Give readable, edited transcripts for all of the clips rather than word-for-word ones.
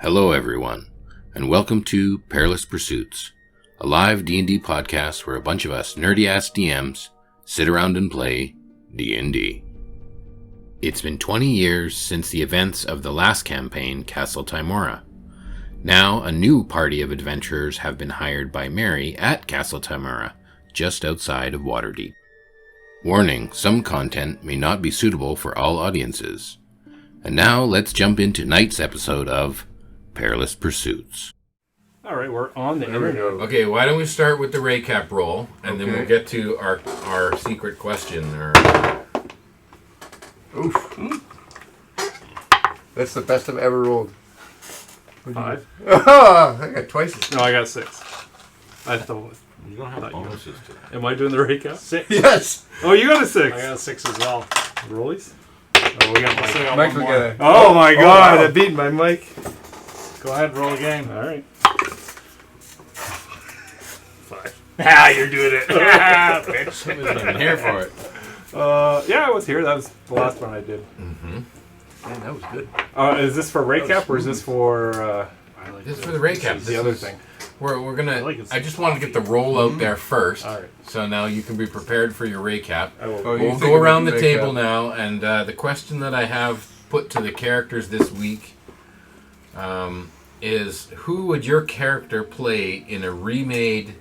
Hello everyone, and welcome to Perilous Pursuits, a live D&D podcast where a bunch of us nerdy-ass DMs sit around and play D&D. It's been 20 years since the events of the last campaign, Castle Tymora. Now, a new party of adventurers have been hired by Mary at Castle Tymora, just outside of Waterdeep. Warning, some content may not be suitable for all audiences. And now, let's jump into tonight's episode of Perilous Pursuits. Alright, we're on the internet. Okay, why don't we start with the recap roll, and then we'll get to our secret question. Oof. That's the best I've ever rolled. 5? Oh, I got twice as No, I got 6. I thought. You don't have bonuses today. Am I doing the recap? 6. Yes! Oh, you got a 6. I got a 6 as well. Rollies? Oh, we got Mike. Mike will get it. Oh my god, wow. I beat my Mike. Go ahead, roll again. Alright. 5. Ah, you're doing it. Bitch. I'm here for it. Yeah, I was here. That was the last one I did. Mm-hmm. Man, that was good. Is this for recap or is this for This is for the recap. the other thing? We're gonna. like it. I just want to get the roll out there first. Alright. So now you can be prepared for your recap. I will. Oh, you We'll think go around the about table recap. now, and the question that I have put to the characters this week is, who would your character play in a remade,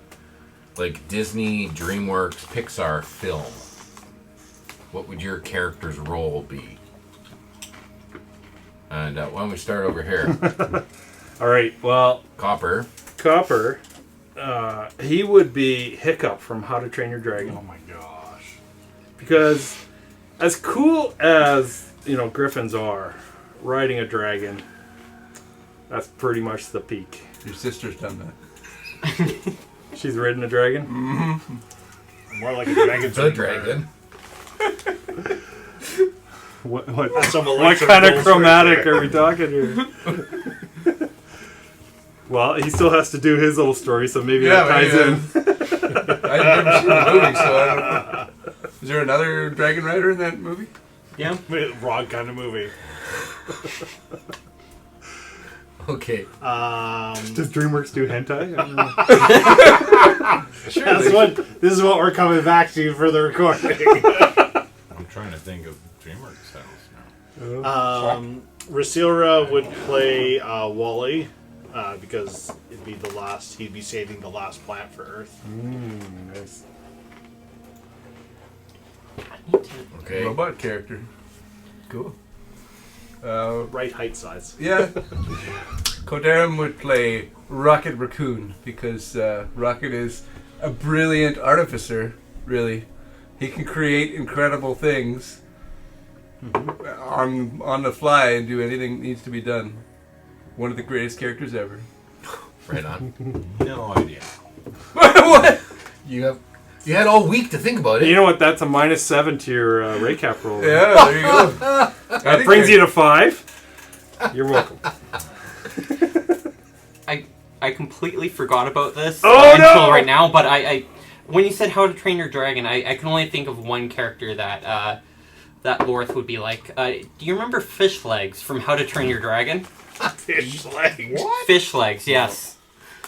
like Disney, DreamWorks, Pixar film? What would your character's role be? And why don't we start over here? Alright, well, Copper. Copper, he would be Hiccup from How to Train Your Dragon. Oh my gosh. Because as cool as, griffins are, riding a dragon, that's pretty much the peak. Your sister's done that. She's ridden a dragon? More like a dragon. The dragon. What That's some what electric kind of bolts chromatic right there. are we talking here? Well, he still has to do his little story, so maybe that ties in. I've never seen the movie, so I don't know. Is there another dragon rider in that movie? Yeah. Wrong kind of movie. Okay. Does DreamWorks do hentai? I don't know. This is what we're coming back to for the recording. I'm trying to think of DreamWorks titles now. Rasira would play Wally because it'd be the last. He'd be saving the last plant for Earth. Nice. Okay. Robot character. Cool. Right height size. Yeah. Kodaram would play Rocket Raccoon because Rocket is a brilliant artificer, really. He can create incredible things on the fly and do anything that needs to be done. One of the greatest characters ever. Right on. No idea. What? You had all week to think about it. You know what? That's a -7 to your recap roll. Yeah, there you go. That brings you to 5. You're welcome. I completely forgot about this no! right now, but I when you said How to Train Your Dragon, I can only think of one character that Lorth would be like. Do you remember Fish Legs from How to Train Your Dragon? Fish legs. What? Fish Legs, yes.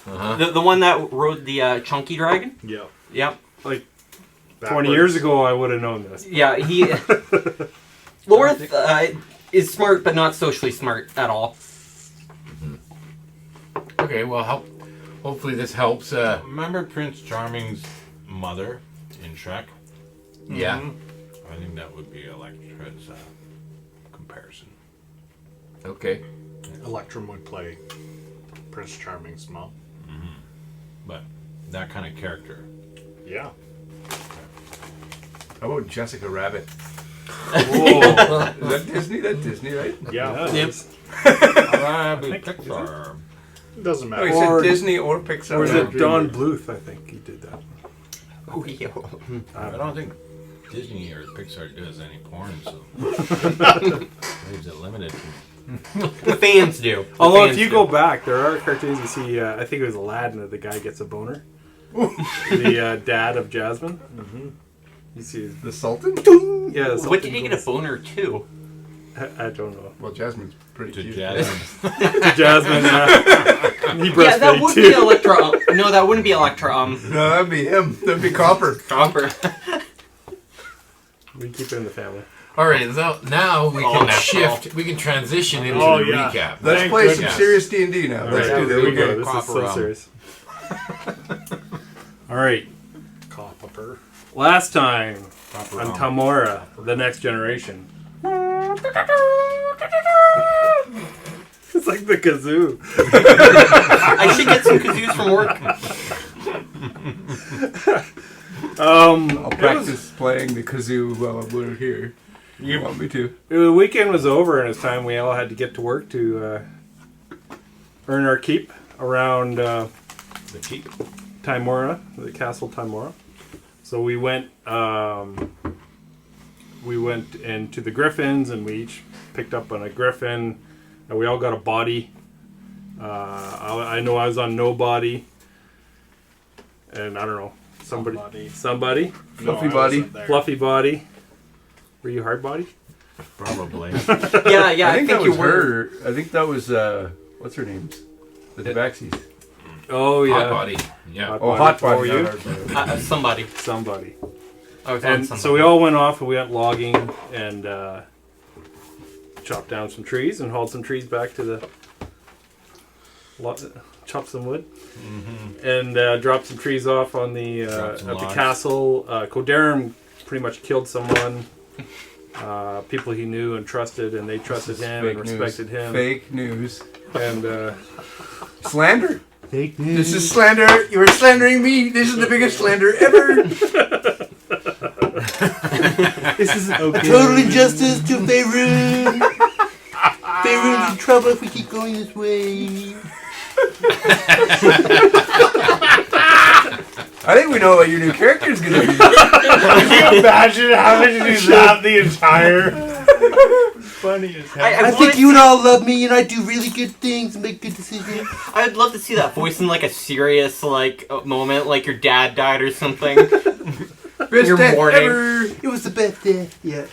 Uh-huh. The one that rode the chunky dragon? Yeah. Yep. Like 20 years ago, I would have known this. Yeah, he... Lorth is smart, but not socially smart at all. Okay, well, hopefully this helps. Remember Prince Charming's mother in Shrek? Yeah. I think that would be Electra's comparison. Okay. Electrum would play Prince Charming's mom. But that kind of character. Yeah. How about Jessica Rabbit? Whoa. Is that Disney? That's Disney, right? Yeah. Yep. Pixar. It doesn't Oh, matter. he Or- said Disney or Pixar. Or is or it Don DreamWorks. Bluth? I think he did that. Oh, yeah. I don't think Disney or Pixar does any porn, so leaves it limited. The fans do. The Although fans if you do. go back, there are cartoons you see, I think it was Aladdin, that the guy gets a boner. The dad of Jasmine. You see his... The Sultan? Yeah, What did he get a boner to? I don't know. Well, Jasmine's pretty To cute. Jasmine. To Jasmine, he Yeah, that breastfed would too. be Electra. No, that wouldn't be Electra. No, that'd be him. That'd be Copper. Copper. We keep it in the family. All right, so now we Oh, can that's shift. We can transition into Oh, the yeah. recap. Let's Thank play some goodness. serious D&D now. All Let's right, do there we that. go. This is Copper so rum. serious. All right. Copper. Last time Proper on rum. Tymora, the next generation. It's like the kazoo. I should get some kazoos from work. I'll practice playing the kazoo while we're here. You want me to? The weekend was over, and it's time we all had to get to work to earn our keep around The keep. Tymora, the castle Tymora. So we went into the griffins, and we each picked up on a griffin, and we all got a body. I know I was on no body, and I don't know somebody. Fluffy body. Fluffy body. Were you hard body? Probably. Yeah, I think that you was were. her. I think that was what's her name? The Tabaxis. Oh yeah. Hot body. Yeah. Oh, hot What body. were you? not hard body. Somebody. Somebody. I was on And somebody. so we all went off and we went logging and chopped down some trees and hauled some trees back to the chopped some wood and dropped some trees off on the Dropped at some the logs. castle. Kodarim pretty much killed someone. People he knew and trusted, and they trusted This is him and fake news. respected him. Fake news. And Slander. fake news. This is slander. You are slandering me. This is the biggest slander ever. This is okay. Total injustice to Beirut. Beirut's in trouble if we keep going this way. I think we know what your new character is going to be. Can you imagine having to do that the entire? Funny as hell. I think you would all love me, and I do really good things and make good decisions. I'd love to see that voice in like a serious moment, like your dad died or something. Best Your death morning. ever. It was the best death yet.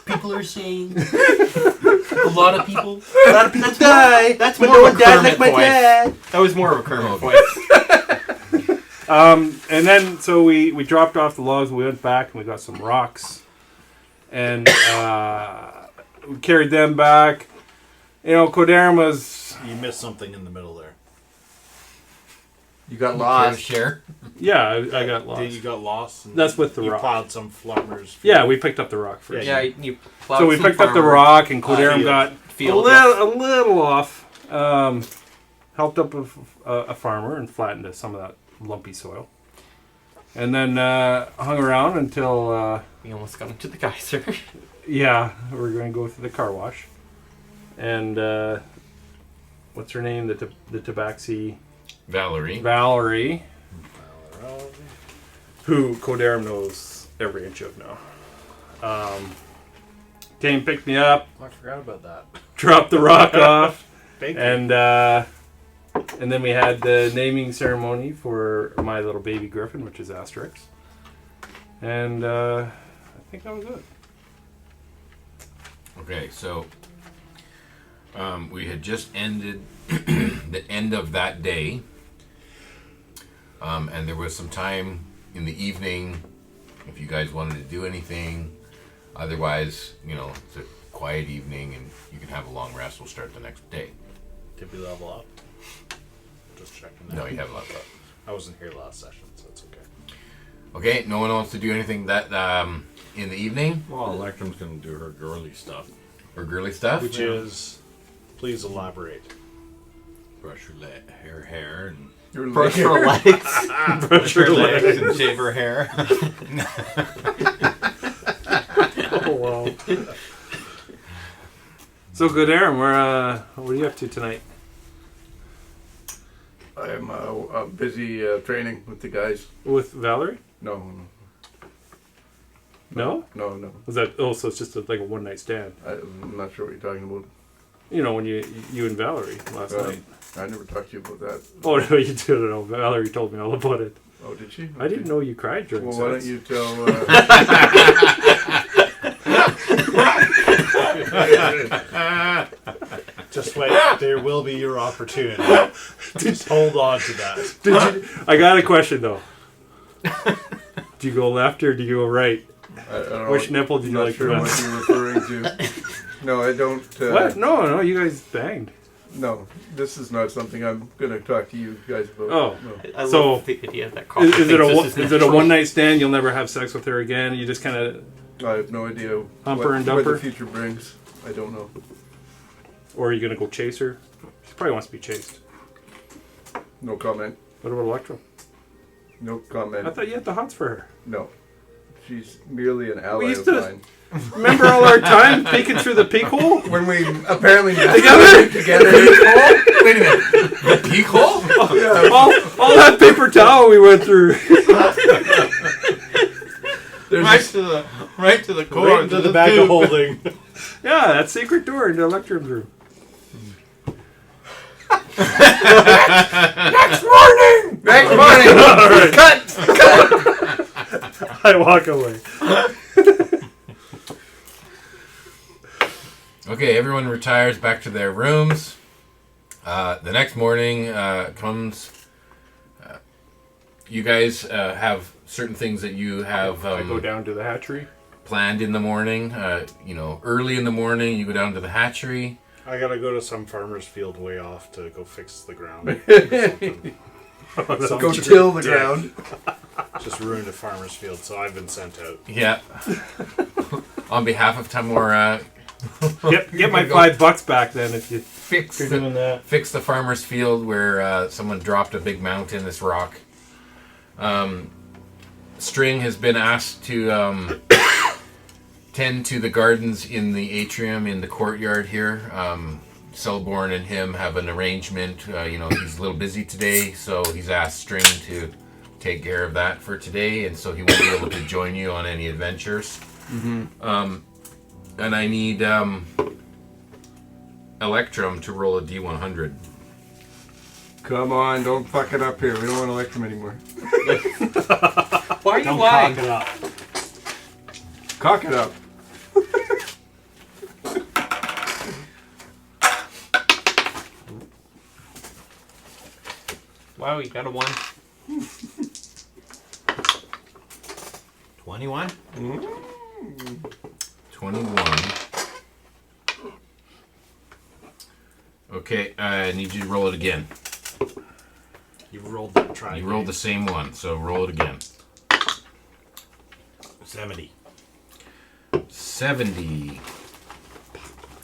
People are saying a lot of people That's die, that's but more no of one a died like Kermit my voice. dad. That was more of a Kermit voice. And then so we dropped off the logs. We went back and we got some rocks, and we carried them back. You know, Kodarim was You missed something in the middle there. You got Care to lost. share. yeah. I got lost. You got lost. And That's with the you rock. plowed some farmers. Yeah, we picked up the rock first. Yeah, you plowed So we some picked up the farmer rock, and Kodarim field. got field. a little off. Helped up a farmer and flattened some of that lumpy soil, and then hung around until We almost got into the geyser. yeah, we're going to go through the car wash, and what's her name? The Tabaxi Valerie, who Kodarim knows every inch of now. Came, picked me up, I forgot about that. dropped the rock off, Thank you. and then we had the naming ceremony for my little baby griffin, which is Asterix, and I think that was it. Okay, so we had just ended the end of that day, and there was some time in the evening if you guys wanted to do anything. Otherwise, you know, it's a quiet evening and you can have a long rest. We'll start the next day. Did we level up? Just checking that. No, you have a lot left. I wasn't here last session, so it's okay. Okay, no one wants to do anything that in the evening Well, Electrum's gonna do her girly stuff. or girly stuff. Which is, please elaborate. Brush her hair and Your Brush leg. her legs. brush her legs and shave her hair. Oh wow! So good, Aaron. What are you up to tonight? I'm busy training with the guys. With Valerie? No. No? Was that? Oh, so it's just like a one night stand. I'm not sure what you're talking about. You know, when you and Valerie last night. I never talked to you about that. Oh no, you didn't know. Valerie told me all about it. Oh, did she? I didn't know you cried during Well, why don't sex. you tell... There will be your opportunity. Just hold on to that. I got a question though. Do you go left or do you go right? I don't know. Which nipple did you Not like sure the what best? you're referring to. No, I don't. What? No, you guys banged. No, this is not something I'm going to talk to you guys about. Oh. No. I So, love the idea that Is it a one night stand? You'll never have sex with her again. You just kind of, I have no idea Humper and what dumper? the future brings. I don't know. or are you gonna go chase her? She probably wants to be chased. No comment. What about Electro? No comment. I thought you had the hots for her. No. She's merely an ally used of to- mine. Remember all our time peeking through the peek hole? When we apparently Together? together. Wait a minute. The peak hole? Yeah. all that paper towel we went through. There's Right to the core. Right into the bag of holding. Yeah, that secret door into Electrum's room. Next morning! All right, Cut! I walk away. Okay, everyone retires back to their rooms. The next morning comes. You guys have certain things that you have I go down to the hatchery. planned in the morning. Early in the morning, you go down to the hatchery. I gotta go to some farmer's field way off to go fix the ground. Go till the ground. Just ruined a farmer's field, so I've been sent out. Yeah. On behalf of Tymora, Get my $5 back then if you're fix doing that. the farmer's field where someone dropped a big mount in this rock. String has been asked to tend to the gardens in the atrium in the courtyard here. Selborn and him have an arrangement. He's a little busy today, so he's asked String to take care of that for today, and so he won't be able to join you on any adventures. Mm-hmm. And I need Electrum to roll a D100. Come on, don't fuck it up here. We don't want Electrum anymore. Why are you Don't lying? cock it up. Cock it up. Wow, you got a 1. 21? 21. Okay, I need you to roll it again. You rolled that try. You rolled the same one, so roll it again. 70. 70.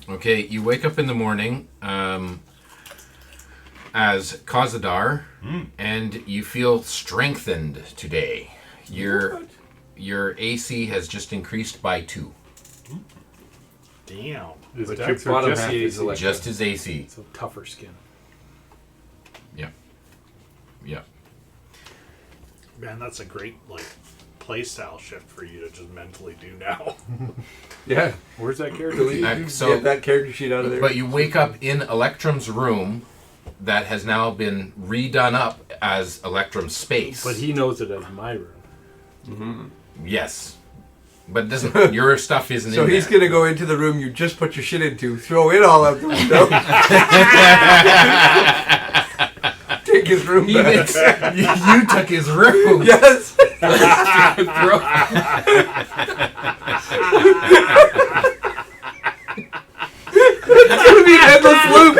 Okay, you wake up in the morning as Khazadar, and you feel strengthened today. Your AC has just increased by 2. Damn. His But decks your are bottom just half the is AC. electric. Just his AC. It's a tougher skin. Yeah. Man, that's a great play style shift for you to just mentally do now. Yeah. Where's that character? Delete, So- get that character sheet out of there. But you wake up in Electrum's room that has now been redone up as Electrum's space. But he knows it as my room. Yes. But it doesn't. Your stuff isn't So in he's there. gonna go into the room you just put your shit into, throw it all out the window, take his room He back. makes- you took his room. Yes. It's gonna be an endless loop.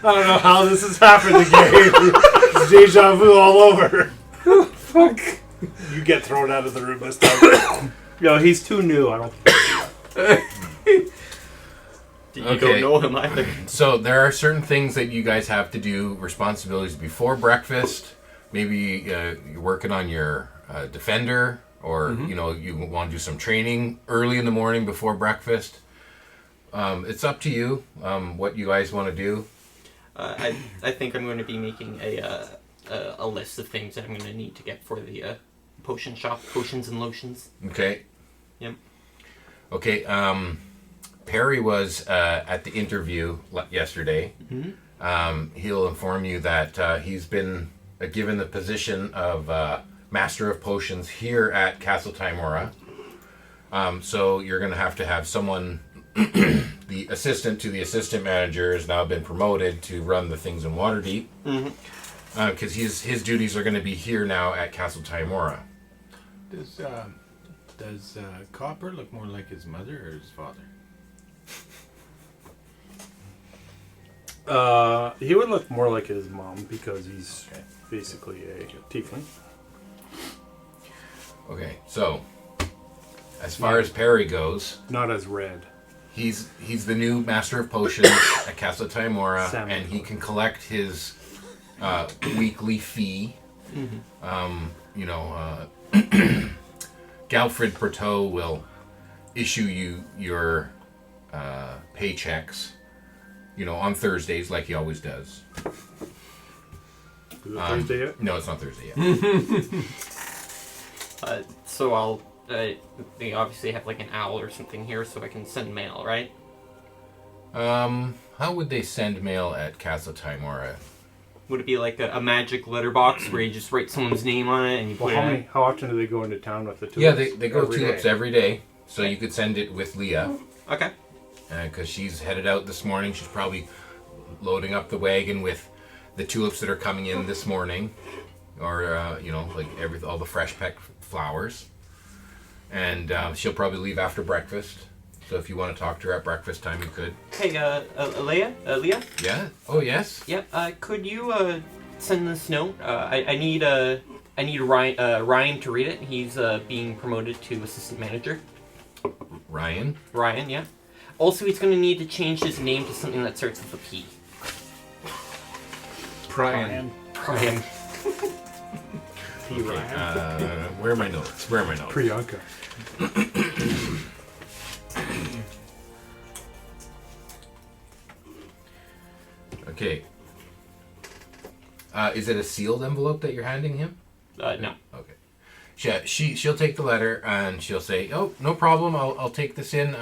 I don't know how this has happened again. It's deja vu all over. Fuck. You get thrown out of the room this time. Yo, he's too new. I don't. You Okay. don't know him either. So there are certain things that you guys have to do, responsibilities before breakfast. Maybe you're working on your defender, or you want to do some training early in the morning before breakfast. It's up to you what you guys want to do. I think I'm going to be making a list of things that I'm going to need to get for the potion shop, potions and lotions. Okay. Yep. Okay. Perry was at the interview yesterday. Mm-hmm. He'll inform you that he's been given the position of Master of Potions here at Castle Tymora. So you're going to have someone, the assistant to the assistant manager has now been promoted to run the things in Waterdeep. Because his duties are going to be here now at Castle Tymora. Does Copper look more like his mother or his father? He would look more like his mom because he's basically a tiefling. Okay, so as far as Perry goes, Not as red. he's the new master of potions at Castle Tymora, Salmon. and he can collect his weekly fee. Galfred Pertot will issue you your paychecks, on Thursdays like he always does. Is it Thursday yet? No, it's not Thursday yet. So I'll. They obviously have like an owl or something here, so I can send mail, right? How would they send mail at Castle Tymora? Would it be like a magic letterbox where you just write someone's name on it and you put Well, it in? how often do they go into town with the tulips? Yeah, they go Every tulips day. every day, so you could send it with Leah. Okay. Because she's headed out this morning. She's probably loading up the wagon with the tulips that are coming in this morning, or all the fresh pecked flowers. And she'll probably leave after breakfast. So if you want to talk to her at breakfast time, you could. Hey, Leah? Yeah. Oh yes. Yep. Could you send this note? I need Ryan to read it. He's being promoted to assistant manager. Ryan. Ryan, yeah. Also, he's going to need to change his name to something that starts with a P. Brian. Ryan. P. Ryan. Where are my notes? Priyanka. Okay. Is it a sealed envelope that you're handing him? No. Okay. She'll take the letter and she'll say, "Oh, no problem. I'll take this in.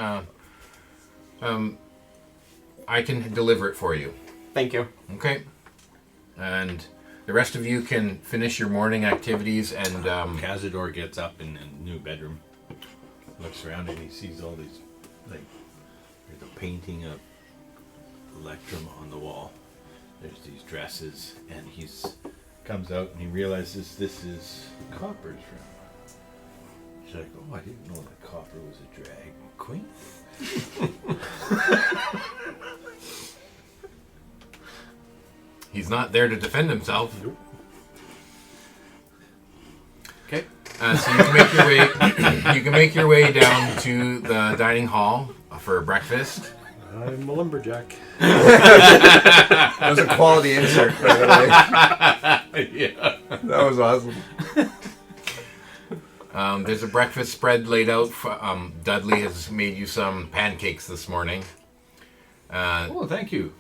I can deliver it for you." Thank you. Okay. And the rest of you can finish your morning activities and Cazador gets up in the new bedroom, looks around and he sees all these, like, there's a painting of Electrum on the wall. There's these dresses, and comes out and he realizes this is Copper's room. He's like, "Oh, I didn't know that Copper was a drag queen." he's not there to defend himself. Nope. Okay. So you can make your way down to the dining hall for breakfast. I'm a lumberjack. That was a quality insert, by the way. Yeah. That was awesome. There's a breakfast spread laid out. Dudley has made you some pancakes this morning. Oh, thank you.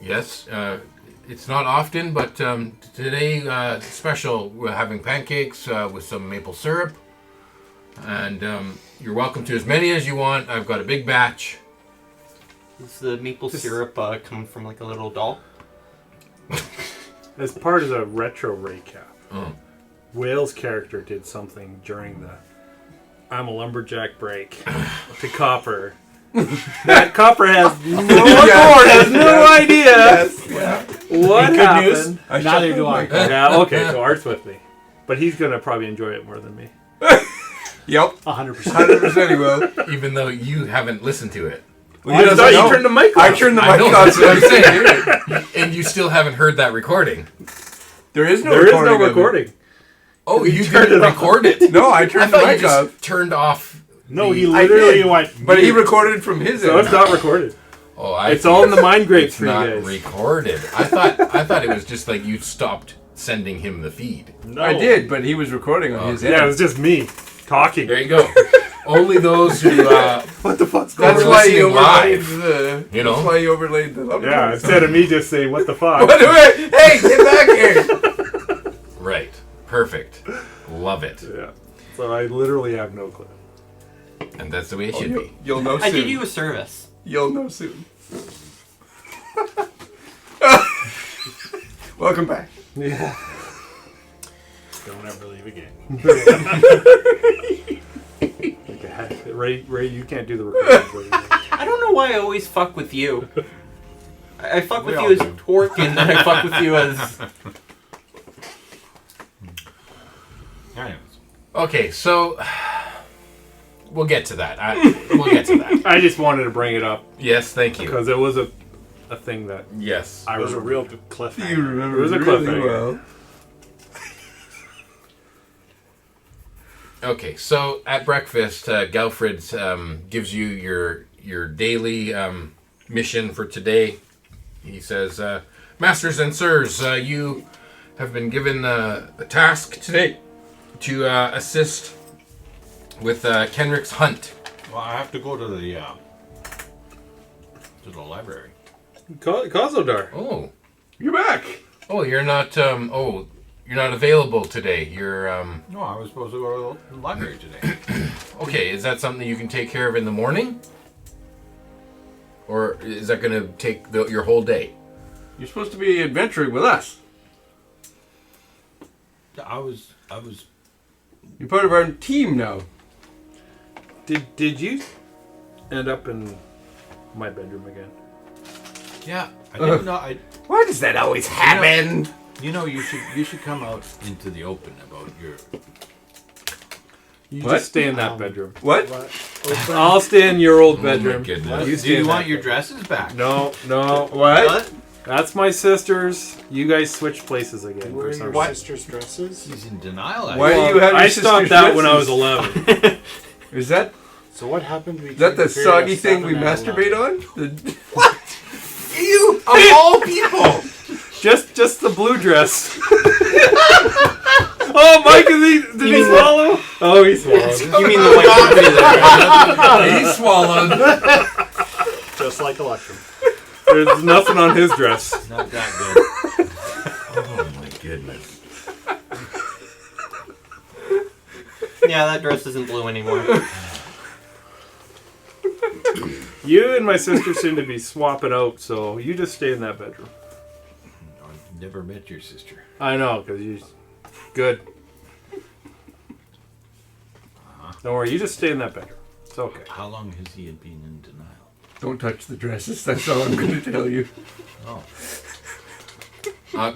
Yes, it's not often, but today special. We're having pancakes with some maple syrup, and you're welcome to as many as you want. I've got a big batch. Does the maple syrup come from like a little doll? As part of the retro recap, Oh. Whale's character did something during the I'm a lumberjack break to Copper. That Copper has no idea what Good happened. news. Neither do I. Yeah, okay, so Art's with me. But he's going to probably enjoy it more than me. Yep. 100%. 100% he will. Even though you haven't listened to it. Well, I thought you turned the mic off. I turned the I mic know, off that's so what I'm I couldn't hear saying. it. And you still haven't heard that recording. There is no There is recording. no of it. recording. Oh, you turned didn't it off. record it? No, I I turned the thought you mic just off. turned off. No, he the- I literally did. went. But he recorded from his So end. it's not recorded. Oh, I It's see. all in the mind grapes It's for you not guys. recorded. I thought it was just like you stopped sending him the feed. No. I did, but he was recording on his end. Yeah, it was just me talking. There you go. Only those who What the fuck's going That's on? why he listening overlaid live, the. you know? That's why he overlaid the. Yeah, instead of me just saying, what the fuck? Hey, get back here! right. Perfect. Love it. Yeah. So I literally have no clue. And that's the way it should be. You'll know soon. I did you a service. You'll know soon. Welcome back. Yeah. Don't ever leave again. Ray, you can't do the recordings. I don't know why I always fuck with you. I fuck with We you all as do. Torque, and then I fuck with you as... Anyways. Okay, so we'll get to that. We'll get to that. I just wanted to bring it up Yes, thank you. because it was a thing that Yes. I It was a remember. real cliffhanger. You remember It was a really cliffhanger. well. Okay, so at breakfast, Galfred gives you your daily mission for today. He says, "Masters and sirs, you have been given a task today to assist with Kenerick's hunt." Well, I have to go to the library. Kozodar. Oh, You're back. you're not. You're not available today. You're No, I was supposed to go to the library today. okay. Is that something you can take care of in the morning, or is that going to take your whole day? You're supposed to be adventuring with us. I was. You're part of our team now. Did you end up in my bedroom again? Yeah, I didn't know. Why does that always happen? You know, you should come out into the open about your. You What? just stay in that bedroom. What? I'll stay in your old Oh my bedroom. goodness. You Do stay you in want that your bedroom. dresses back? No, no. What? That's my sister's. You guys switch places again. Where for are some your reason. sister's dresses? He's in denial. Why do you have your I stopped sister's that when I was dresses? 11. Is that So what happened between that the the period soggy of thing we 7 and masturbate 11? on? The- You of all people. just the blue dress. Oh, Mike, did he swallow? Oh, he swallowed. You mean the white He swallowed. Just like Electrum. There's nothing on his dress. Not that good. Oh my goodness. Yeah, that dress isn't blue anymore. You and my sister seem to be swapping out, so you just stay in that bedroom. I've never met your sister. I know, because you... Good. Don't worry, you just stay in that bedroom. It's okay. How long has he been in denial? Don't touch the dresses. That's all I'm going to tell you. Oh,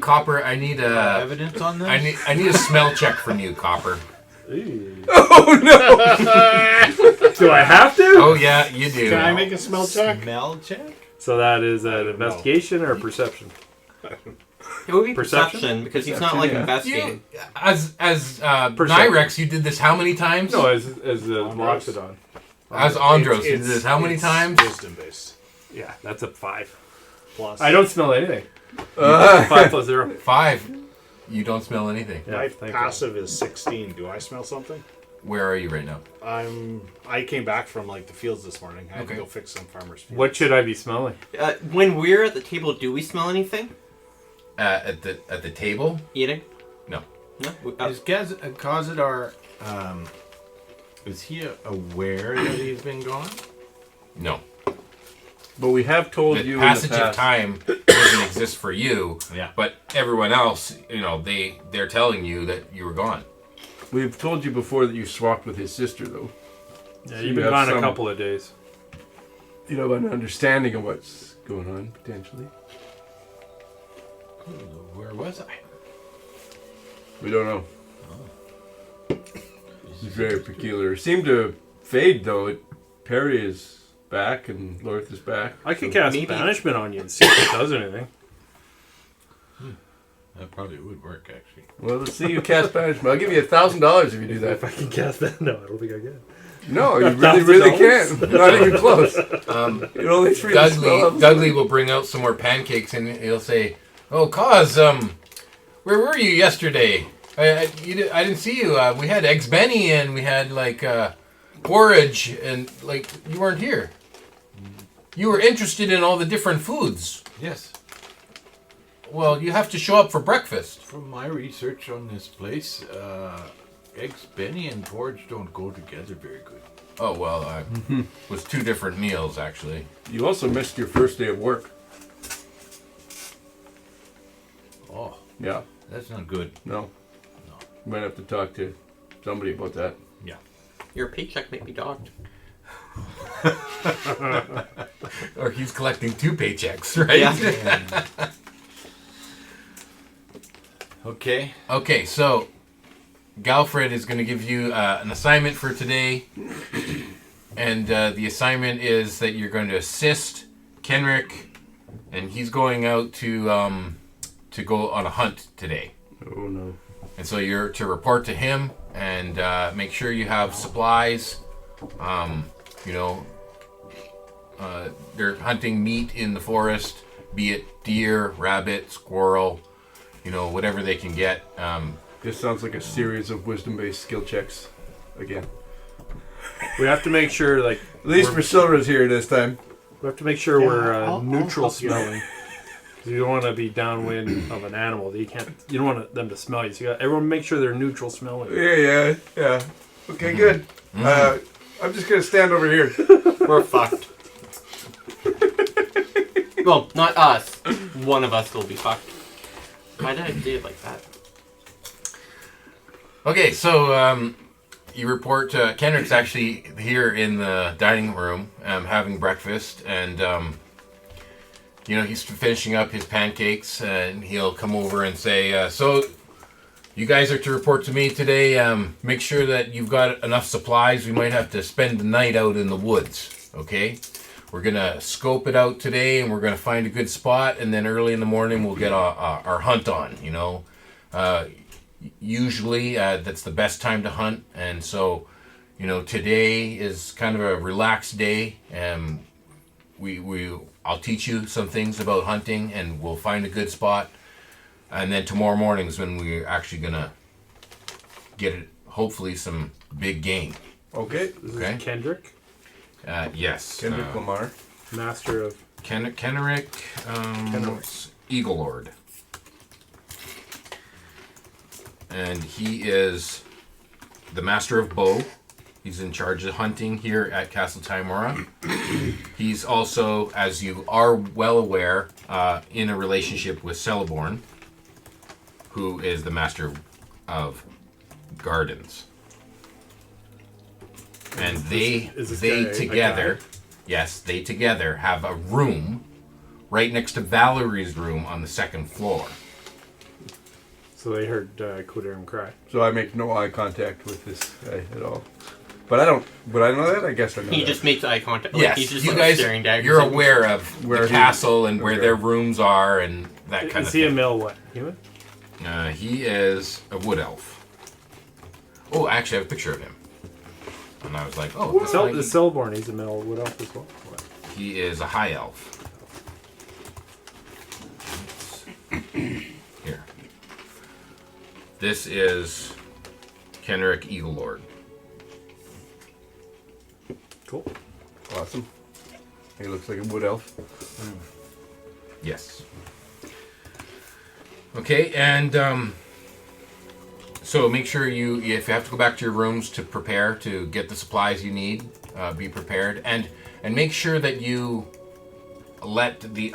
Copper, I need a. evidence on this? I need a smell check from you, Copper. Oh no! Do I have to? Oh yeah, you do. Can I make a smell check? Smell check? So that is an don't investigation or perception? It would be Perception? perception, because he's not like Perception, You, investigating. as Perception. Nyrex, you did this how many times? No, as Loxodon. As Andros, you did this how many it's times? Wisdom based. Yeah, that's a 5. Plus, I don't smell anything. 5 plus 0. 5. You don't smell anything. Yeah, my thank passive is 16. Do I smell something? Where are you right now? I came back from like the fields this morning. I had to Okay. go fix some farmers' fields. What should I be smelling? When we're at the table, do we smell anything? At the table? Eating? No. No? Is Kozadar, is he aware that he's been gone? No. But we have told The you passage in the of past. time doesn't exist for you. Yeah. But everyone else, they're telling you that you were gone. We've told you before that you swapped with his sister, though. Yeah, So you've you been have gone a some- couple of days. You have an understanding of what's going on potentially. Where was I? We don't know. It's very peculiar. It seemed to fade though. Perry is back and Lorth is back. I could So- cast maybe- banishment on you and see if it does anything. That probably would work, actually. Well, let's see you cast banishment. I'll give you $1,000 if you do that. If I can cast that, no, I don't think I can. No, you really $1,000? can't. Not even close. You're only 3 to spell Dudley, levels. Dudley will bring out some more pancakes and he'll say, "Oh, Cause, where were you yesterday? I didn't see you. We had eggs Benny and we had porridge and you weren't here. You were interested in all the different foods. Yes. Well, you have to show up for breakfast." From my research on this place, eggs Benny and porridge don't go together very good. Oh well, it was 2 different meals actually. You also missed your first day of work. Oh, Yeah. that's not good. No. You might have to talk to somebody about that. Yeah. Your paycheck may be docked. Or he's collecting 2 paychecks, right? Yeah. Okay. Okay, so Galfred is going to give you an assignment for today. And the assignment is that you're going to assist Kenerick, and he's going out to go on a hunt today. Oh no. And so you're to report to him and make sure you have supplies. They're hunting meat in the forest, be it deer, rabbit, squirrel, whatever they can get. This sounds like a series of wisdom-based skill checks again. We have to make sure, like, At least Priscilla's here this time. we have to make sure we're I'll neutral help you. smelling. 'Cause you don't want to be downwind of an animal. You don't want them to smell you. So everyone make sure they're neutral smelling. Yeah. Okay, good. I'm just gonna stand over here. We're fucked. Well, not us. One of us will be fucked. Why did I do it like that? Okay, so you report Kenrick's actually here in the dining room having breakfast, and he's finishing up his pancakes, and he'll come over and say, so you guys are to report to me today. Make sure that you've got enough supplies. We might have to spend the night out in the woods, okay? We're going to scope it out today, and we're going to find a good spot, and then early in the morning we'll get our hunt on, Usually that's the best time to hunt, and so, today is kind of a relaxed day, and I'll teach you some things about hunting, and we'll find a good spot, and then tomorrow morning is when we're actually gonna get it, hopefully some big game. Okay. This Okay. is Kendrick, Yes. Kendrick Lamar. master of. Kenerick, Eagle Lord. And he is the master of bow. He's in charge of hunting here at Castle Tymora. He's also, as you are well aware, in a relationship with Celeborn, who is the master of gardens. And they is this guy a together, guy? yes, they together have a room right next to Valerie's room on the second floor. So they heard Coderm cry. So I make no eye contact with this guy at all. But I don't. Would I know that? I guess I know He that. just makes eye contact. Yes, He's just you like guys, staring daggers. you're at him. aware of Where the he- castle and where okay. their rooms are and that kind Is of he a thing. male what? Human? He is a wood elf. Oh, actually, I have a picture of him. And I was like, oh, this might The be- Celeborn, he's a male wood elf as well. What? he is a high elf. Here. This is Kenerick Eagle Lord. Cool. Awesome. He looks like a wood elf. Yes. Okay, and so make sure if you have to go back to your rooms to prepare to get the supplies you need, be prepared, and make sure that you let the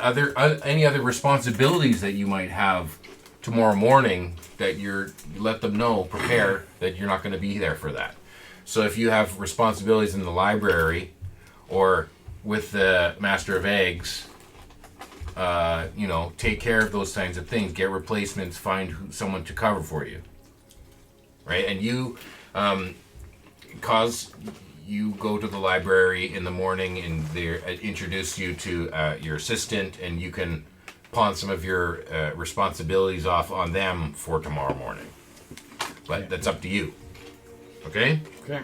any other responsibilities that you might have tomorrow morning that you let them know, prepare that you're not going to be there for that. So if you have responsibilities in the library or with the Master of Eggs, take care of those kinds of things. Get replacements. Find someone to cover for you. Right, and you, cause you go to the library in the morning and they introduce you to your assistant, and you can pawn some of your responsibilities off on them for tomorrow morning. But that's up to you. Okay. Okay.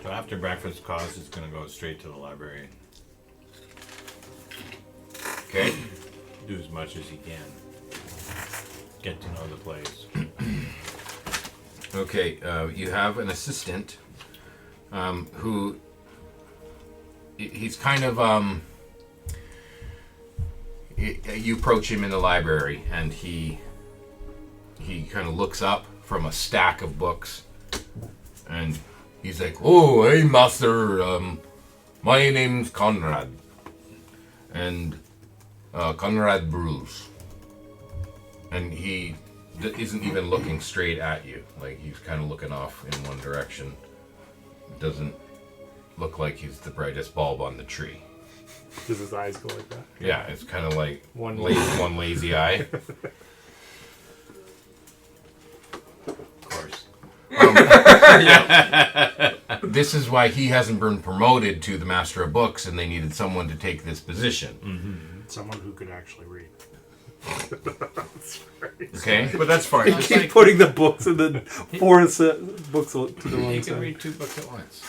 So after breakfast, Cause is going to go straight to the library. Okay. Do as much as he can. Get to know the place. Okay, you have an assistant who he's kind of you approach him in the library and he kind of looks up from a stack of books and he's like, "Oh, hey, master, my name's Conrad, and Conrad Bruce." And he isn't even looking straight at you. Like he's kind of looking off in one direction. Doesn't look like he's the brightest bulb on the tree. Does his eyes go like that? Yeah, it's kind of like One one lazy eye. Of course. This is why he hasn't been promoted to the Master of Books, and they needed someone to take this position. Someone who could actually read. Okay? But that's fine. You keep putting the books and then four books to the You one can side. read 2 books at once.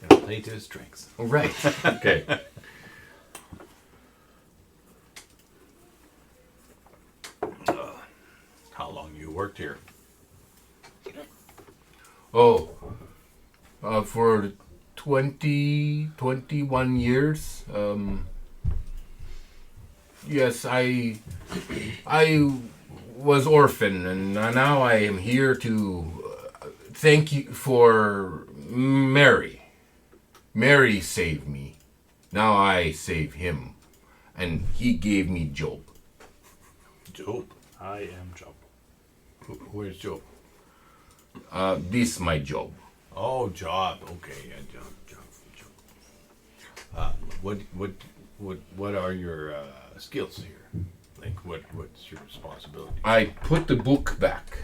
Play to his strengths. Right. Okay. How long you worked here? Oh, for 21 years. Yes, I was orphan, and now I am here to thank you for Mary. Mary saved me. Now I save him, and he gave me Job. Job. I am Job. Where's Job? This my Job. Oh, Job. Okay, yeah, Job. What are your skills here? Like, what's your responsibility? I put the book back.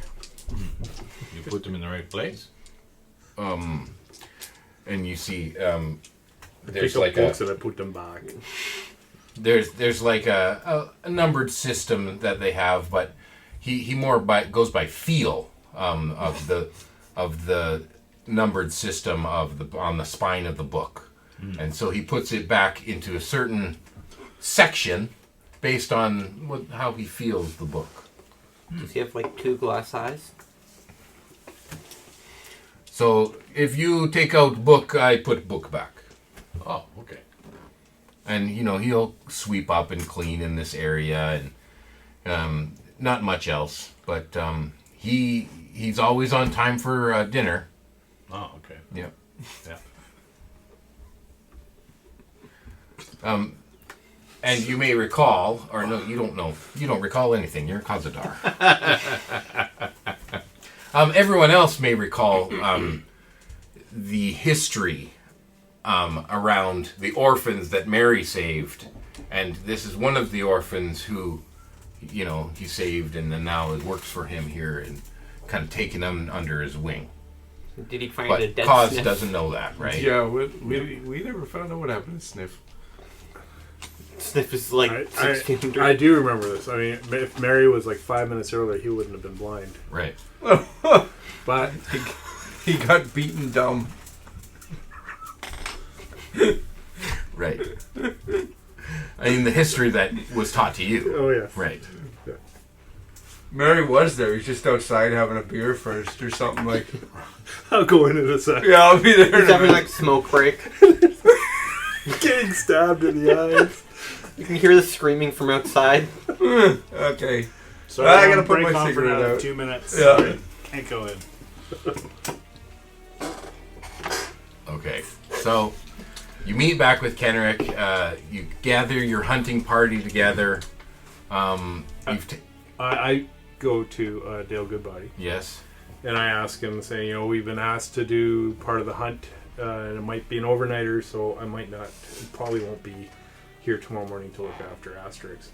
You put them in the right place? And you see, Pick there's up like books and I put them back. there's like a numbered system that they have, but he more goes by feel of the numbered system on the spine of the book, and so he puts it back into a certain section based on how he feels the book. Does he have like 2 glass eyes? So if you take out book, I put book back. Oh, okay. And, he'll sweep up and clean in this area and not much else. But he's always on time for dinner. Oh, okay. Yeah. Yeah. And you may recall, or no, you don't know. You don't recall anything. You're Khazadar. Everyone else may recall the history around the orphans that Mary saved. And this is one of the orphans who, he saved and then now it works for him here and kind of taking him under his wing. Did he find a But dead Kaz sniff? doesn't know that, right? Yeah, we never found out what happened to Sniff. Sniff is like 6 feet under. I do remember this. I mean, if Mary was like 5 minutes earlier, he wouldn't have been blind. Right. But He got beaten dumb. Right. I mean, the history that was taught to you. oh yeah, Right. Mary was there. He's just outside having a beer first or something like. I'll go in a second. Yeah, I'll be there. He's having like smoke break. Getting stabbed in the eyes. You can hear the screaming from outside. Okay. So I gotta put break my on for cigarette another out. 2 minutes. Yeah. Sorry, can't go in. Okay. So, you meet back with Kenerick. You gather your hunting party together. I go to Dale Goodbody Yes. and I ask him, saying, we've been asked to do part of the hunt, and it might be an overnighter, so I might not, probably won't be here tomorrow morning to look after Asterix.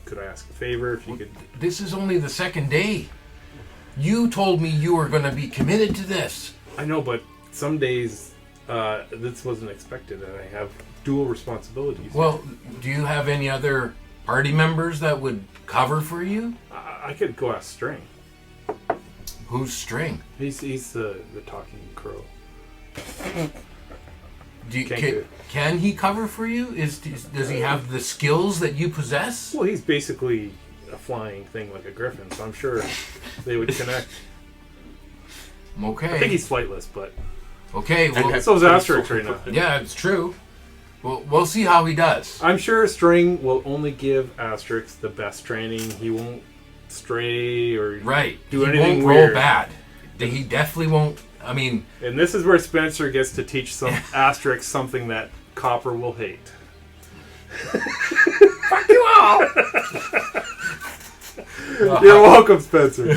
Could I ask a favor if you could? This is only the second day. You told me you were going to be committed to this. I know, but some days this wasn't expected, and I have dual responsibilities. Well, do you have any other party members that would cover for you? I could go ask String. Who's String? He's the talking crow. Can he cover for you? Does he have the skills that you possess? Well, he's basically a flying thing like a griffin, so I'm sure they would connect. Okay. I think he's flightless, but Okay. Well, so is Asterix right now. yeah, it's true. Well, we'll see how he does. I'm sure String will only give Asterix the best training. He won't stray or Right. do he anything won't roll weird. bad. He definitely won't. I mean, And this is where Spencer gets to teach some Asterix something that Copper will hate. Fuck you all! You're welcome, Spencer.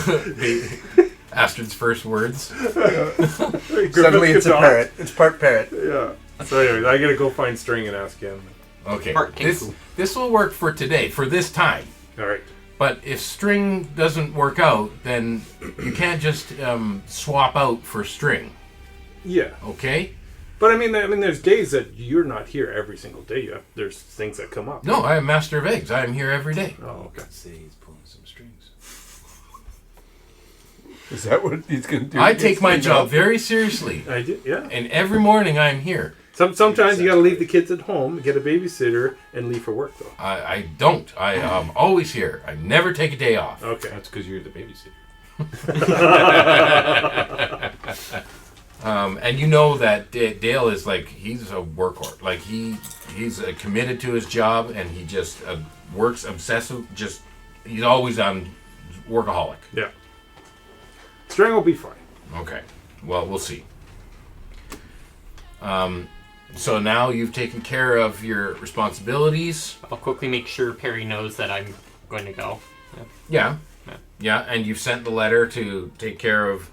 Astrid's first words. Suddenly it's a parrot. It's part parrot. Yeah. So anyways, I gotta go find string and ask him. Okay. Part Kenku. This will work for today, for this time. All right. But if string doesn't work out, then you can't just swap out for string. Yeah. Okay? But I mean, there's days that you're not here every single day. There's things that come up. No, I am master of eggs. I am here every day. Oh, okay. Say he's pulling some strings. Is that what he's going to do? I take my job very seriously. I did, yeah. And every morning I am here. Sometimes you gotta leave the kids at home, get a babysitter, and leave for work, though. I don't. I am always here. I never take a day off. Okay. That's because you're the babysitter. And you know that Dale is like, he's a workhorse. Like he's committed to his job, and he just works obsessive. He's always on workaholic. Yeah. String will be fine. Okay. Well, we'll see. So now you've taken care of your responsibilities. I'll quickly make sure Perry knows that I'm going to go. Yeah. And you've sent the letter to take care of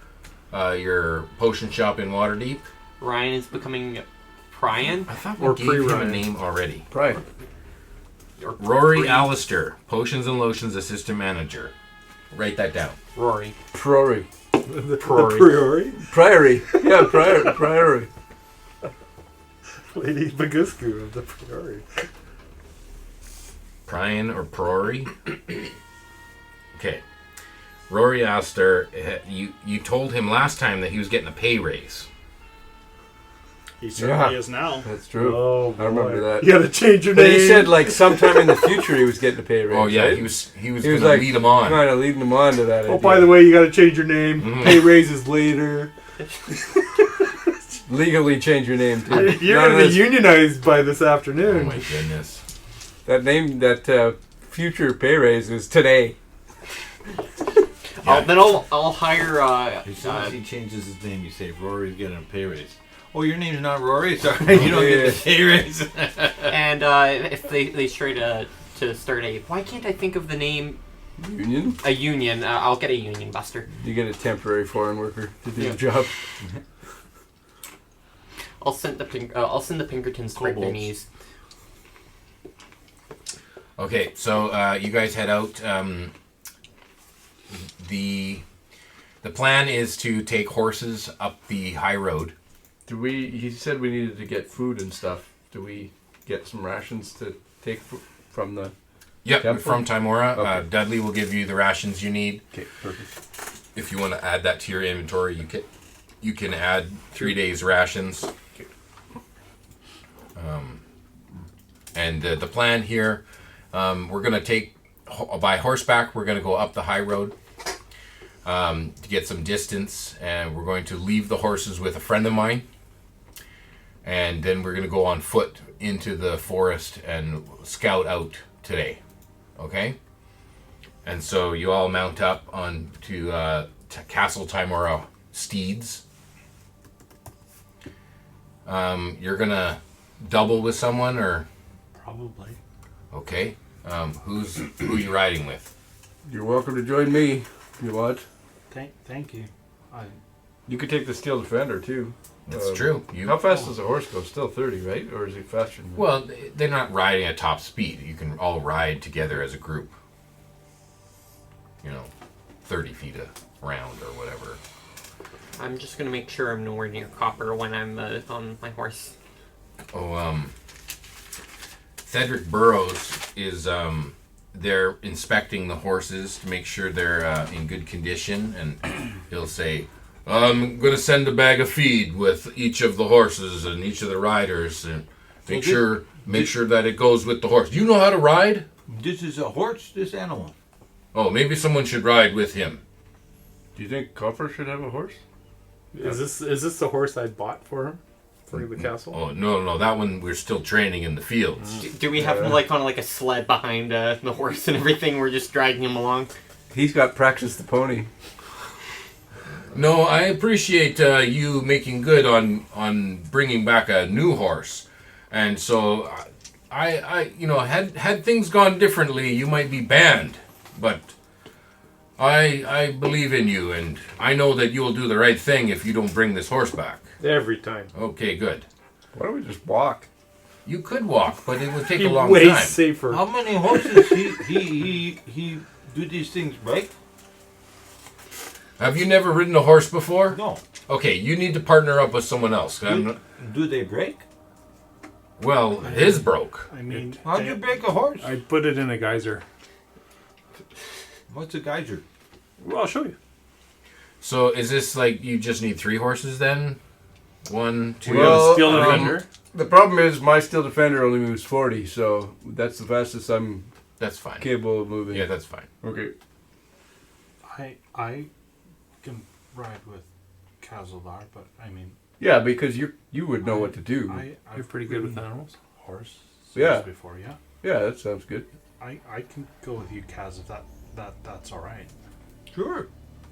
your potion shop in Waterdeep. Ryan is becoming Pryan. I thought Or we gave him a pre-Ryan. name already. Right. Rory Allister, Potions and Lotions Assistant Manager. Write that down. Rory. Priory. The priori? Priory. Yeah, priory. Lady Bagusku of the priori. Pryan or Prory. Okay. Rory Allister, you told him last time that he was getting a pay raise. He certainly Yeah. is now. That's true. Oh, I remember that. You gotta change your But name. he said like sometime in the future he was getting a pay raise. Oh yeah, right? he was He going was to like lead him on. kind of leading him on to that. Oh, idea. by the way, you gotta change your name. Pay raises later. legally change your name too. You're None gonna of be this- unionized by this Oh afternoon. my goodness. That name, that future pay raise is today. Then I'll hire. As soon as he changes his name, you say Rory's getting a pay raise. Oh, your name's not Rory? Sorry, you don't get the pay raise. And if they try to start a, why can't I think of the name? Union? A union. I'll get a union buster. You get a temporary foreign worker to do Yeah. the job. I'll send the Pinkertons to break their Kobolds. knees. Okay, so you guys head out. The plan is to take horses up the high road. He said we needed to get food and stuff. Do we get some rations to take from the... Yep, Temple? from Tymora. Okay. Dudley will give you the rations you need. Okay, perfect. If you want to add that to your inventory, you can add 3 days rations. And the plan here, we're going to take by horseback. We're going to go up the high road to get some distance, and we're going to leave the horses with a friend of mine, and then we're going to go on foot into the forest and scout out today. Okay? And so you all mount up on to Castle Tymora steeds. You're gonna double with someone, or Probably. okay? Who you riding with? You're welcome to join me if you want. Thank you. You could take the Steel Defender too. That's true. How fast does a horse go? Still 30, right? Or is he faster than that? Well, they're not riding at top speed. You can all ride together as a group. 30 feet around or whatever. I'm just gonna make sure I'm nowhere near Copper when I'm on my horse. Cedric Burrows is they're inspecting the horses to make sure they're in good condition, and he'll say, I'm going to send a bag of feed with each of the horses and each of the riders, and make sure that it goes with the horse. Do you know how to ride? This is a horse, this animal. Oh, maybe someone should ride with him. Do you think Copper should have a horse? Is this the horse I bought for him? For the castle? Oh, no, that one we're still training in the fields. Do we have him on a sled behind the horse and everything? We're just dragging him along. He's got Praxis the pony. No, I appreciate you making good on bringing back a new horse. And so had things gone differently, you might be banned, but I believe in you, and I know that you will do the right thing if you don't bring this horse back. Every time. Okay, good. Why don't we just walk? You could walk, but it would take Be a long way time. safer. How many horses he do these things break? Have you never ridden a horse before? No. Okay, you need to partner up with someone else. Do they break? Well, his broke. I mean, How'd you break a horse? I put it in a geyser. What's a geyser? Well, I'll show you. So is this like you just need 3 horses then? 1, 2. We got a steel Well, defender. The problem is my steel defender only moves 40, so that's the fastest I'm That's fine. capable of moving. Yeah, that's fine. Okay. I can ride with Kazaldar, but I mean, Yeah, because you would know what to do. I've You're pretty good with ridden animals. horse Yeah. before, yeah. Yeah, that sounds good. I can go with you, Kaz, if that's all right. Sure.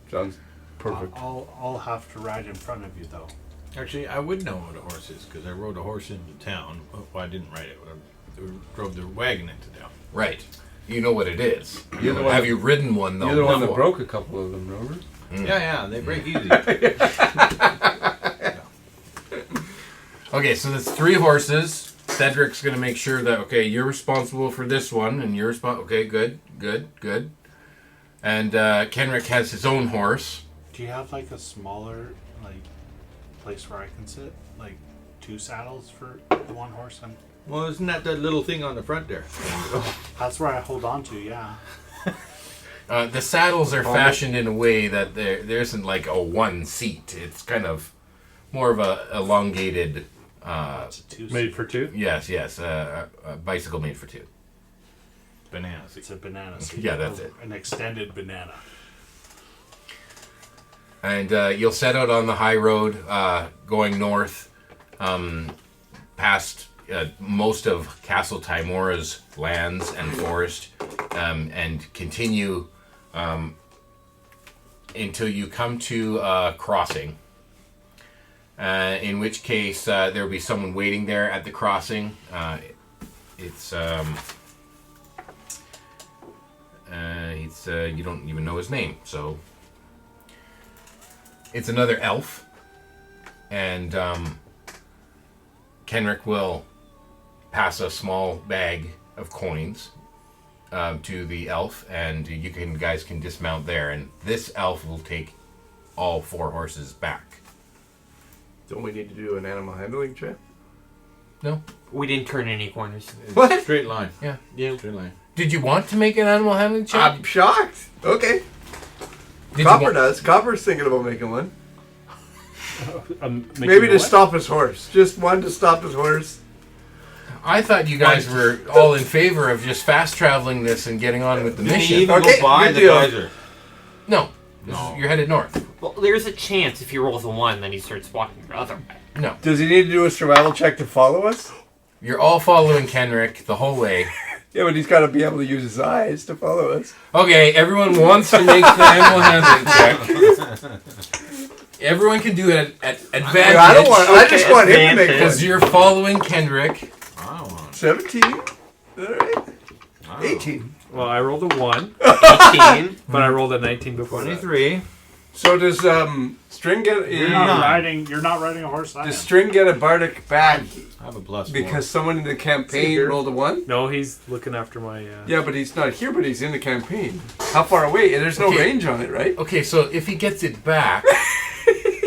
Sounds perfect. I'll have to ride in front of you though. Actually, I would know what a horse is because I rode a horse into town. Well, I didn't ride it. I drove the wagon into town. Right. You know what it is. You're the one Have that- you ridden one though? You're the one that before? broke a couple of them, Robert. Yeah, they break easy. Okay, so that's 3 horses. Cedric's going to make sure that, okay, you're responsible for this one, and you're responsible. Okay, good. And Kenerick has his own horse. Do you have like a smaller place where I can sit? Like 2 saddles for the one horse? Well, isn't that little thing on the front there? That's where I hold on to, yeah. The saddles are fashioned in a way that there isn't like a one seat. It's kind of more of a elongated. It's a 2 Made for 2? Yes, a bicycle made for 2. Banana. It's a banana seat. Yeah, that's it. An extended banana. And you'll set out on the high road going north past most of Castle Tymora's lands and forest and continue until you come to a crossing. In which case there will be someone waiting there at the crossing. It's you don't even know his name, so it's another elf, and Kenerick will pass a small bag of coins to the elf, and you guys can dismount there, and this elf will take all 4 horses back. Don't we need to do an animal handling check? No? We didn't turn any corners. What? Straight line. Yeah. Straight line. Did you want to make an animal handling check? I'm shocked. Okay. Did Copper you does. Copper's thinking about making one. Making Maybe to what? stop his horse. Just one to stop his horse. I thought you guys were all in favor of just fast traveling this and getting on with the Did he mission. even Okay, go by good the deal. geyser? No. No. You're headed north. Well, there's a chance if he rolls a 1, then he starts walking the other way. No. Does he need to do a survival check to follow us? You're all following Kenerick the whole way. Yeah, but he's got to be able to use his eyes to follow us. Okay, everyone wants to make the animal handling check. Everyone can do it at advantage. I don't want. I just want him to make because one. you're following Kenerick. I don't want 17. All right. 18. Well, I rolled a 1, 18. but I rolled a 19 before that. 23. So does String get? You're not riding a horse. I Does am. String get a bardic badge I have a plus because someone in the campaign here. rolled a 1? No, he's looking after my... Yeah, but he's not here. But he's in the campaign. How far away? There's no Okay. range on it, right? Okay, so if he gets it back,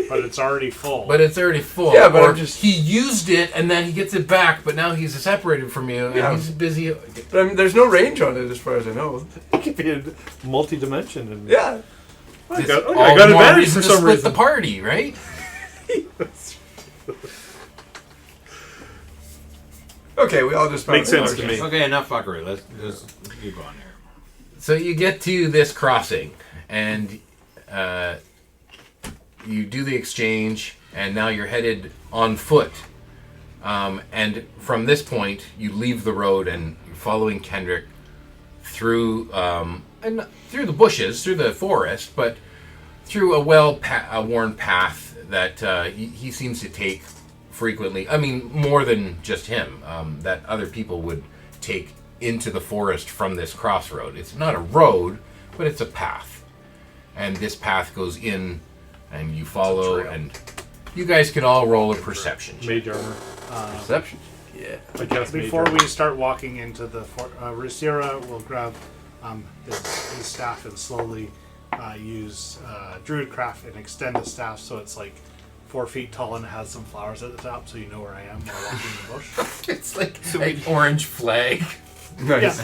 But it's already full. but it's already full, Yeah, but or I'm just- he used it and then he gets it back, but now he's separated from you and Yeah. he's busy. But I mean, there's no range on it as far as I know. It could be a multi-dimension. And Yeah. I It's got all advantage more for reason to some split reason. the party, right? Okay, we all just Makes sense to me. Okay, enough fuckery. Let's just keep on here. So you get to this crossing, and you do the exchange, and now you're headed on foot. And from this point, you leave the road, and you're following Kenerick through and through the bushes, through the forest, but through a worn path that he seems to take frequently, I mean, more than just him, that other people would take into the forest from this crossroad. It's not a road, but it's a path. And this path goes in, and you follow, and you guys can all roll a perception check. Mage armor. Perception. Yeah. I guess Before mage we armor. start walking into the Rissira will grab his staff and slowly use Druidcraft and extend the staff so it's like 4 feet tall and it has some flowers at the top, so you know where I am while walking in the bush. It's like an orange flag. Nice.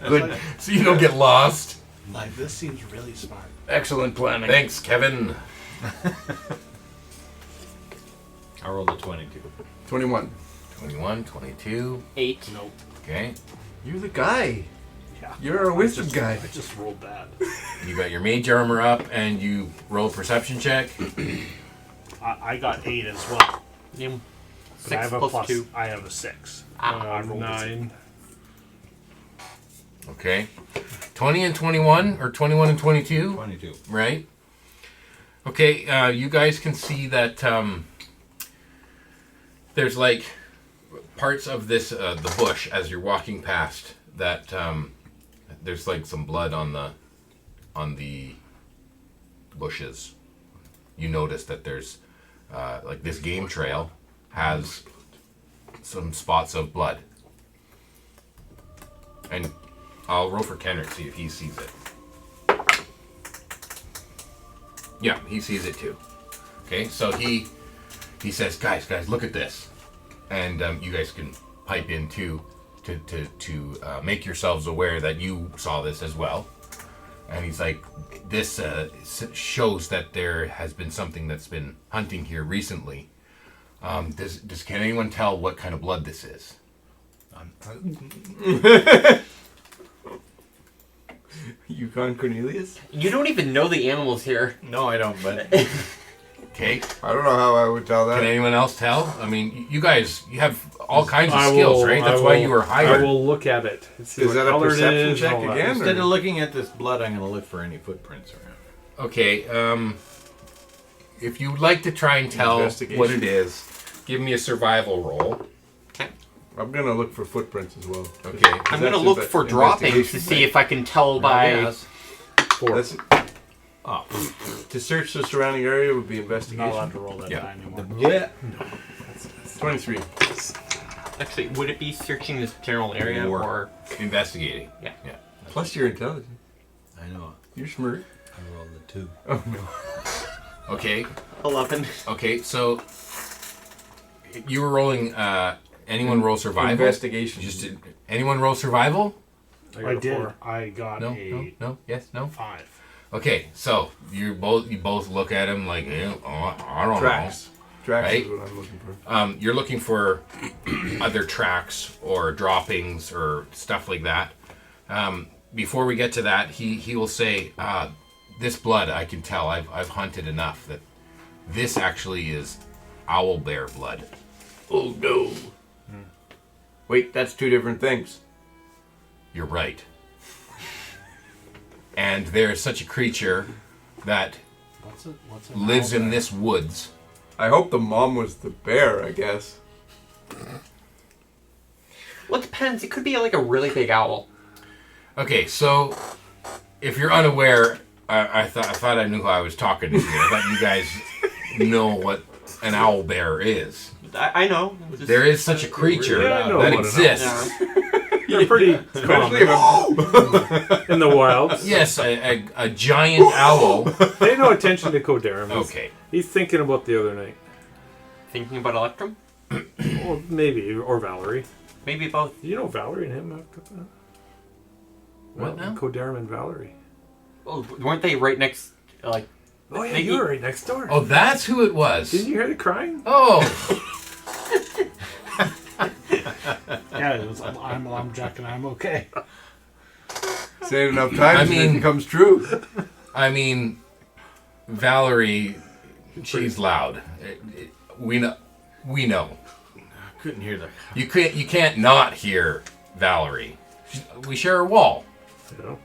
Good. So you don't get lost. Like, this seems really smart. Excellent planning. Thanks, Kevin. I rolled a 22. 21. 21, 22. 8. Nope. Okay. You're the guy. Yeah. You're a wisdom guy. I just rolled bad. You got your mage armor up, and you roll a perception check. I got 8 as well. Yeah. But I 6 have a plus 2. I have a 6. Ah, I rolled a 9. Okay. 20 and 21, or 21 and 22, 22. right? Okay, you guys can see that there's like parts of this the bush as you're walking past that there's like some blood on the bushes. You notice that there's like this game trail has some spots of blood. And I'll roll for Kenerick, see if he sees it. Yeah, he sees it too. Okay, so he says, guys, look at this. And you guys can pipe in too to make yourselves aware that you saw this as well. And he's like, this shows that there has been something that's been hunting here recently. Can anyone tell what kind of blood this is? Yukon Cornelius? You don't even know the animals here. No, I don't, but Okay. I don't know how I would tell that. Can anyone else tell? I mean, you guys, you have all kinds of I skills, will- right? I That's why will- you were I hired. will look at it. And see Is what that a color it perception is check and all that. again? instead of looking at this blood, I'm going to look for any footprints around. Okay, if you'd like to try and tell Investigation. what it is, give me a survival roll. I'm gonna look for footprints as well. Okay. I'm going to look for droppings to see if I can tell by... Yes. 4. That's, Oh, to search the surrounding area would be Not investigation. allowed to roll that Yeah. die anymore. yeah. 23. Actually, would it be searching this general area Or- or... Investigating. Yeah. Plus you're intelligent. I know. You're smart. I rolled a 2. Oh no. Okay. 11. Okay, so you were rolling, anyone roll survival? Investigation. Anyone roll survival? got I a did. 4. I got No, yes, no? 5. Okay, so you both look at him like, I don't Tracks. Tracks Right? is what I'm looking for. know. You're looking for other tracks or droppings or stuff like that. Before we get to that, he will say, this blood, I can tell, I've hunted enough that this actually is owl bear blood. Oh no. Wait, that's two different things. You're right. And there is such a creature that What's it? lives in this woods. I hope the mom was the bear, I guess. Well, it depends. It could be like a really big owl. Okay, so if you're unaware, I thought I knew who I was talking to here. I thought you guys know what an owl bear is. I know. Just- There is such a creature Yeah, I know that what an exists. They're pretty Especially common if in the wilds. Yes, a giant owl. Pay no attention to Kodarim. Okay. He's thinking about the other night. Thinking about Electrum? Or maybe, or Valerie. Maybe both. You know Valerie and him have got that? What now? Kodarim and Valerie. Well, weren't they right next, like... Oh yeah, They- you were right next door. Oh, that's who it was. Didn't you hear the crying? Oh, Yeah, it was, I'm Jack and I'm okay. say it enough times I mean- and it becomes true. I mean, Valerie, she's loud. We know. I couldn't hear the... You can't not hear Valerie. We share a wall. You know?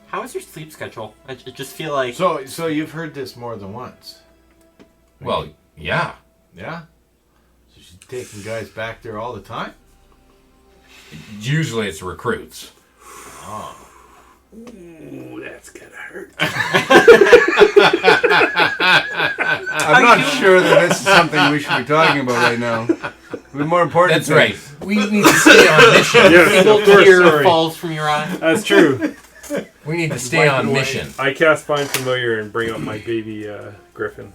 How is your sleep schedule? I just feel like... So you've heard this more than once. Well, Yeah. Yeah. So she's taking guys back there all the time? Usually it's recruits. Oh. Ooh, that's gonna hurt. I'm not sure that this is something we should be talking about right now. We're more important. That's right. We need to stay on mission. Yes, Single of course, tear sorry. falls from your eye. That's true. We need to stay on mission. I cast Find Familiar and bring up my baby griffin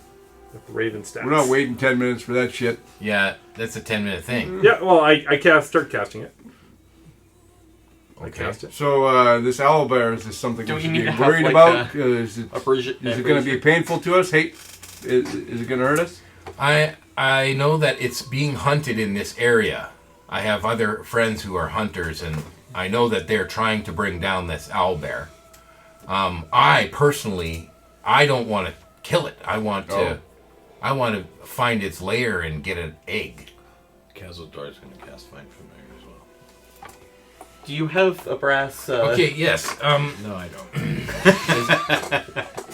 with the raven stats. We're not waiting 10 minutes for that shit. Yeah, that's a 10-minute thing. Yeah, well, I start casting it. I Okay. cast it. So this owlbear, is this something Do we we should need be to have, worried like, about? Is it Abrasion. going to be painful to us? Hey, is it going to hurt us? I know that it's being hunted in this area. I have other friends who are hunters, and I know that they're trying to bring down this owlbear. I personally, I don't want to kill it. I want to find its lair and get an egg. Kazildor's going to cast Find Familiar as well. Do you have a brass? Okay, yes. No, I don't.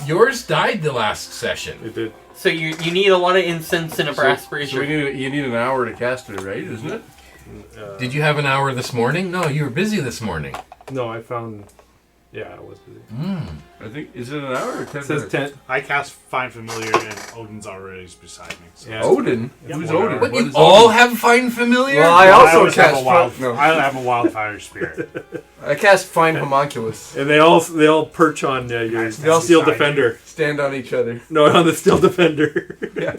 Yours died the last session. It did. So you need a lot of incense and a brass brazier. You need an hour to cast it, right? Isn't it? Did you have an hour this morning? No, you were busy this morning. No, I found. Yeah, I was busy. I think, is it an hour or 10 It says minutes? 10. I cast Find Familiar and Odin's already beside me. So. Yeah. Odin? Yeah, Who's whatever. Odin? But What you is all Odin? have Find Familiar? Well, I I also always have cast a wild. no. I have a wildfire spirit. I cast Find Homunculus. And they all perch on your Nice. Steel Beside Defender. Stand on each other. No, on the Steel Defender. Yeah.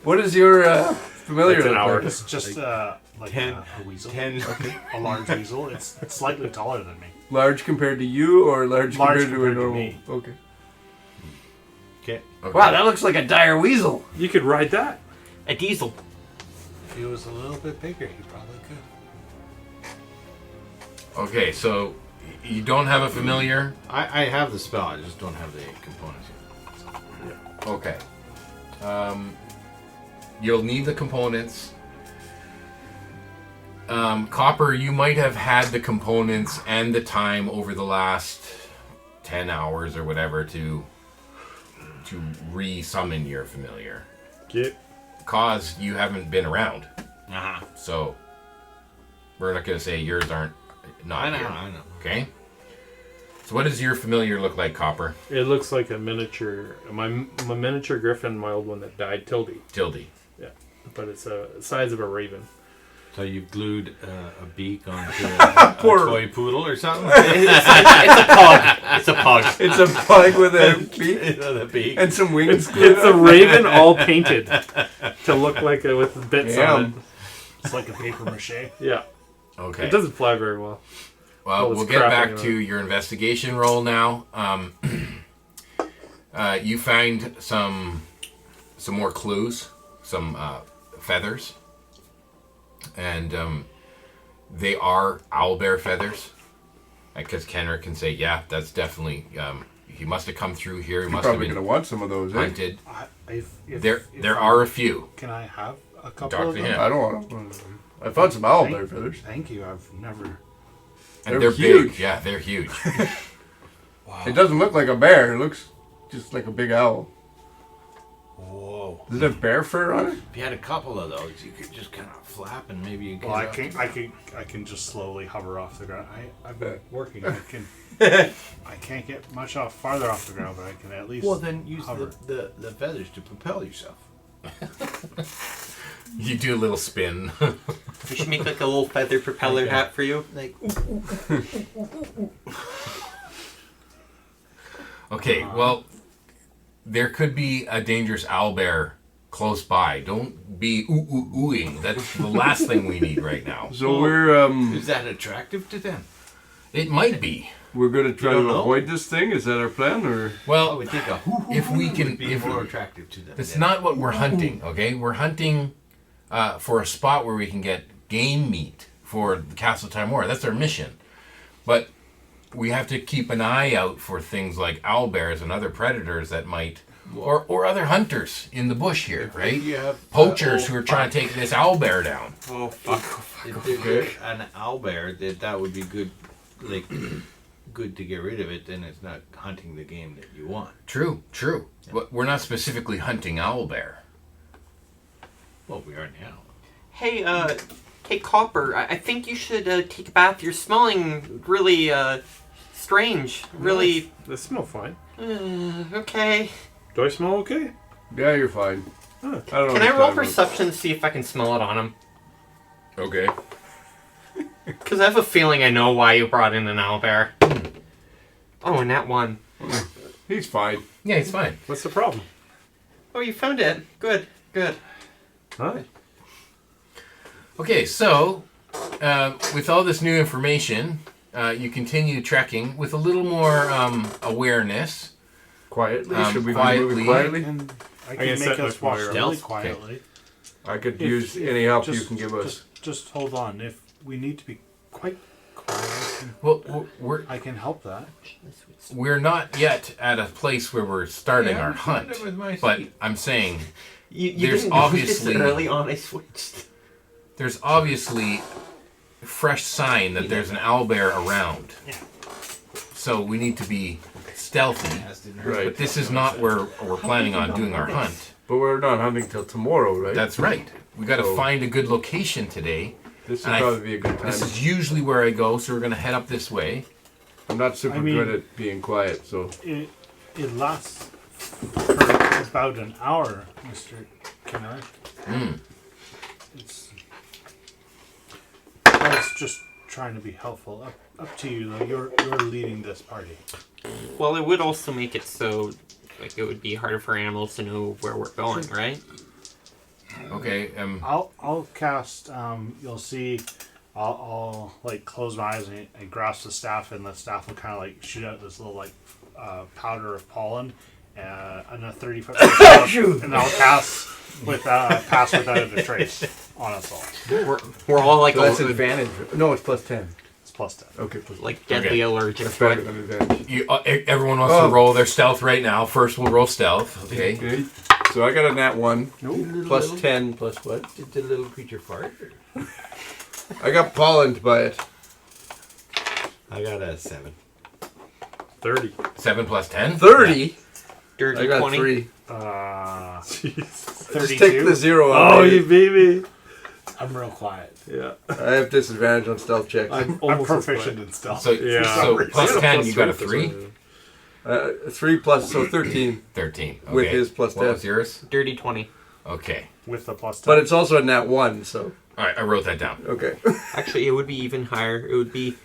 What is your familiar? It's an look hour. like? It's just like a weasel. 10. A large weasel. It's slightly taller than me. Large compared to you, or large compared to a compared to normal? me. Okay. Okay. Wow, that looks like a dire weasel. You could ride that. A diesel. If he was a little bit bigger, he probably could. Okay, so you don't have a familiar? I have the spell, I just don't have the components yet. Okay. You'll need the components. Copper, you might have had the components and the time over the last 10 hours or whatever to re-summon your familiar. Get. Cause you haven't been around. Uh-huh. So we're not going to say yours aren't not I know, here. I know. Okay? So what does your familiar look like, Copper? It looks like a miniature. My miniature griffin, my old one that died, Tildy. Tildy. Yeah, but it's the size of a raven. So you've glued a beak onto a toy poodle or something? It's a pug. It's a pug. It's a pug with a beak The beak. and some wings. It's a raven all painted to look like with bits on it. Damn. It's like a paper mache. Yeah, Okay. it doesn't fly very well. Well, Oh, it's we'll get crapping back on to your investigation roll now. You find some more clues, some feathers, and they are owlbear feathers. Because Kenerick can say, yeah, that's definitely. He must have come through here. He You're must have probably been going to want some of those, eh? hunted. If There are a few. Can I have a couple Talk of to them? him. I don't want them. I found some owlbear feathers. Thank you. I've never. And They're they're huge. big. Yeah, they're huge. It doesn't look like a bear. It looks just like a big owl. Whoa. Does it have bear fur on it? If you had a couple of those, you could just kind of flap and maybe you could. Well, I can just slowly hover off the ground. I've been working. I can't get much farther off the ground, but I can at least. Well, then use hover. the feathers to propel yourself. You do a little spin. We should make like a little feather propeller hat for you. Like, Okay, well, there could be a dangerous owlbear close by. Don't be oohing. That's the last thing we need right now. So we're Is that attractive to them? It might be. we're going to try You to don't know? avoid this thing. Is that our plan, or I Well, would think a hoo-hoo if we can, would be if more attractive to them. that's than- not what we're hunting. Okay, we're hunting for a spot where we can get game meat for the Castle Tymora. That's our mission. But we have to keep an eye out for things like owlbears and other predators that might, or other hunters in the bush here, right? You have Poachers who are trying to take this owlbear down. oh fuck. If there's an owlbear, that would be good, like good to get rid of it. Then it's not hunting the game that you want. True. But we're not specifically hunting owlbear. Well, we are now. Hey, Copper, I think you should take a bath. You're smelling really, strange. Really... They smell fine. Okay. Do I smell okay? Yeah, you're fine. Huh. I don't know. Can what I you're roll talking about. perception to see if I can smell it on him? Okay. Because I have a feeling I know why you brought in an owlbear. Oh, and that one. He's fine. Yeah, he's fine. What's the problem? Oh, you found it. Good, good. Hi. Okay, so with all this new information, you continue trekking with a little more awareness. Quietly. Should we be quietly. moving quietly? And I can can set make my us walk fire. really Stealth? quietly. I could If- use if- any help you can give us. Just hold on. If we need to be quite quiet, Well, I can help that. we're not yet at a place where we're starting Yeah, our I'm hunt, starting with my but seat. I'm saying You There's didn't obviously- notice early on I switched. there's obviously fresh sign that there's an owlbear around. So we need to be stealthy. Right. But this is not where we're planning on doing our hunt. But we're not hunting till tomorrow, right? That's right. We got to So- find a good location today. This and would I- probably be a good time. This is usually where I go, so we're going to head up this way. I'm not super I mean- good at being quiet, so It lasts for about an hour, Mr. Kenerick. It's. I was just trying to be helpful. Up to you though. You're leading this party. Well, it would also make it so, like, it would be harder for animals to know where we're going, right? Okay. I'll cast. You'll see. I'll like close my eyes and grasp the staff, and the staff will kind of like shoot out this little like powder of pollen, and a 30-foot. And I'll pass pass without a trace on us all. We're all like so that's a, advantage. No, it's plus 10. It's plus 10. Okay, plus like deadly Okay. allergic That's to better it. than advantage. You, everyone wants to roll their stealth right now. First, we'll roll stealth. Okay. Okay. So I got a nat 1. Plus 10 plus what? Did the little creature fart? I got pollened by it. I got a 7. 30. 7 plus 10. 30? Dirty I got 20. 3. Jeez. Just 32. take the 0 out. Oh, baby. you baby. I'm real quiet. Yeah. I have disadvantage on stealth checks. I'm almost proficient as in stealth. So, Yeah. so plus 10, you got a for 3? some 3 plus, so 13. 13. Okay. With his plus What 10. was yours? Dirty 20. Okay. With the plus 10. But it's also a nat 1, so. All right, I wrote that down. Okay. Actually, it would be even higher. It would be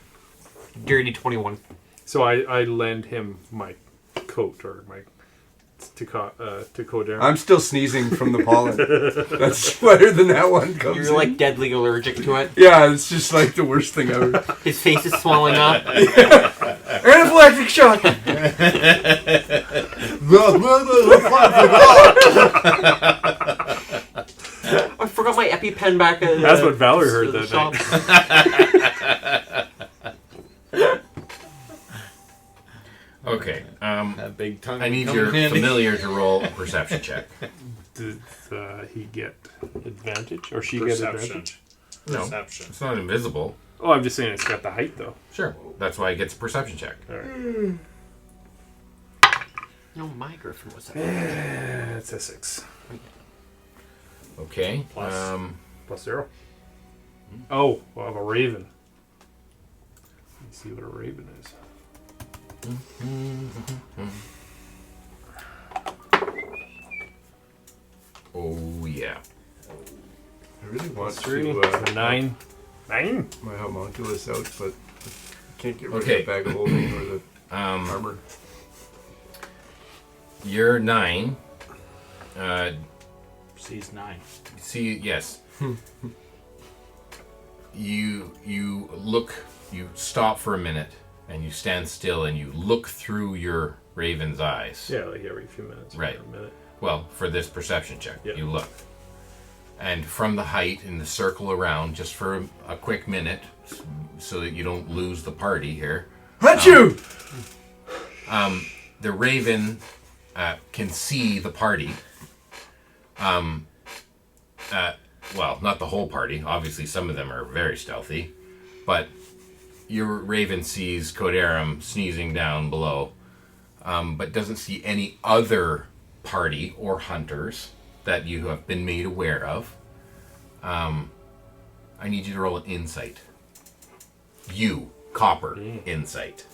dirty 21. So I lend him my coat or my to Coder. I'm still sneezing from the pollen. That's where the nat 1 comes You're in. like deadly allergic to it. Yeah, it's just like the worst thing ever. His face is swelling up. Anaphylactic shock! I forgot my EpiPen back at That's what Valerie heard the that shop. Okay. That big tongue. I need coming your in handy. familiar to roll a perception check. Did he get advantage or she get Perception. advantage? No, Perception. it's not invisible. Oh, I'm just saying it's got the height though. Sure. That's why it gets a perception check. All right. No, my griffin was up. It's a 6 Okay. Plus. plus 0. Oh, well, I have a raven. Let's see what a raven is. Oh yeah. I really want Three. to So 9. 9. my homunculus out, but I can't get rid Okay. of the bag of holding or the armor. You're 9. C's 9. See, yes. You look. You stop for a minute, and you stand still, and you look through your raven's eyes. Yeah, like every few minutes. or Right. A minute. Well, for this perception check, Yeah. you look. And from the height in the circle around, just for a quick minute, so that you don't lose the party here, Achoo! the raven can see the party. Well, not the whole party. Obviously, some of them are very stealthy. But your raven sees Coderum sneezing down below, but doesn't see any other party or hunters that you have been made aware of. I need you to roll an insight. You, Copper, insight.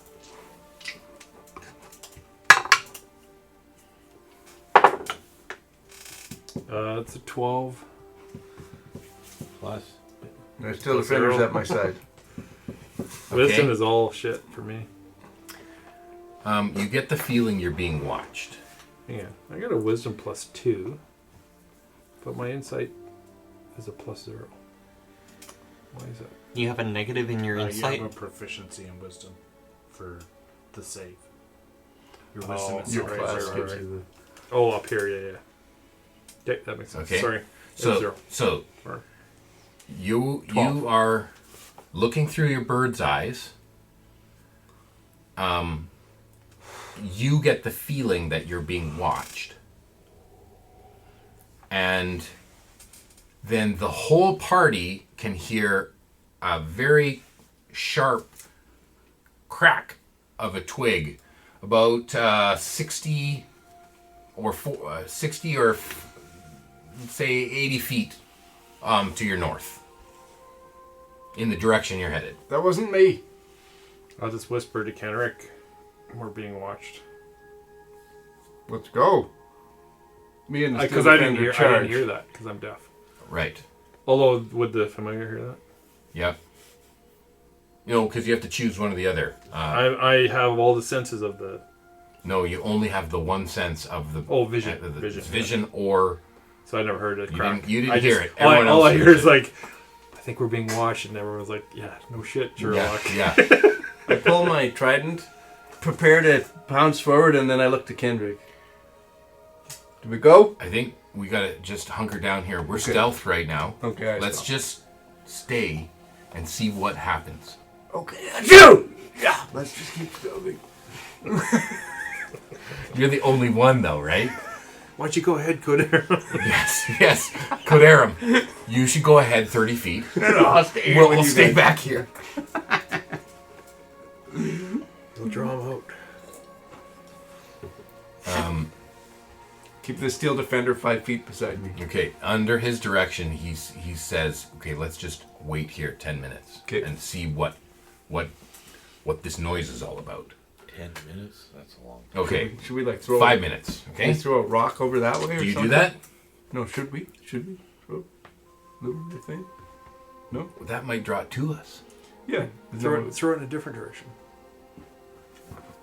It's a 12. Plus. There's still defenders at my side. Wisdom is all shit for me. You get the feeling you're being watched. Yeah, I got a wisdom +2, but my insight is a +0. Why is that? You have a negative in your You insight. have a proficiency in wisdom for the save. Your wisdom is your right, class right, gives right. you Oh, up here, yeah. Okay, that makes sense. Okay. Sorry. So, 0. so Or- you 12. are looking through your bird's eyes. You get the feeling that you're being watched. And then the whole party can hear a very sharp crack of a twig about 60 or say 80 feet to your north in the direction you're headed. That wasn't me. I'll just whisper to Kenerick. We're being watched. Let's go. Me and the Because steel I didn't defender hear. I didn't charge. hear that because I'm deaf. Right. Although, would the familiar hear that? Yep. You know, because you have to choose one or the other. I have all the senses of the No, you only have the one sense of the vision. the Vision. or So I never heard it you crack. didn't I hear just- it. Everyone all I else hear hears is it. like, I think we're being watched, and everyone was like, yeah, no shit, Sherlock. Yeah. I pull my trident, prepare to pounce forward, and then I look to Kendrick. Do we go? I think we gotta just hunker down here. We're Okay. stealth right now. Okay. Let's just stay and see what happens. Okay. Shoot! Yeah. Let's just keep building. You're the only one, though, right? Why don't you go ahead, Coder? Yes. Coderum, you should go ahead 30 feet. I'll stay We'll stay back here. We'll draw him out. Keep the steel defender 5 feet beside me. Okay, under his direction, he says, "Okay, let's just wait here 10 minutes 'Kay. and see what this noise is all about." 10 minutes? That's a long time. Okay, Should we like throw 5 minutes. Can Okay, we throw a rock over that way? Or do you something? do that? No. Should we? Should we throw the thing? No. That might draw it to us. Yeah. Throw it in a different direction.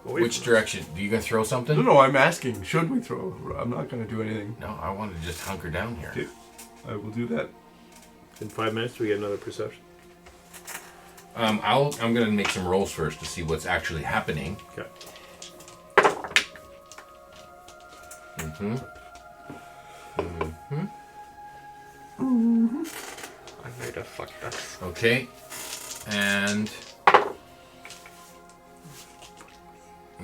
Away Which from direction? Do you gonna throw something? No. I'm asking. Should we throw? I'm not going to do anything. No, I want to just hunker down here. Okay. I will do that. us. In 5 minutes, we get another perception. I'm gonna make some rolls first to see what's actually happening. Okay. I might have fucked up. Okay, and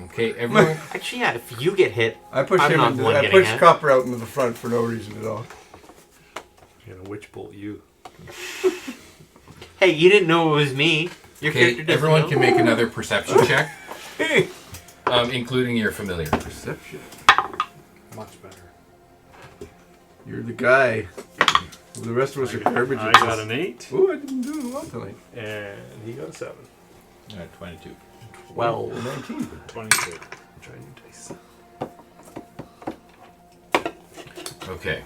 okay, everyone. Actually, yeah, if you get hit, I push I'm him. not the one I getting push hit. Copper out into the front for no reason at all. You're gonna witch bolt you. Hey, you didn't know it was me. Your Okay, character doesn't everyone know. can make another perception check, including your familiar. Perception. Much better. You're the guy. The rest of us are garbage. I got an 8, Oh, I didn't do well tonight. and he got a 7. 22. 12. 19. 22. Try new dice. Okay.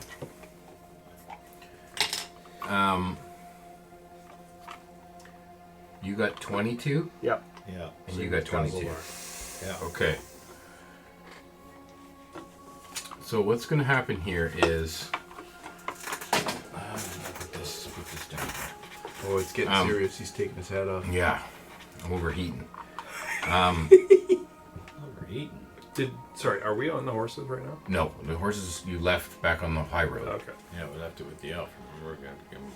You got 22, Yep. Yeah. and you got 22. Yeah. Okay. So what's going to happen here is, put this down. Oh, it's getting serious. He's taking his hat off. Yeah, I'm overheating. Overeaten. Sorry, are we on the horses right now? No, the horses you left back on the high road. Okay. Yeah, we left it with the elf. We're going to give him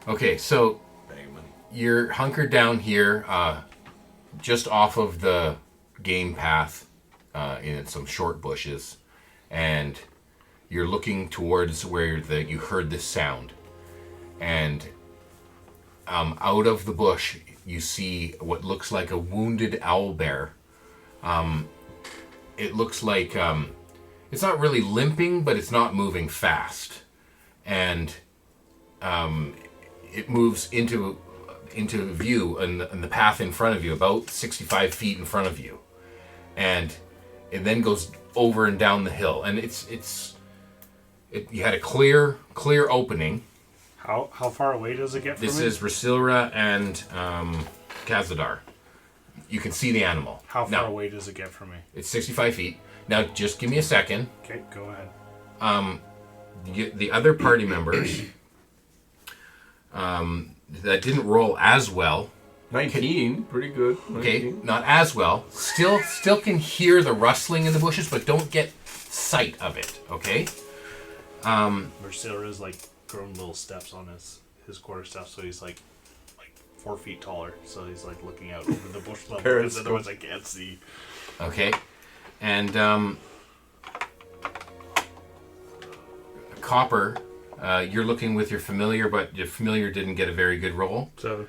Okay, so a bag of money. you're hunkered down here, just off of the game path, in some short bushes, and you're looking towards where you heard this sound, and out of the bush you see what looks like a wounded owlbear. It looks like it's not really limping, but it's not moving fast, and it moves into view in the path in front of you, about 65 feet in front of you, and it then goes over and down the hill. And you had a clear opening. How far away does it get from me? This is Rasilra and Khazadar. You can see the animal. How far away does it get from me? It's 65 feet. Now, just give me a second. Okay, go ahead. The other party members that didn't roll as well. 19, pretty good. 19. Okay, not as well. Still can hear the rustling in the bushes, but don't get sight of it. Okay. Mercilra's like grown little steps on his quarterstaff, so he's like 4 feet taller. So he's like looking out over the bush level because otherwise I can't see. Okay, and Copper, you're looking with your familiar, but your familiar didn't get a very good roll. 7.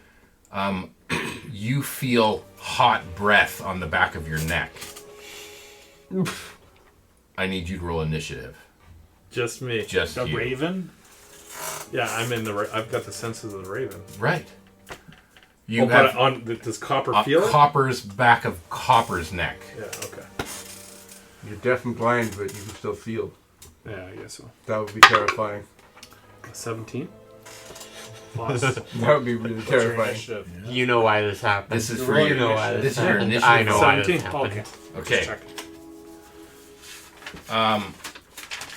You feel hot breath on the back of your neck. I need you to roll initiative. Just me. Just The you. raven? Yeah, I've got the senses of the raven. Right. You but have does Copper feel it? Copper's back of Copper's neck. Yeah. Okay. You're deaf and blind, but you can still feel. Yeah, I guess so. That would be terrifying. 17. Plus, That would be really what's your terrifying. initiative? You know why this happened. This is for you you. know why This this is your happened. initiative. I know why this 17. happened. Okay. Okay. Just checking.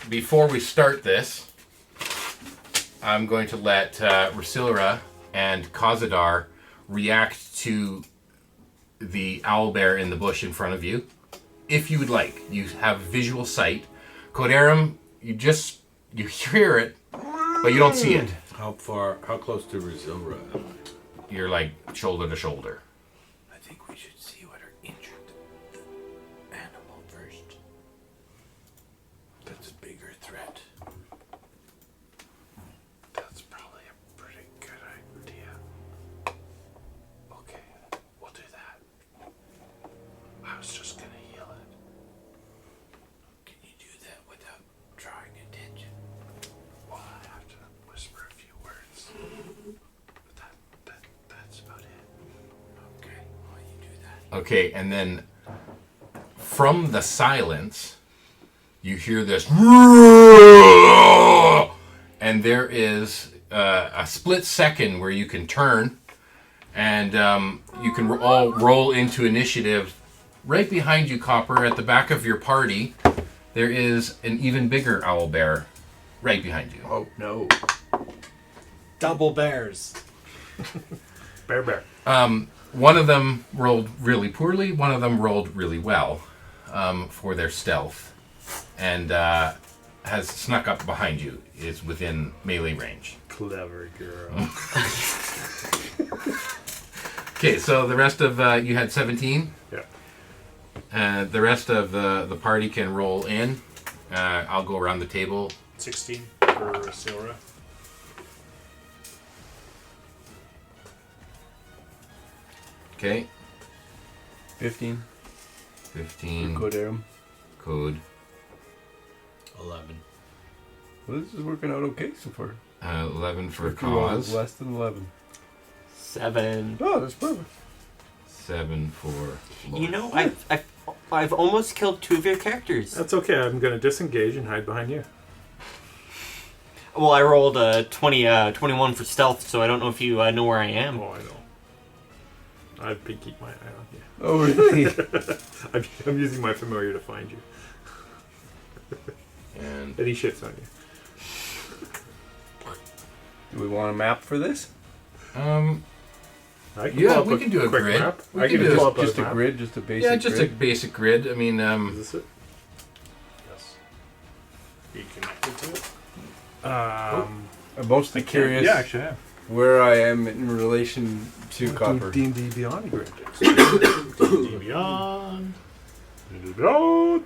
Before we start this, I'm going to let Rasilra and Khazadar react to the owlbear in the bush in front of you. If you would like. You have visual sight. Codarum, you hear it, but you don't see it. How close to Rasilra am I? You're like shoulder to shoulder. I think we should see what our injured animal first. That's a bigger threat. That's probably a pretty good idea. Okay, we'll do that. I was just gonna heal it. Can you do that without drawing attention? Well, I have to whisper a few words. But that's about it. Okay, well you do that. Okay, and then from the silence, you hear this, and there is a split second where you can turn, and you can all roll into initiative. Right behind you, Copper, at the back of your party, there is an even bigger owlbear right behind you. Oh, no. Double bears. Bear. One of them rolled really poorly, one of them rolled really well for their stealth, and has snuck up behind you, is within melee range. Clever girl. Okay, so the rest of you had 17. Yeah. The rest of the party can roll in. I'll go around the table. 16 for Silra. Okay, 15. 15. Codarum. Code. 11. Well, this is working out okay so far. 11 for If you roll cause. less than 11. 7. Oh, that's perfect. 7 for. You know, I've almost killed 2 of your characters. That's okay. I'm going to disengage and hide behind you. Well, I rolled a 21 for stealth, so I don't know if you know where I am. Oh, I know. I've been keep my eye on you. Oh, really? I'm using my familiar to find you. And And he shits on you. Do we want a map for this? I can Yeah, pull up we can do a quick grid. map. We I can can do pull up Just a map. grid, just a basic yeah, just grid. a basic grid. I mean, Is this it? Yes. Are you connected to it? I'm mostly curious Yeah, actually, I am. where I am in relation to Copper. D&D Beyond Grid. D&D Beyond. D&D Beyond.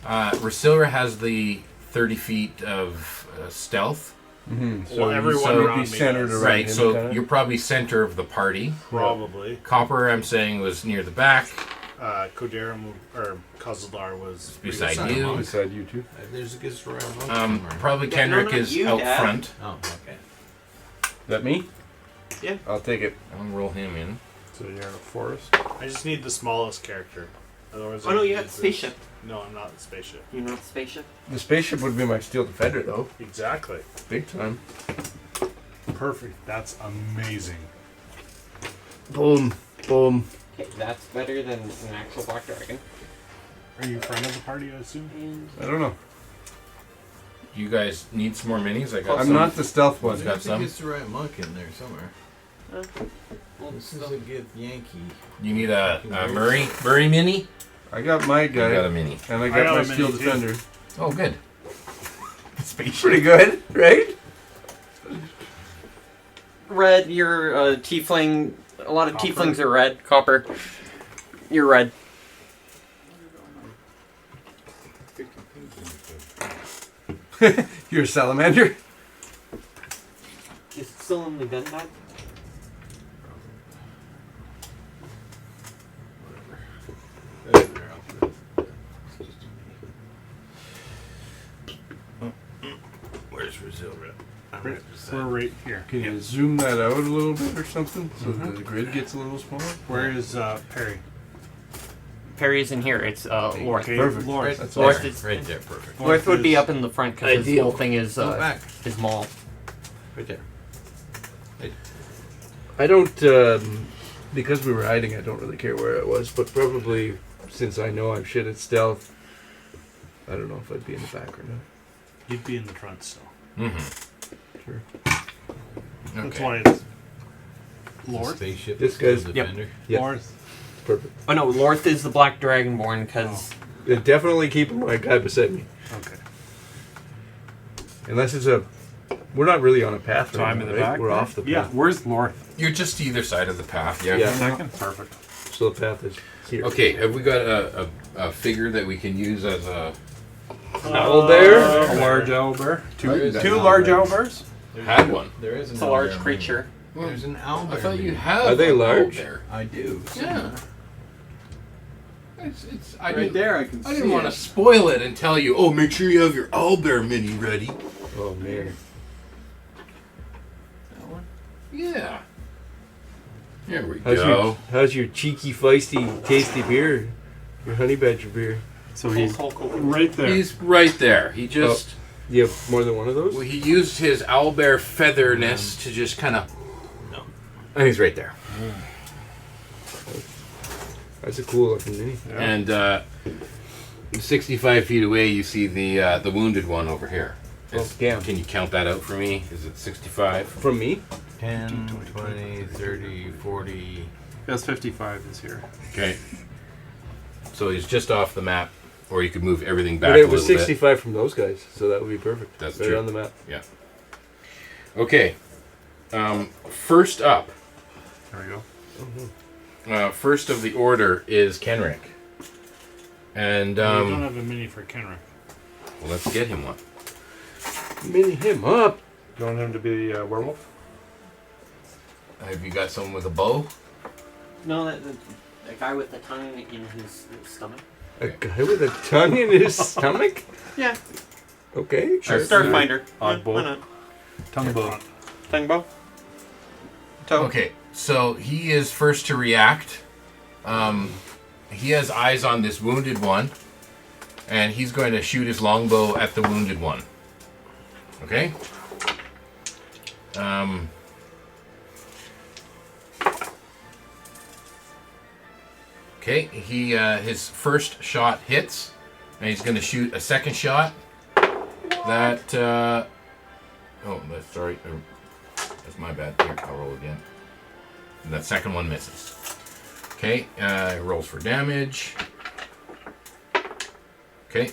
Rasilra has the 30 feet of stealth. Mm-hmm. So Well, everyone so you'd around be me centered does. around Right, him, so kinda? you're probably center of the party. Probably. Copper, I'm saying, was near the back. Kodarim or Kozaldar was Beside you. Beside you too. There's a Gizra monk. Probably Yeah, no, Kenerick not is you, out Dad. front. Oh, okay. That me? Yeah. I'll take it. I'll roll him in. So you're in a forest. I just need the smallest character. Otherwise, Oh I no, can you got the use spaceship. this. No, I'm not the spaceship. You're not the spaceship. The spaceship would be my steel defender though. Exactly. Big time. Perfect. That's amazing. Boom. Boom. Okay, that's better than an actual black dragon. Are you a friend of the party, I assume? And I don't know. You guys need some more minis? I got I'm some. not the stealth one. Got There's a some? Gizra monk in there somewhere. well, This is a good Yankee. You need a Murray mini? I got my I guy. got a mini. And I I got got my a steel mini, too. defender. Oh, good. Spaceship. Pretty good, right? red. You're a tiefling. A lot of tieflings are red. Copper. You're red. You're a salamander. Is it still in the gun bag? Where's Rosilra? We're right here. Can you zoom that out a little bit or something so the grid gets a little smaller? Where is Perry? Perry's in here. It's Lorth. Okay, Perfect. Lord. That's Lorth awesome. is Right there, perfect. Lorth would be up in the front because his Ideal. whole thing is Go back. his maul. Right there. I don't, because we were hiding, I don't really care where I was, but probably since I know I'm shit at stealth, I don't know if I'd be in the back or not. You'd be in the front still. Mm-hmm. Sure. That's Okay. why it's The Lord. spaceship. This guy's- the Yep. defender. Yeah. Lord. Perfect. Oh no, Lorth is the black dragonborn because Definitely keep my guy beside me. Okay. Unless it's a... We're not really on a path So right I'm now, in the right? back. We're there? off the path. Yeah. Where's Lord? You're just either side of the path. Yeah. Yeah. Second. Perfect. So the path is here. Okay, have we got a figure that we can use as a... Owl bear? A large owlbear. There is Two an large owlbear. owlbears. Had one. There is an it's a large owlbear creature. movie. There's an owlbear. I thought you movie. had Are they an large? owlbear. I do. Yeah. It's, I Right didn't, there, I can I see didn't want to it. spoil it and tell you, oh, make sure you have your owlbear mini ready. Oh, man. That one? Yeah. There we How's go. your, how's your cheeky, feisty, tasty beer? Your honey badger beer? So he's Hulk Hogan. right there. He's right there. He just... You have more than one of those? Well, he used his owlbear featherness to just kind of... No. And he's right there. That's a cool looking mini. And 65 feet away, you see the wounded one over here. Oh, damn. Can you count that out for me? Is it 65? From me? 10, 20, 30, 40. That's 55 is here. Okay. So he's just off the map, or you could move everything back But a it was little 65 from those guys, so that would be perfect. That's right true. on the map. bit. Yeah. Okay. First up, There we go. first of the order is Kenerick. And you don't have a mini for Kenrick. well, let's get him one. Mini him up. You want him to be a werewolf? Have you got someone with a bow? No, that guy with the tongue in his stomach. A guy with a tongue in his stomach? Yeah, Okay. Sure. Starfinder. Oddball. Why not? Tongue bow. Tongue bow. Toe. Okay, so he is first to react. He has eyes on this wounded one, and he's going to shoot his longbow at the wounded one. Okay? Okay, he his first shot hits, and he's going to shoot a second shot. That oh, that's sorry. That's my bad. Here, I'll roll again. And that second one misses. Okay, rolls for damage. Okay.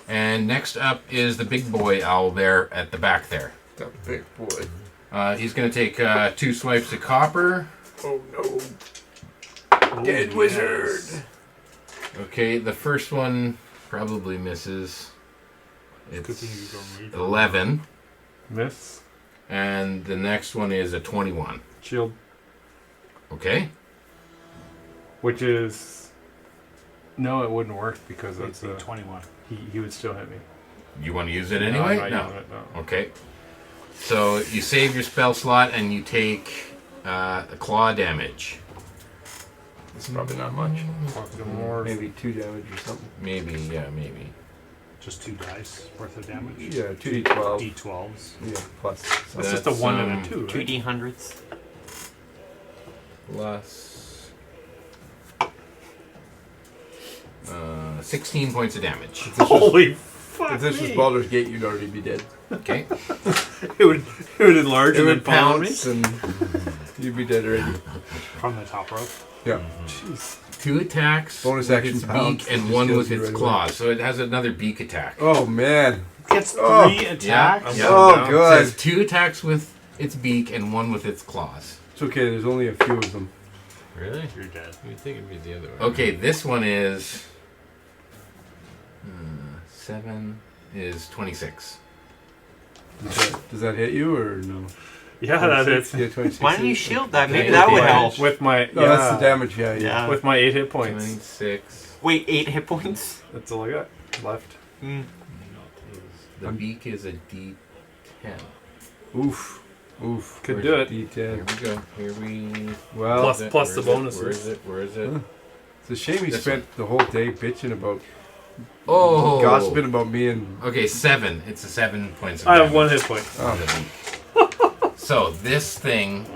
And next up is the big boy owlbear at the back there. That big boy. He's going to take 2 swipes of copper. Oh no. Dead wizard. Okay, the first one probably misses. Good It's thing you go read. 11. Miss. And the next one is a 21. Shield. Okay. which is no, it wouldn't work because It's it's a 21. he would still hit me. You want to use it No, anyway? I'm not using it, no. Okay. So you save your spell slot and you take a claw damage. It's probably not much. Fucking more. Maybe 2 damage or something. Maybe, yeah, maybe. Just 2 dice worth of damage. Yeah, 2d12. D12s. Yeah, plus. That's just a 1 and a 2, Two right? D100s. Plus 16 points of damage. Holy fuck! If this was me. Baldur's Gate, you'd already be dead. Okay. it would enlarge It and then would pound me. pounce and you'd be dead already. From the top rope. Yeah. Jeez. 2 attacks Bonus with action its pounce, beak and it 1 just with kills you its right claws. So it has another beak attack. Oh, man. Gets 3 Oh. attacks. Yeah. Oh, down. It God. says 2 attacks with its beak and 1 with its claws. It's okay, there's only a few of them. Really? You're dead. You'd think it'd be the other way. Okay, this one is 7 is 26. Does that hit you or no? Yeah, that is. Yeah, 26. Why don't you shield that? Maybe Okay. that would Yeah. help. With my No, that's the damage, yeah. Yeah. with my 8 hit points. 26. Wait, 8 hit points? That's all I got left. The beak is a D10. Oof. Oof. Could Where's do it. Here D10. we go. Here we. Well, Plus- Where is plus it? the Where is it? bonuses. Where is it? Where is it? Huh. it's a shame he This spent the whole day bitching about, Oh! gossiping about me and... Okay, 7. It's a 7 points of I have damage 1 hit point. on the beak. So this thing,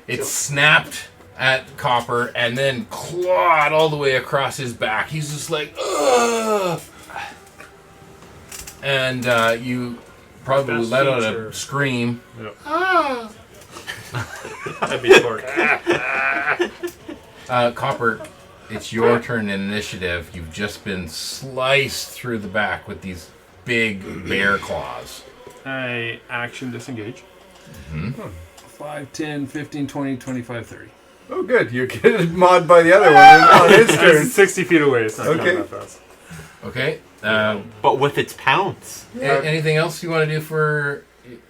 it snapped at Copper and then clawed all the way across his back. He's just like, ugh! And you probably Best let out feature. a scream. That'd be short. Copper, it's your turn in initiative. You've just been sliced through the back with these big bear claws. I action disengage. 5, 10, 15, 20, 25, 30. Oh, good. You're getting mauled by the other one on his turn. It's 60 feet away. It's not Okay. coming that fast. Okay. But with its pounce. Anything else you want to do for...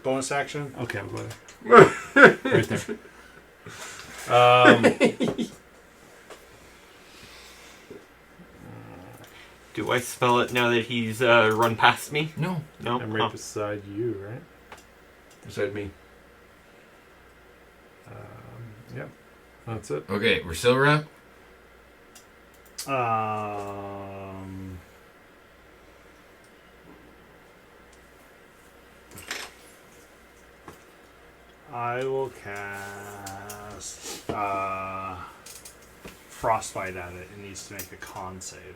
Bonus action. Okay, I'll go there. Right there. Do I spell it now that he's run past me? No. No? I'm right Oh. beside you, right? Beside me. Yep. That's it. Okay, we're still up. I will cast frostbite at it. It needs to make a con save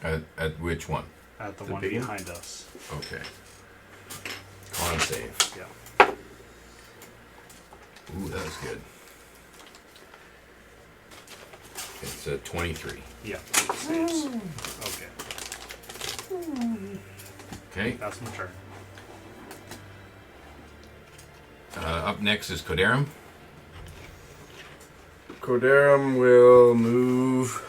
At which one? at the The one big one? behind us. Okay. Con save. Yeah. Ooh, that was good. It's a 23. Yeah. Saves. Okay. Okay. That's my turn. Up next is Kodarum. Kodarum will move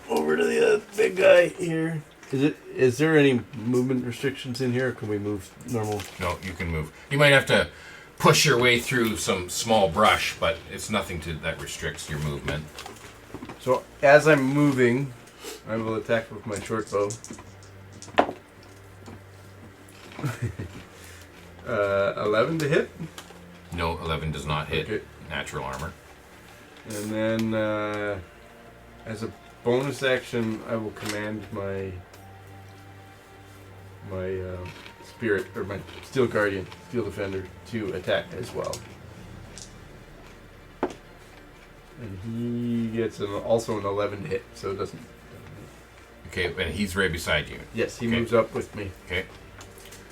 over to the other big guy here. Is there any movement restrictions in here, or can we move normal? No, you can move. You might have to push your way through some small brush, but it's nothing that restricts your movement. So as I'm moving, I will attack with my short bow. 11 to hit, No, 11 does not hit Okay. natural armor. and then as a bonus action, I will command my spirit or my steel guardian, steel defender, to attack as well. And he gets also an 11 to hit, so it doesn't. Okay, and he's right beside you. Yes, he Okay. moves up with me, Okay.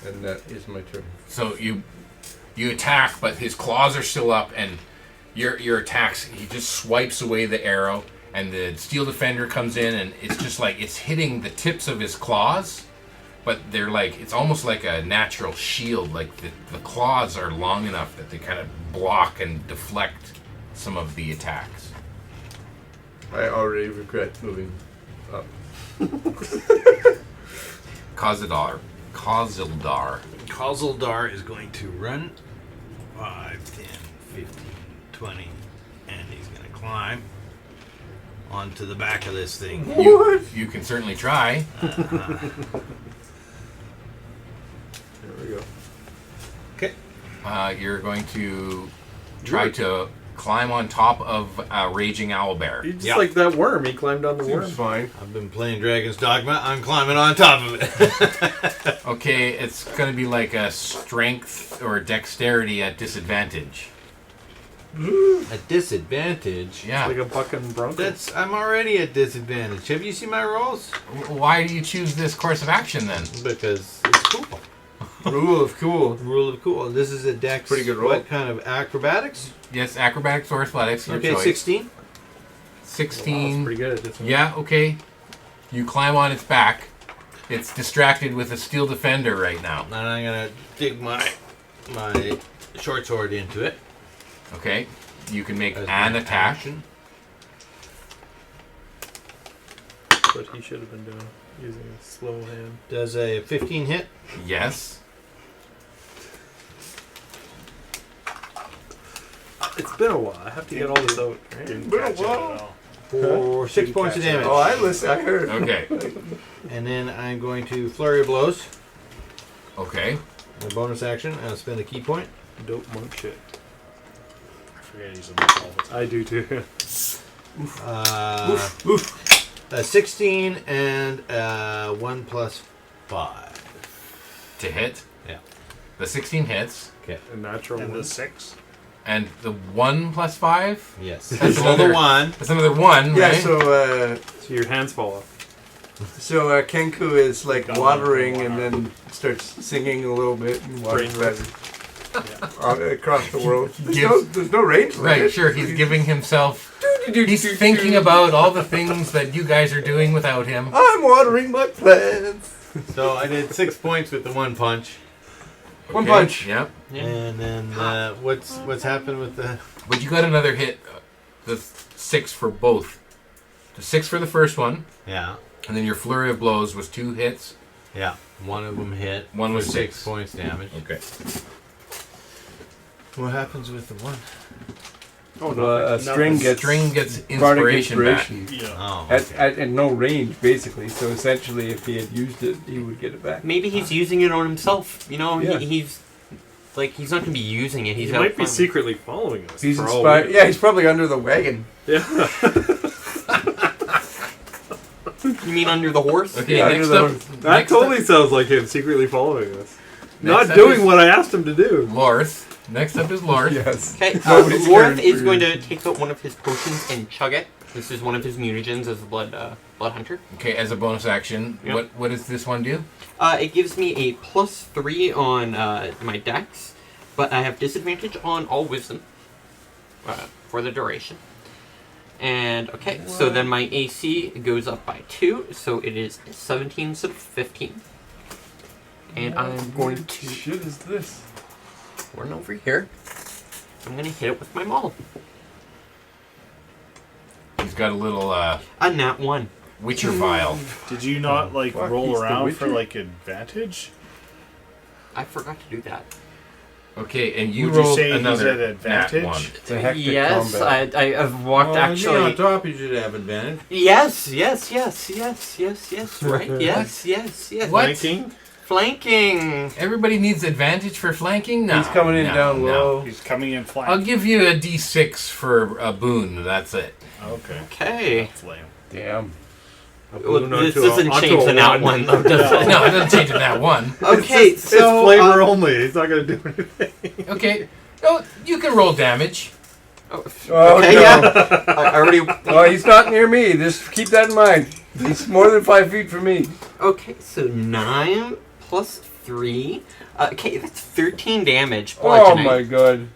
and that is my turn. So you attack, but his claws are still up, and your attacks, he just swipes away the arrow, and the steel defender comes in, and it's just like it's hitting the tips of his claws, but they're like, it's almost like a natural shield. Like the claws are long enough that they kind of block and deflect some of the attacks. I already regret moving up. Khazildar. Khazildar is going to run 5, 10, 15, 20, and climb onto the back of this thing. You can certainly try. There we go. Okay. You're going to try to climb on top of a raging owlbear. He's just Yep. like that worm. He climbed on the worm. Seems fine. I've been playing Dragon's Dogma. I'm climbing on top of it. Okay, it's going to be like a strength or dexterity at disadvantage. A disadvantage? Yeah. Like a bucking bronco. I'm already at disadvantage. Have you seen my rolls? Why do you choose this course of action then? Because it's cool. Rule of cool. Rule of cool. This is a dex. Pretty good roll. What kind of acrobatics? Yes, acrobatics or athletics, your Okay, choice. 16. Wow, that's 16. pretty good. This one. Yeah, okay. You climb on its back. It's distracted with a steel defender right now. And I'm gonna dig my short sword into it. Okay. You can make as an my attack. action. That's what he should have been doing. Using a slow hand. Does a 15 hit? Yes. It's been a while. I have to get all this out. Right? Didn't Been a catch it at while. all. For 6 points of catch it. damage. Oh, I listen. I heard. Okay. And then I'm going to flurry of blows. Okay. A bonus action. I'll spend a key point. Dope monk shit. I forget he's in the all the time. I do too. 16 and 1 plus 5. To hit. Yeah. The 16 hits. Okay. A natural And one. the 6. And the 1 plus 5? Yes. That's Roll the another- 1. That's another 1, Yeah. right? So your hands fall off. So Kenku is like Got watering one and then starts singing a little bit and watering Brain across the world. Gives- There's no range. Right, sure. He's giving himself... He's thinking about all the things that you guys are doing without him. I'm watering my plants. So I did 6 points with the 1 punch. One Okay, punch. Yep. And then what's happened with the... But you got another hit. The 6 for both. The 6 for the first one. Yeah. And then your flurry of blows was 2 hits. Yeah. One of them hit. One was for 6 points damage. Okay. What happens with the 1? Oh, A string gets String gets bardic inspiration back. Yeah. Oh. at no range, basically. So essentially, if he had used it, he would get it back. Maybe he's using it on himself. You know, Yeah. he's not going to be using it. He He's might be fun. secretly following us. He's for all inspired. we- Yeah, he's probably under the wagon. Yeah. You mean under the horse? Okay, Yeah, next I know up... That next totally up, sounds like him secretly following us. next Not up doing is what I asked him to do. Lorth. Next up is Lorth. Yes. Okay, Nobody's Lorth caring is for going you. to take out one of his potions and chug it. This is one of his mutagens as a blood hunter. Okay, as a bonus action, Yep. what does this one do? It gives me a +3 on my dex, but I have disadvantage on all wisdom for the duration. And okay, so then my AC goes up by 2, so it is 17 instead of 15. And I'm going to Shit is this? run over here. I'm going to hit it with my maul. He's got a little A nat 1. Witcher vial. Did you not like Fuck, he's roll the around for Witcher? like advantage? I forgot to do that. Okay, and you Would you rolled say he's another at advantage? nat 1. It's a hectic Yes, combat. I've walked actually. on top, you should have advantage. Yes, right, yes. What? Flanking? Flanking. Everybody needs advantage for flanking? No. He's coming in no, down no. low. He's coming in flank. I'll give you a d6 for a boon. That's it. Okay. Okay. That's lame. Damn. Well, this Onto a- doesn't onto change a the nat one. one, though, does it? No, it doesn't change it that one. Okay, It's so flavor only. He's not going to do anything. Okay. Oh, you can roll damage. Oh, okay, no. yeah. I already. Oh, he's not near me. Just keep that in mind. He's more than 5 feet from me. Okay, so 9 plus 3. Okay, that's 13 damage. Oh bludgeoning. my god.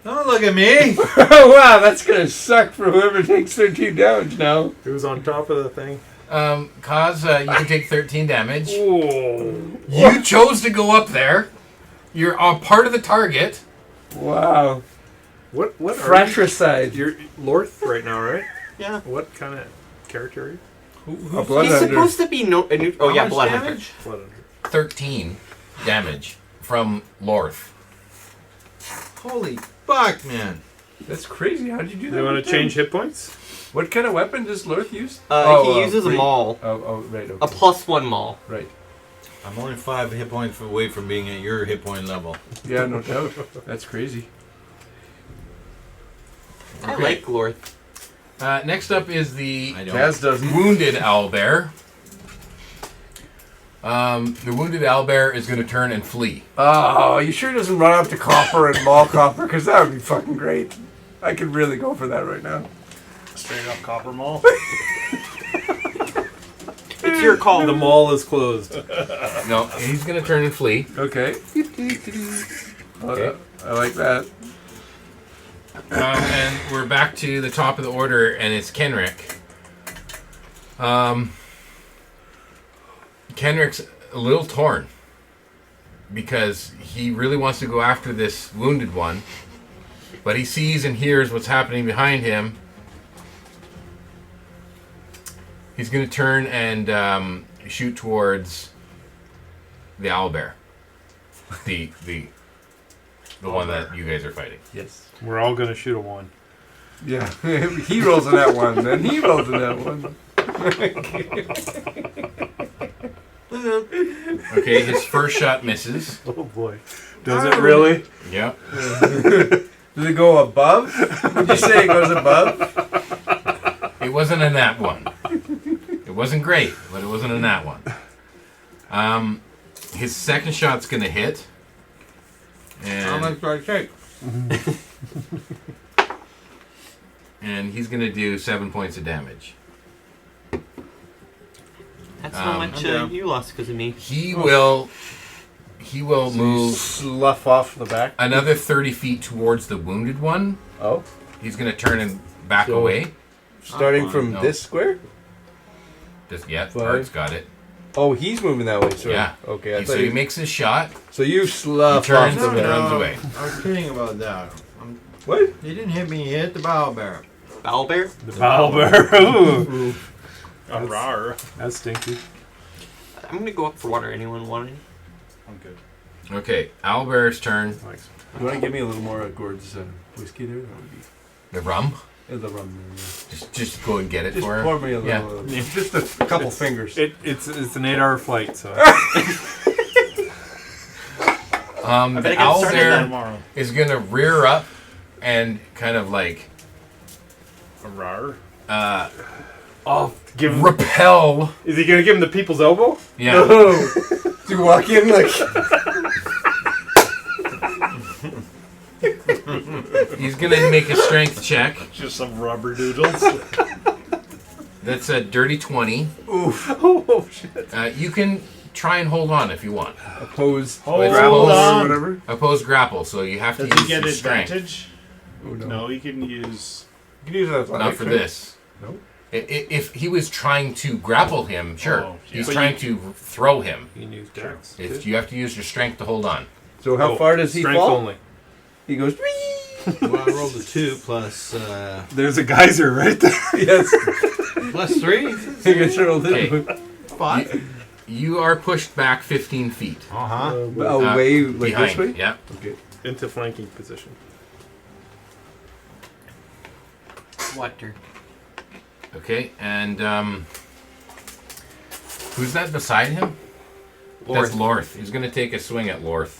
Don't look at me. Wow, that's gonna suck for whoever takes 13 damage now. He was on top of the thing. Kaz, you can take 13 damage. Whoa. You chose to go up there. You're a part of the target. Wow. What are Fratricide. you? You're Lorth right now, right? Yeah. What kind of character are you? A blood He's hunter. supposed to be no. Oh How yeah, much blood damage? hunter. Blood Hunter. 13 damage from Lorth. Holy fuck, man. That's crazy. How'd you do that? You want with to them? change hit points? What kind of weapon does Lorth use? He uses a right. maul. Oh, right. Okay. A +1 maul. Right. I'm only 5 hit points away from being at your hit point level. Yeah, no doubt. That's crazy. I Okay. like Glorth. Next up is the I don't. Jazz doesn't. wounded owlbear. The wounded owlbear is going to turn and flee. Oh, you sure doesn't run up to Copper and maul Copper? Because that would be fucking great. I could really go for that right now. Straight up copper mall. It's your call. The mall is closed. No, he's going to turn and flee. Okay. Okay. I like that. And we're back to the top of the order, and it's Kenerick. Kenrick's a little torn because he really wants to go after this wounded one, but he sees and hears what's happening behind him. He's going to turn and shoot towards the owlbear, the one that you guys are fighting. Yes. We're all going to shoot a 1. Yeah. He rolls in that one, then he rolls in that one. Okay, his first shot misses. Oh boy. Does it really? Yep. Does it go above? Would you say it goes above? It wasn't a nat one. It wasn't great, but it wasn't a nat one. His second shot's gonna hit. How much And, do I take? and he's gonna do 7 points of damage. That's how much I'm down. you lost because of me. He will move Slough off the back. another 30 feet towards the wounded one. Oh. He's gonna turn and back So- away. Starting from No. this square? Just, yeah, Five. Art's got it. Oh, he's moving that way. Sorry. Yeah. Okay. I So thought he you. makes his shot. So you He slough turns off the and back. runs away. I was kidding about that. What? You didn't hit me, you hit the bow bear. Owlbear? The owlbear. Ooh. A rar. That's stinky. I'm gonna go up for water. Anyone want any? I'm good. Okay, Owlbear's turn. Thanks. You want to give me a little more Gord's whiskey there? That would be. The rum. The rum there, yeah. Just go and get it Just for pour him. me a Yeah. little. Just a couple fingers. It's an 8-hour flight, so. The bet I got owl started there Tomorrow. is gonna rear up and kind of like A rar. Oh, give him. repel. Is he going to give him the people's elbow? Yeah. Do you walk in like? He's gonna make a strength check. Just some rubber doodles. That's a dirty 20. Oh, shit. You can try and hold on if you want. Oppose Hold grapple on. or whatever. Opposed grapple, so you have to Does he use get your strength. advantage? Oh, No, he can use. You can use that. Not for this. No. If he was trying to grapple him, sure. Oh, yeah. He's But trying to throw him. You can use dex. You have to use your strength to hold on. So how Oh, far does he strength fall? only. He goes. Well, I rolled a 2 plus There's a geyser right there. Yes. plus 3. He gets rolled in. Okay. 5. You are pushed back 15 feet. Uh-huh. Away like Behind. this way. Yeah. Okay. Into flanking position. Water. Okay, and who's that beside him? Lorth. That's Lorth. He's going to take a swing at Lorth.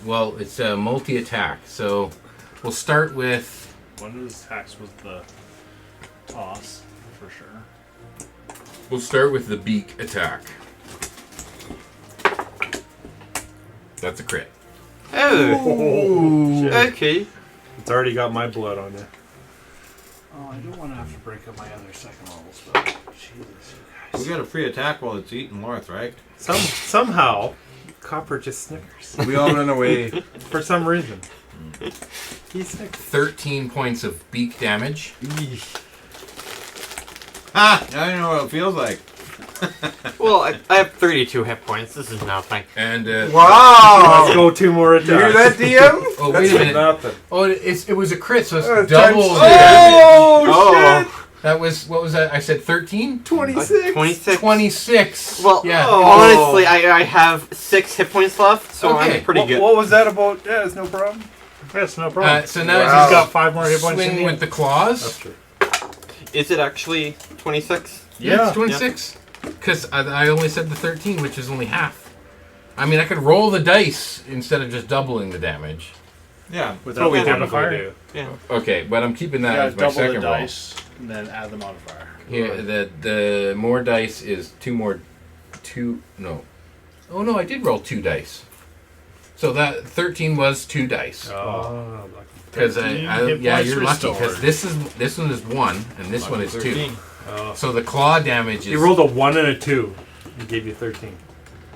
Well, it's a multi-attack, so we'll start with... One of his attacks was the toss, for sure. We'll start with the beak attack. That's a crit. Oh. Okay. It's already got my blood on it. Oh, I don't want to have to break up my other second level spell. Jesus, you We guys. got a free attack while it's eating North, right? Somehow, Copper just snickers. We all run away. For some reason. He snickers. 13 points of beak damage. Ah! Now you know what it feels like. Well, I have 32 hit points. This is nothing. And, Wow! Let's go 2 more attacks. You hear that, DM? oh, wait a minute. Nothing. Oh, it was a crit, so it's Times double six. the damage. Oh, That was, what was that? I said 13? 26. 26. 26. Well, yeah. honestly, I have 6 hit points left, so Okay. I'm pretty good. What was that about? Yeah, it's no problem. That's no problem. So now He's got 5 more hit points than swing you. with the claws. That's true. Is it actually 26? Yeah, it's 26. Because I only said the 13, which is only half. I mean, I could roll the dice instead of just doubling the damage. Yeah. That's what we Yeah. typically Modifier? do. Yeah. Okay, but I'm keeping You that gotta as my double the second roll. dice and then add the modifier. Yeah, the more dice is 2. No. Oh, no, I did roll 2 dice. So that 13 was 2 dice. Oh, lucky. Because hit yeah, points you're lucky because restored. this one is 1 and this one is 2. 13. So the claw damage is He rolled a 1 and a 2. He gave you 13.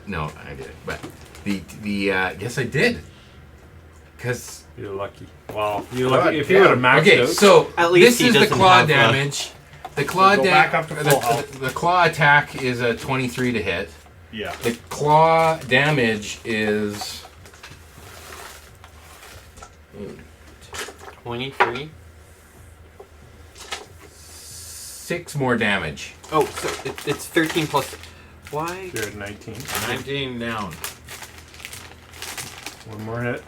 no, I did, but the yes I did because You're lucky. Wow. You're God lucky. If you would have maxed okay, out. so At least this he is the doesn't claw have, damage. The claw go back up to full health. the claw attack is a 23 to hit. Yeah. The claw damage is 23? 6 more damage. Oh, so it's 13 plus. Why? You're at 19. 19 down. 1 more hit.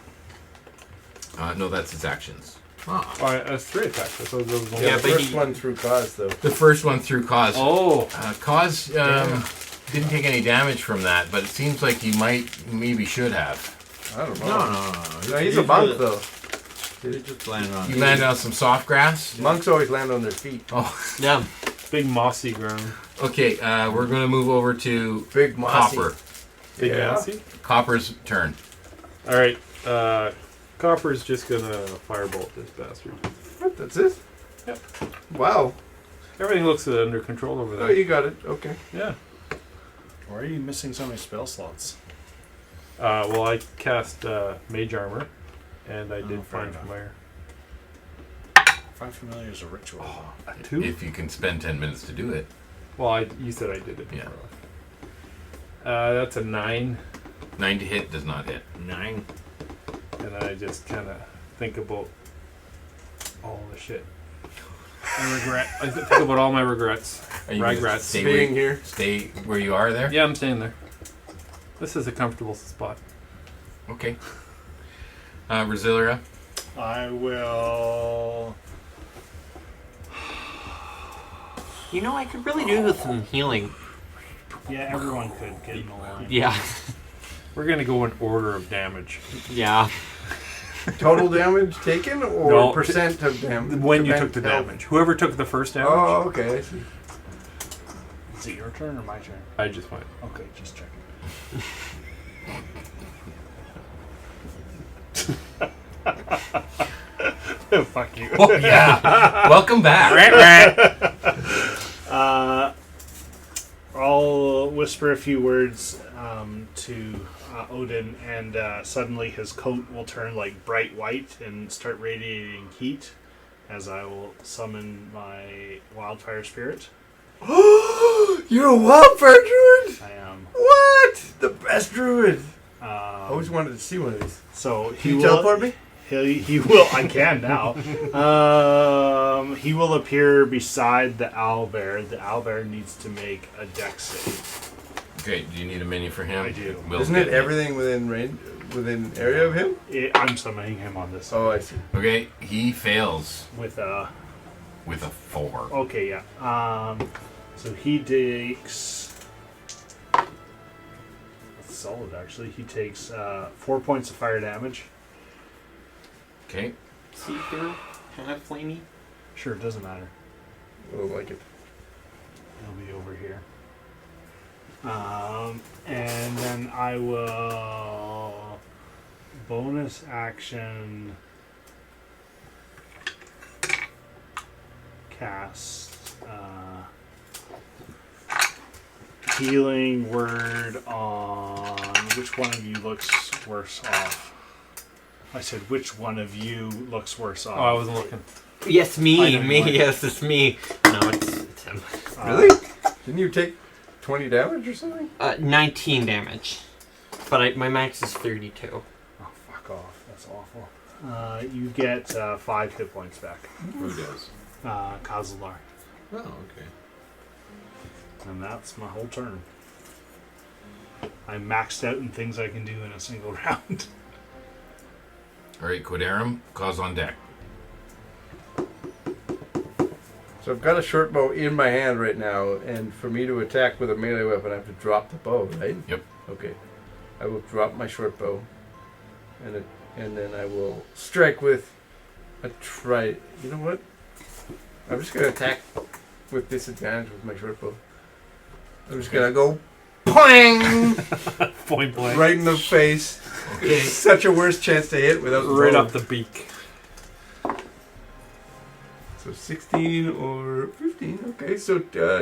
No, that's his actions. Oh, that's 3 attacks. I thought those Yeah, but the first he- one through cause though. The first one through cause. Oh. Cause didn't take any damage from that, but it seems like he maybe should have. I don't know. No. No, he's a monk though. He just landed on You landed on some soft grass. Monks always land on their feet. Oh, Yeah. Big mossy ground. okay. We're gonna move over to Big mossy. Copper. Big Yeah. mossy? Copper's turn. Alright. Copper's just gonna firebolt this bastard. What? That's it? Yep. Wow. Everything looks under control over Oh, there. you got it. Okay. Yeah. Why are you missing so many spell slots? Well, I cast Mage Armor, and I did Oh, fair Find enough. Familiar. Find Familiar is a ritual. A 2? If you can spend 10 minutes to do it. Well, you said I did it Yeah. before. That's a 9, 9 to hit does not hit. 9. and I just kind of think about all the shit. I regret. I think about all my regrets. Are you gonna Regrets. stay Being where, here. stay where you are there? Yeah, I'm staying there. This is a comfortable spot. Okay. Resilia. I will. You know, I could really do with some healing. Yeah, everyone could get in the line. Yeah. We're gonna go in order of damage. Yeah. Total damage taken or No, percent of damage? When you took the damage, whoever took the first damage, Oh, okay. I see. Is it your turn or my turn? I just went. Okay, just checking. Fuck you. Oh, yeah. Welcome back. I'll whisper a few words to Odin, and suddenly his coat will turn like bright white and start radiating heat as I will summon my wildfire spirit. You're a wildfire druid? I am. What? The best druid. I always Um, wanted to see one of these. so he Can you will teleport me? He will. I can now. He will appear beside the owlbear. The owlbear needs to make a dex save. Okay, do you need a menu for him? I do. We'll Isn't get it everything within range, within area of him? I'm summoning him on this Oh, I see. Okay, he fails with a. with a 4. Okay, yeah. So he takes. That's solid, actually. He takes 4 points of fire damage. Okay. See through? Kind of flamey? Sure, it doesn't matter. I don't like it. He'll be over here. And then I will bonus action cast healing word on which one of you looks worse off. I said which one of you looks worse off. Oh, I wasn't looking. Yes, I me. know Me, you are. yes, it's me. No, it's him. Really? Didn't you take 20 damage or something? 19 damage. But my max is 32. Oh, fuck off. That's awful. You get 5 hit points back. Who does? Kazalar. Oh, okay. And that's my whole turn. I'm maxed out in things I can do in a single round. All right, Quadarum, cause on deck. So I've got a short bow in my hand right now, and for me to attack with a melee weapon, I have to drop the bow, right? Yep. Okay. I will drop my short bow, and then I will strike with a trident. You know what? I'm just gonna attack with disadvantage with my short bow. I'm just gonna go, pang, Point blank. right in the face. Okay. It's such a worse chance to hit without the Right bow. up the beak. So 16 or 15. Okay, so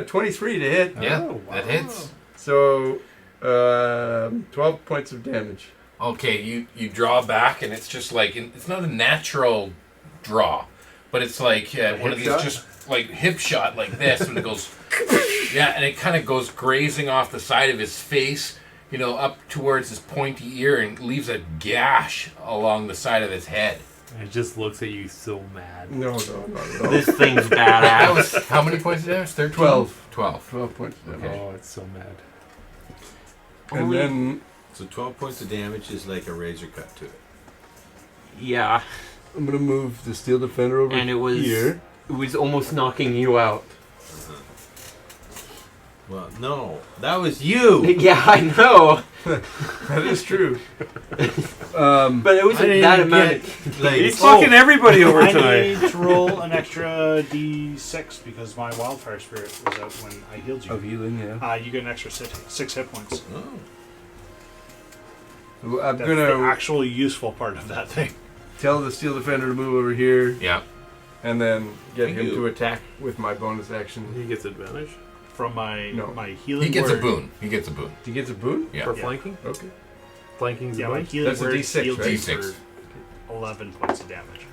23 to hit. Yeah, Oh, wow. that hits. So 12 points of damage. Okay, you draw back, and it's just like it's not a natural draw, but it's like one of these shot? just like hip shot like this, and it goes, yeah, and it kind of goes grazing off the side of his face, you know, up towards his pointy ear, and leaves a gash along the side of his head. It just looks at you so mad. No. This thing's That badass. was how many points of damage? 13? 12. 12. 12 points of damage. Oh, it's so mad. And then So 12 points of damage is like a razor cut to it. Yeah, I'm going to move the Steel Defender over and it was here. almost knocking you out. Well, no, that was you. Yeah, I know, That is true. but it wasn't I didn't that even amount. get, like, He's fucking everybody over I tonight. need to roll an extra d6 because my wildfire spirit was out when I healed you. Of healing, yeah. You get an extra 6 hit points. Oh. So I'm That's going the to actually useful part of that thing. tell the Steel Defender to move over here, Yeah. and then get Thank him you. to attack with my bonus action. He gets advantage From my No. my healing He gets a word. boon. He gets a boon. He gets a boon? Yeah. for Yeah. flanking. Okay. Flanking's Yeah, a my boon. healing That's a word D6, healed right? you D6. for 11 points of damage.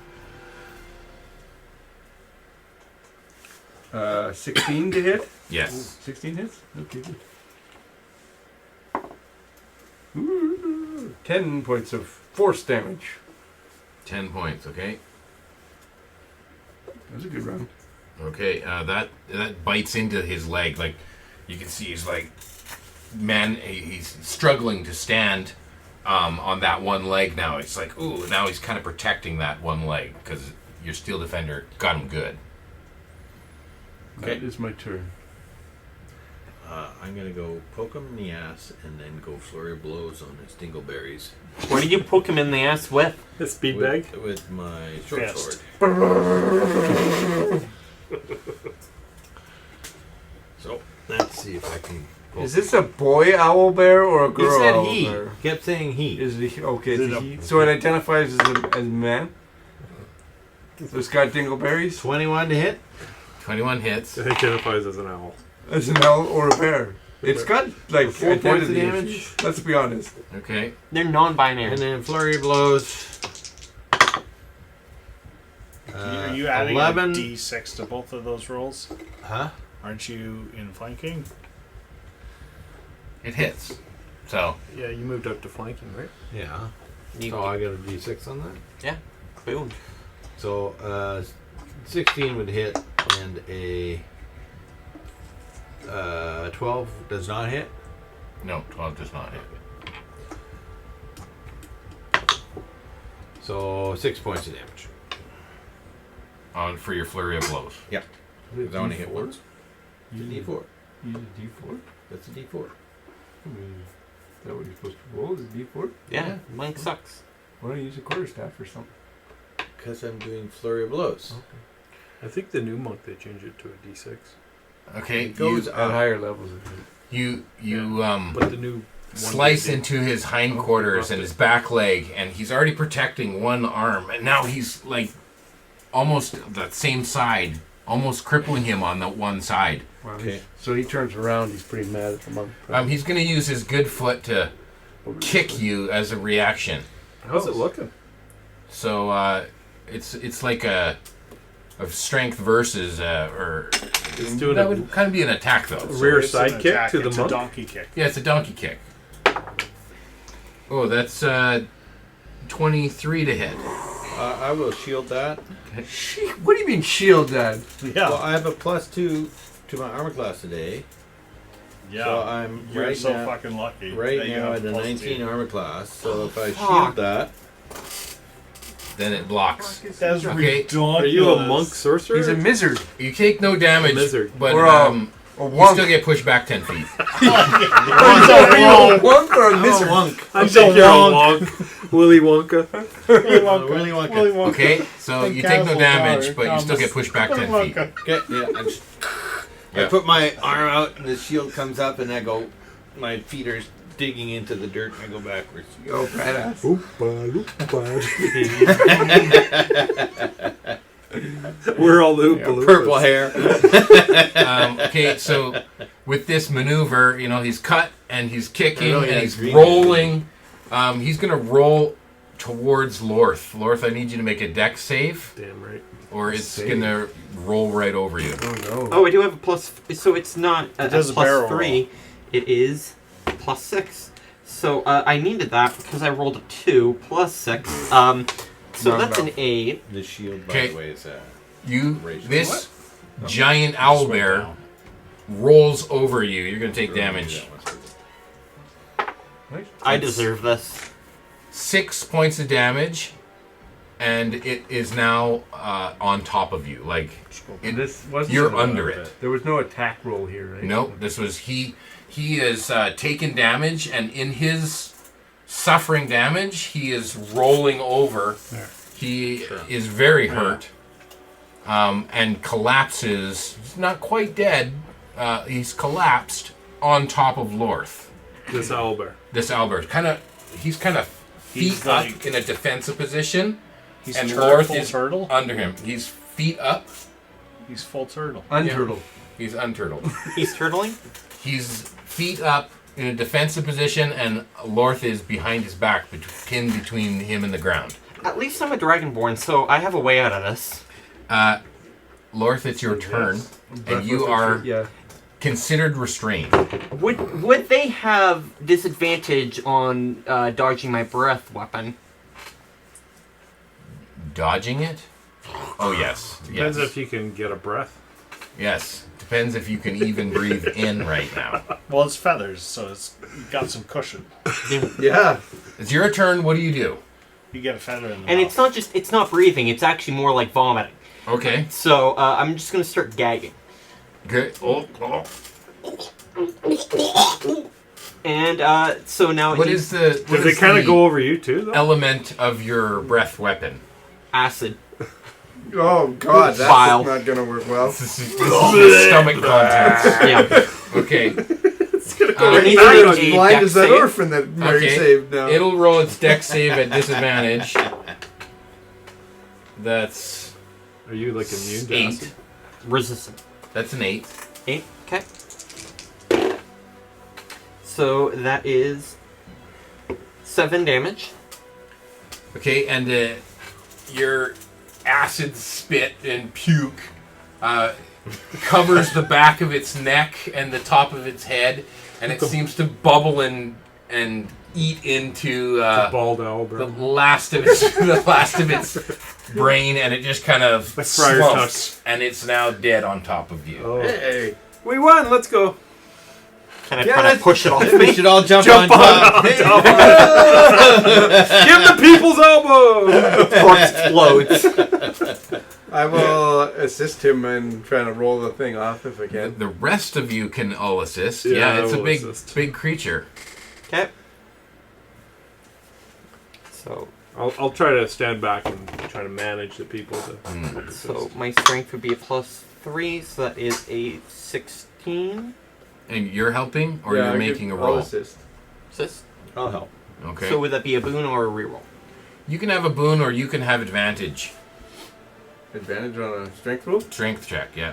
16 to hit? Yes. 16 hits? Okay, good. Ooh, 10 points of force damage. 10 points. Okay. That was a good round. Okay. That bites into his leg. Like you can see, he's like, man, he's struggling to stand on that one leg now. It's like, ooh, now he's kind of protecting that one leg because your Steel Defender got him good. That is my turn. I'm going to go poke him in the ass and then go flurry of blows on his dingleberries What do you poke him in the ass with? The speed bag. with my short Fist. sword. So, let's see if I can poke Is this a boy owl bear or a He girl said owl he. bear? Kept saying he. Is it okay? Is It's it a a- he. So it identifies as a man. So it's got dingleberries 21 to hit. 21 hits. It identifies as an owl. as an owl or a bear. It's got like 4 points of identity damage. issues. Let's be honest. Okay. They're non-binary. And then flurry of blows. Are you adding 11. a d6 to both of those rolls? Huh? Aren't you in flanking? It hits. So Yeah, you moved up to flanking, right? Yeah. You- So I got a d6 on that. yeah, boom. So 16 would hit and a 12 does not hit. no, 12 does not hit. So 6 points of damage. For your flurry of blows. Yep. Because I only hit D4? once. It's a d4. Use a D4. That's a d4. Is that what you're supposed to roll? Is it D4? Yeah, mine sucks. Why don't you use a quarterstaff or something? Because I'm doing flurry of blows. I think the new monk they changed it to a d6. Okay. It goes At up. higher levels. Of it. You But the new one slice they did- into his hindquarters and his back leg, and he's already protecting one arm, and now he's like almost that same side, almost crippling him on the one side. Wow, Okay. So he turns around. He's pretty mad at the monk. He's going to use his good foot to kick you as a reaction. How's it looking? So it's like a strength versus or It's doing that a would kind of be an attack though. rear It's an side kick attack, to the it's monk. a donkey kick. Yeah, it's a donkey kick. Oh, that's 23 to hit. I will shield that. What do you mean shield that? Yeah. Well, I have a +2 to my armor class today. Yeah. So I'm You're right so now, fucking lucky. right that you now have at a plus 19 2. armor class. So if I fuck. shield that, then it blocks. That's Okay. Are you a monk sorcerer? He's a mizzard. You take no damage, Lizard. but Or you Wonk. still get pushed back 10 feet. Are you a Wonk or a I'm a mizzard? Wonk. I think you're a Wonk. Willy Wonka. Willy Wonka. Willy Wonka. Okay, so And you take no Cannibal damage, Tower, but you still Thomas. get pushed back Willy 10 feet. Wonka. Okay, yeah. I Yeah. put my arm out and the shield comes up and I go, my feet are digging into the dirt and I go backwards. Oh, badass. We're all the Oompa Loompas. Purple hair. Okay, so with this maneuver, he's cut and he's kicking really and like he's green. rolling. He's going to roll towards Lorth. Lorth, I need you to make a dex save, Damn right. or it's going to roll right over you. Oh, no. Oh, I do have a plus. So it's not a does a barrel plus 3. It is plus 6. So I needed that because I rolled a 2 plus 6. So Not that's an enough. 8. The shield, by Okay. the way, is This giant owl bear rolls over you. You're going to take damage. I deserve this. 6 points of damage, and it is now on top of you. Like, And this wasn't you're under it. There was no attack roll here, right? No, this was he has taken damage, and in his suffering damage, he is rolling over. He is very hurt, and collapses. He's not quite dead. He's collapsed on top of Lorth. This owlbear. This Albert, he's kind of feet He's up like- in a defensive position, He's and full Lorth is turtle. under him. He's feet up. He's full turtle. Unturtle. He's unturtled. He's turtling? He's feet up in a defensive position, and Lorth is behind his back, pinned between him and the ground. At least I'm a dragonborn, so I have a way out of this. Lorth, it's your turn, and you are considered restrained. Would they have disadvantage on dodging my breath weapon? Dodging it? Oh, yes. Depends Yes. if you can get a breath. Yes. Depends if you can even breathe in right now. Well, it's feathers, so it's got some cushion. Yeah. It's your turn. What do you do? You get a feather in the And mouth. it's not breathing, it's actually more like vomiting. Okay. So I'm just going to start gagging. Good. Oh. And so now What is the Does it kind of go over you too, though? element of your breath weapon? acid. Oh, God. That's Bile. not going to work well. This is stomach contents. Yeah. Okay. There needs Not to as be a blind dex as that save. orphan that Mary Okay. saved now. It'll roll its dex save at disadvantage. That's Are you like immune to 8. acid? Resistant. That's an 8. 8. Okay. So that is 7 damage. Okay, and your acid spit and puke covers the back of its neck and the top of its head, and it seems to bubble and eat into The bald the owlbear. last of its brain, and it just kind of Like Friar slumps, and it's now dead on top of you. Oh. Hey. We won. Let's go. Can I try to push it off We me? should all jump Jump on on top. Give the people's elbow. Corpse explodes. I will assist him in trying to roll the thing off if I can. The rest of you can all assist. Yeah, Yeah, I it's a will big, assist. big creature. Okay. So I'll try to stand back and try to manage the people. so my strength would be a +3, so that is a 16. And you're helping, or Yeah, you're I making a could- I'll roll? assist. Sis? I'll help. Okay. So would that be a boon or a reroll? You can have a boon, or you can have advantage. Advantage on a strength roll? Strength check, yeah.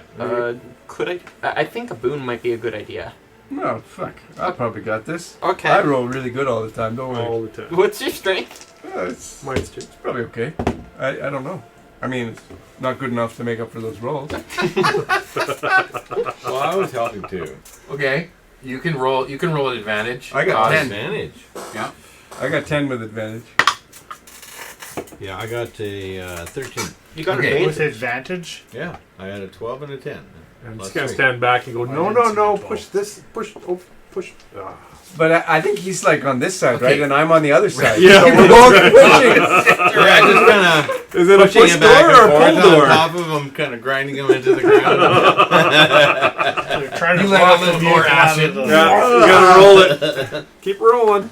Could I? I think a boon might be a good idea. No, fuck. I probably got this. Okay. I roll really good all the time, don't worry. All the time. What's your strength? It's Mine's too. probably okay. I don't know. I mean, it's not good enough to make up for those rolls. Well, I was helping too. Okay. You can roll. You can roll at advantage. I got 10. Advantage. Yeah. I got 10 with advantage. Yeah, I got a 13. You got Okay. With advantage. advantage? Yeah, I had a 12 and a 10. I'm Plus just gonna 3. stand back and go. No, I no, didn't see no! the ball. Push this. Push. Oh, push. Ah. But I think he's like on this side, right? Okay. And I'm on the other side. Yeah, So we're both pushing. Yeah, just kind of Is it a pushing push it door back or and a forth pull door? on top of him, kind of grinding him into the ground. They're trying to You let block a little the more vehicle out of acid. the- Yeah, you gotta roll it. Keep rolling.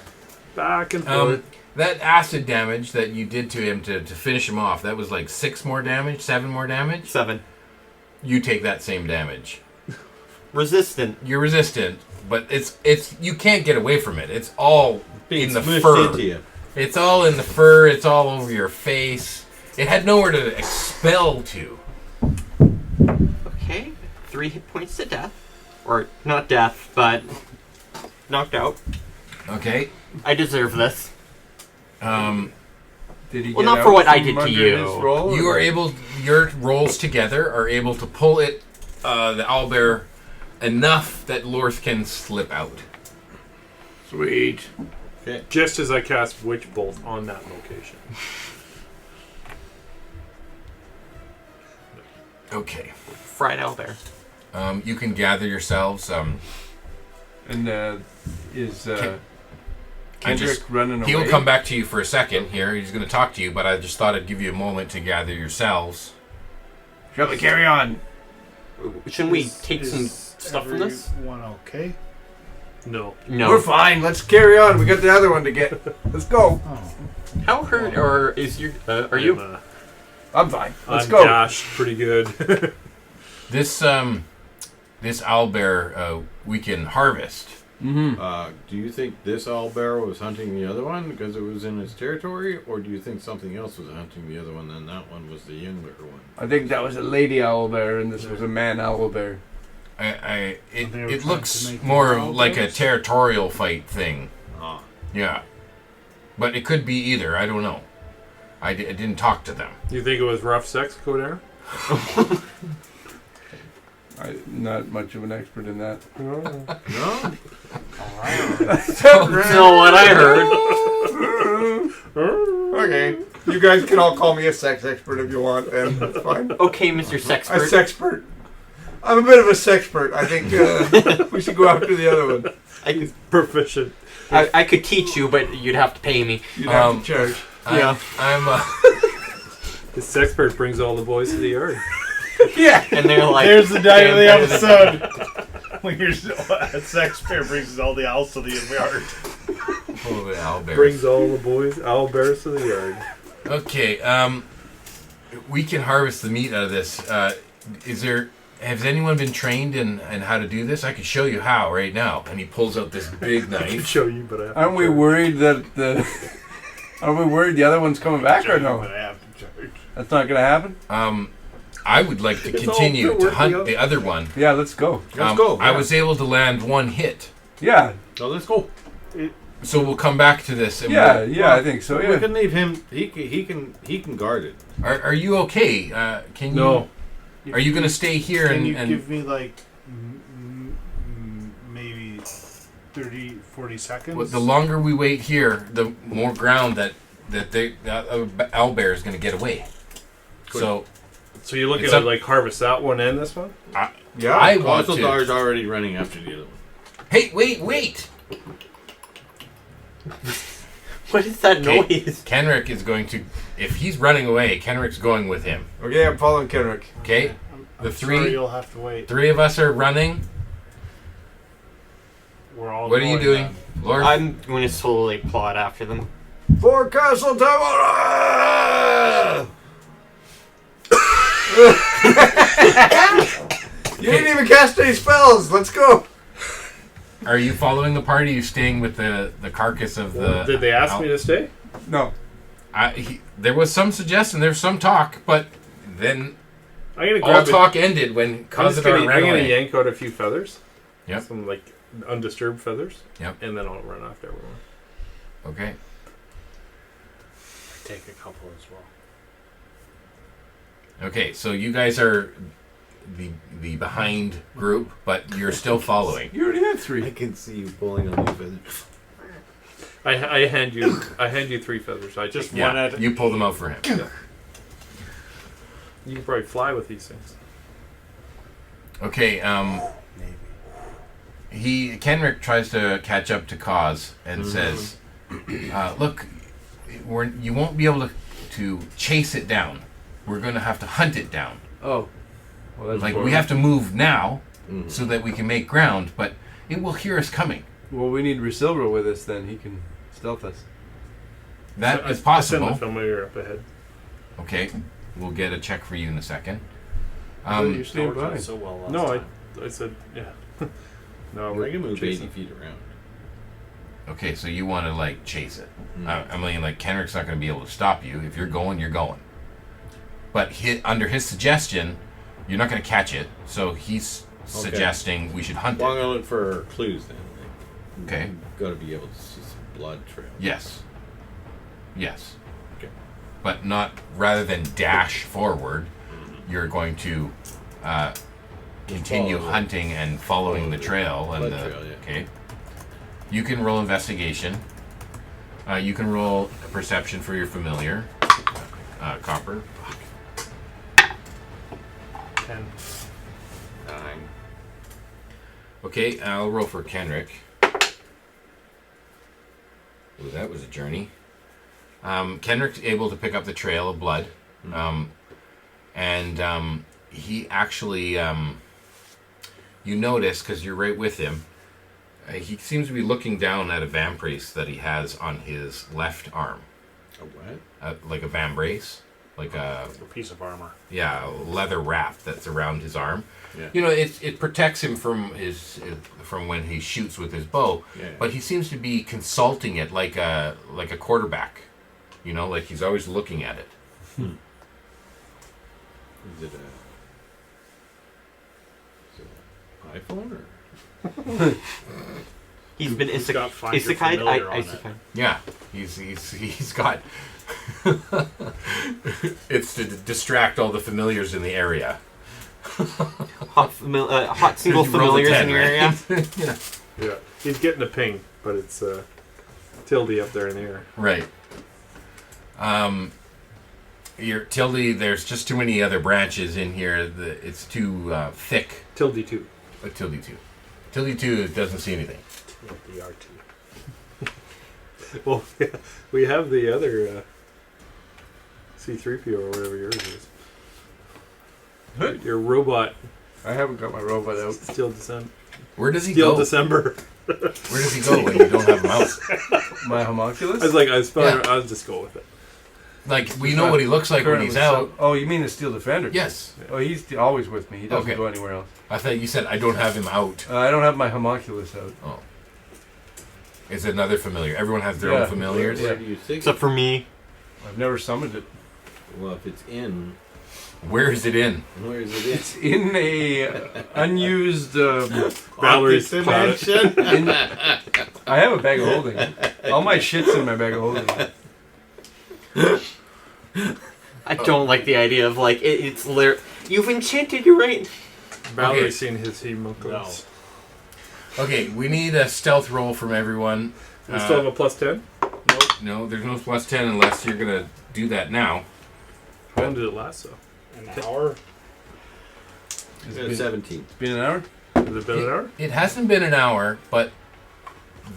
Back and forth. That acid damage that you did to him to finish him off, that was like 7 more damage? 7. You take that same damage. Resistant. You're resistant, but it's you can't get away from it. It's all Being in the smushed fur. into you. It's all in the fur. It's all over your face. It had nowhere to expel to. Okay. 3 hit points to death. Or, not death, but knocked out. Okay. I deserve this. Did he Well, get not out for what I from did to under you. his roll, You or- are able. Your rolls together are able to pull it, the owlbear, enough that Lorth can slip out. Sweet. Okay. Just as I cast Witch Bolt on that location. Okay. Fried owlbear. You can gather yourselves. And is I Kendrick just- running away? He'll come back to you for a second here. He's going to talk to you, but I just thought I'd give you a moment to gather yourselves. Shall we carry on? Shouldn't we Is- take some is stuff from this? everyone okay? No. No. We're fine. Let's carry on. We got the other one to get. Let's go. Oh. How hurt or is your... are you... I'm fine. Let's I'm go. gashed pretty good. This owlbear we can harvest. Mm-hmm. Do you think this owlbear was hunting the other one because it was in his territory, or do you think something else was hunting the other one and that one was the younger one? I think that was a lady owlbear and this was a man owlbear. It They were it trying looks to make more them like a owlbears? territorial fight thing. Ah. Yeah. But it could be either. I don't know. I didn't talk to them. You think it was rough sex, Coder? I'm not much of an expert in that. No? That's not what I heard. Okay. You guys can all call me a sex expert if you want, and that's fine. Okay, Mr. A Sexpert. sexpert. I'm a bit of a sexpert. I think we should go after the other one. Proficient. I could teach you, but you'd have to pay me. You'd have to charge. Yeah. I'm The sexpert brings all the boys to the yard. Yeah. And they're like... There's the day of the they're better than- episode. When you're a sex pair brings all the owls to the yard. oh, the owlbears. Brings all the boys, owl bears to the yard. Okay. We can harvest the meat out of this. Has anyone been trained in how to do this? I could show you how right now. And he pulls out this big I can knife. show you, but I have to Aren't we charge. worried that the? Are we worried the other one's coming back or But no? I have to charge. That's not gonna happen. I would like to It's all continue still to working hunt out. the other one. Yeah, let's go. Let's go. I yeah. was able to land one hit. Yeah, So let's go. So we'll come back to this. And yeah, yeah. I think so. We Yeah. can leave him. He can guard it. Are you okay? Can you? No. Are you going to stay here Can and, you and give me like maybe 30, 40 seconds? well, the longer we wait here, the more ground that owlbear is going to get away. So So you're looking It's to up- like harvest that one and this one? Yeah. I want Consuldar's to. already running after the other one. Hey, wait! What is that Okay. noise? Kenerick is going to. If he's running away, Kenerick's going with him. Okay, I'm following Kenrick. Okay. I'm The sorry, three- you'll have to wait. Three of us are running. We're all. What are you going doing, then. Lord? I'm going to slowly plod after them. For Castle Tymora! You didn't even cast any spells. Let's go. Are you following the party? Are you staying with the carcass of the? Did they ask me to stay? No. There was some suggestion. There was some talk, but then I'm gonna all grab talk ended when I'm just Cazadar gonna, ran I'm gonna away. yank out a few feathers. Yep. Some like undisturbed feathers. Yep. And then I'll run after everyone. Okay. Take a couple as well. Okay. So you guys are the behind group, but you're still following. You already had 3. I can see you pulling on these feathers. I hand you 3 feathers. I just One Yeah. at You pull them out for him. you can probably fly with these things. Okay. maybe. Kenerick tries to catch up to Cause and says, "Look, you won't be able to chase it down. We're going to have to hunt it down. Oh. Well, that's Like boring. we have to move now so that we can make ground, but it will hear us coming. Well, we need Resilver with us then. He can stealth us. That So is I possible. send the familiar up ahead. Okay, we'll get a check for you in a second. You're staying Worked out behind. so well last No, time. I said, yeah. No, I we're can move chasing. 80 feet around. Okay, so you want to like chase it. Mm. I mean, like Kenrick's not going to be able to stop you. If you're going, you're going. But under his suggestion, you're not going to catch it. So he's suggesting we should hunt Well, I'm it. going to look for clues then. Like, Okay. you've got to be able to see some blood trail. Yes. Yes. Okay. But not rather than dash forward, you're going to continue Follow. hunting and following the trail. And blood trail, yeah. Okay. You can roll investigation. You can roll perception for your familiar. Copper. 10. 9. Okay, I'll roll for Kenrick. Ooh, that was a journey. Kenrick's able to pick up the trail of blood. And he actually, you notice, because you're right with him, he seems to be looking down at a vambrace that he has on his left arm. A what? Like a vambrace. Like a piece of armor. leather wrap that's around his arm. Yeah. You know, it protects him from from when he shoots with his bow. Yeah. But he seems to be consulting it like a quarterback. You know, like he's always looking at it. Is it an iPhone or? He's been He's got find your isekai. familiar on it. Isekai. Yeah, he's got. It's to distract all the familiars in the area. Hot single You rolled a familiars 10, in your right? area. Yeah. Yeah. He's getting a ping, but it's Tildy up there in the air. Right. Your Tildy, there's just too many other branches in here. It's too thick. Tildy 2. Tildy 2. Tildy 2 doesn't see anything. The RT. Well, yeah, we have the other C3PO or whatever yours is. Your robot I haven't got my robot out. Steel December. Where does he Steel go? December. Where does he go when you don't have him out? My homunculus? I was like, Yeah. I'll just go with it. Like, we know what he looks like when he's out. Oh, you mean the Steel Defender? Yes. Oh, he's always with me. He doesn't Okay. go anywhere else. I thought you said I don't have him out. I don't have my homunculus out. Oh. It's another familiar. Everyone has their Yeah. own familiars. Yeah. Where do you think? Except for me. I've never summoned it. Well, if it's in, Where is it in? where is it in? It's in a unused. Valerie's Optic got it. dimension. I have a bag of holding. All my shit's in my bag of holding. I don't like the idea of like it's you've enchanted your right. Valerie's Okay. seen his hemoglobin. Okay, we need a stealth roll from everyone. We still have a plus 10? No, there's no plus 10 unless you're going to do that now. How long did it last, though? An hour. It's been 17. It's been an hour? Has it been an hour? It hasn't been an hour, but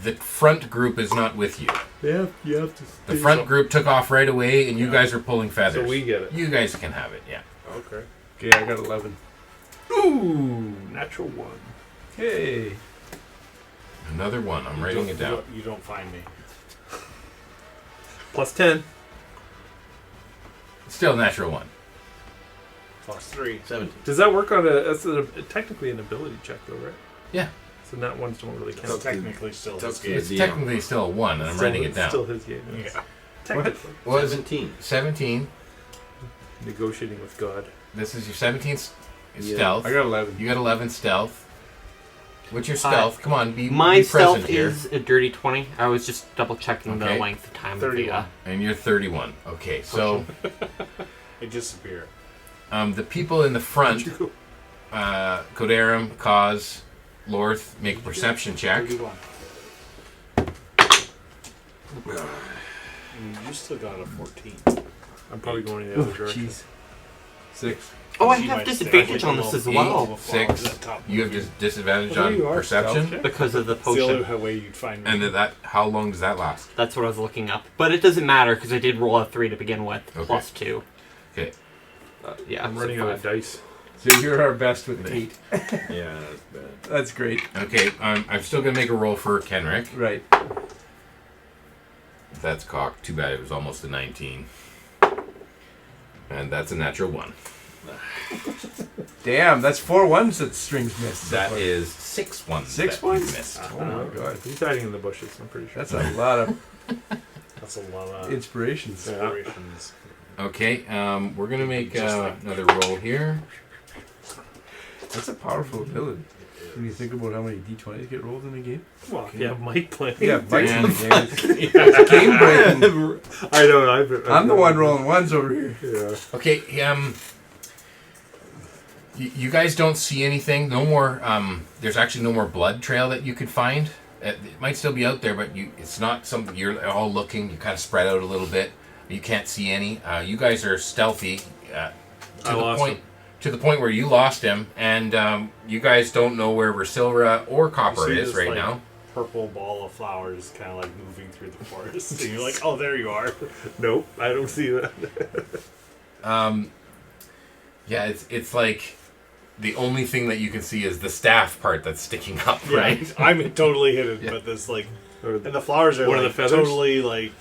the front group is not with you. Yeah, you have to. The front group took off right away, and you guys are pulling feathers. So we get it. You guys can have it, yeah. Okay. Okay, I got 11. Ooh, natural 1. Hey. Another one. I'm writing it down. You don't find me. Plus 10. Still a natural one. Plus 3. 17. Does that work on technically an ability check, though, right? Yeah. So nat ones don't really It's count. technically still his That's game. It's Yeah. technically still a 1, and I'm writing it down. Still his game. Yeah. Technically. What is it? 17. 17. Negotiating with God. This is your 17th Yeah. stealth. I got 11. You got 11 stealth. What's your stealth? Come on, be My be present stealth here. is a dirty 20. I was just double checking Okay. the length of time. 31. Of And you're 31. Okay, so It disappeared. the people in the front, Kodarim, Kaz, Lorth, make a perception check. 31. You still got a 14. I'm probably going in the other direction. Jeez. 6. Oh, I You have might disadvantage stay on like this a as little well 6. You have disadvantage Well, on there you are. perception. Stealth check. because of the It's the only potion. way you'd find me. And that, how long does that last? That's what I was looking up. But it doesn't matter because I did roll a 3 to begin with, Okay. plus 2. Okay. Yeah, I'm so running out 5. of dice. So you're our best with 8. Yeah, that's bad. That's great. Okay, I'm still gonna make a roll for Kenerick. Right. That's cocked. Too bad it was almost a 19. And that's a natural 1. Damn, that's 4 ones that strings missed. That is 6 ones. 6 that ones? you missed. Oh my god. He's hiding in the bushes, I'm pretty sure. That's a lot of That's a lot of inspirations. inspirations. Okay, we're gonna make Just like- another roll here. That's a powerful ability. When you think about how many d20s get rolled in a game. Well, yeah, Mike playing. Yeah, Mike's in the Man. game. It's game breaking. I know. I'm the one rolling ones over here. Yeah. Okay, you guys don't see anything. No more. There's actually no more blood trail that you could find. It might still be out there, but it's not something you're all looking. You kind of spread out a little bit. You can't see any. You guys are stealthy to the point where you lost him, and you guys don't know where Resilra or Copper You see is this, right like, now. Purple ball of flowers kind of like moving through the forest. And you're like, oh, there you are. Nope, I don't see that. Yeah, it's like the only thing that you can see is the staff part that's sticking up, right? I'm totally hidden, Yeah. but this like, Or and the flowers are One of like the feathers? totally like.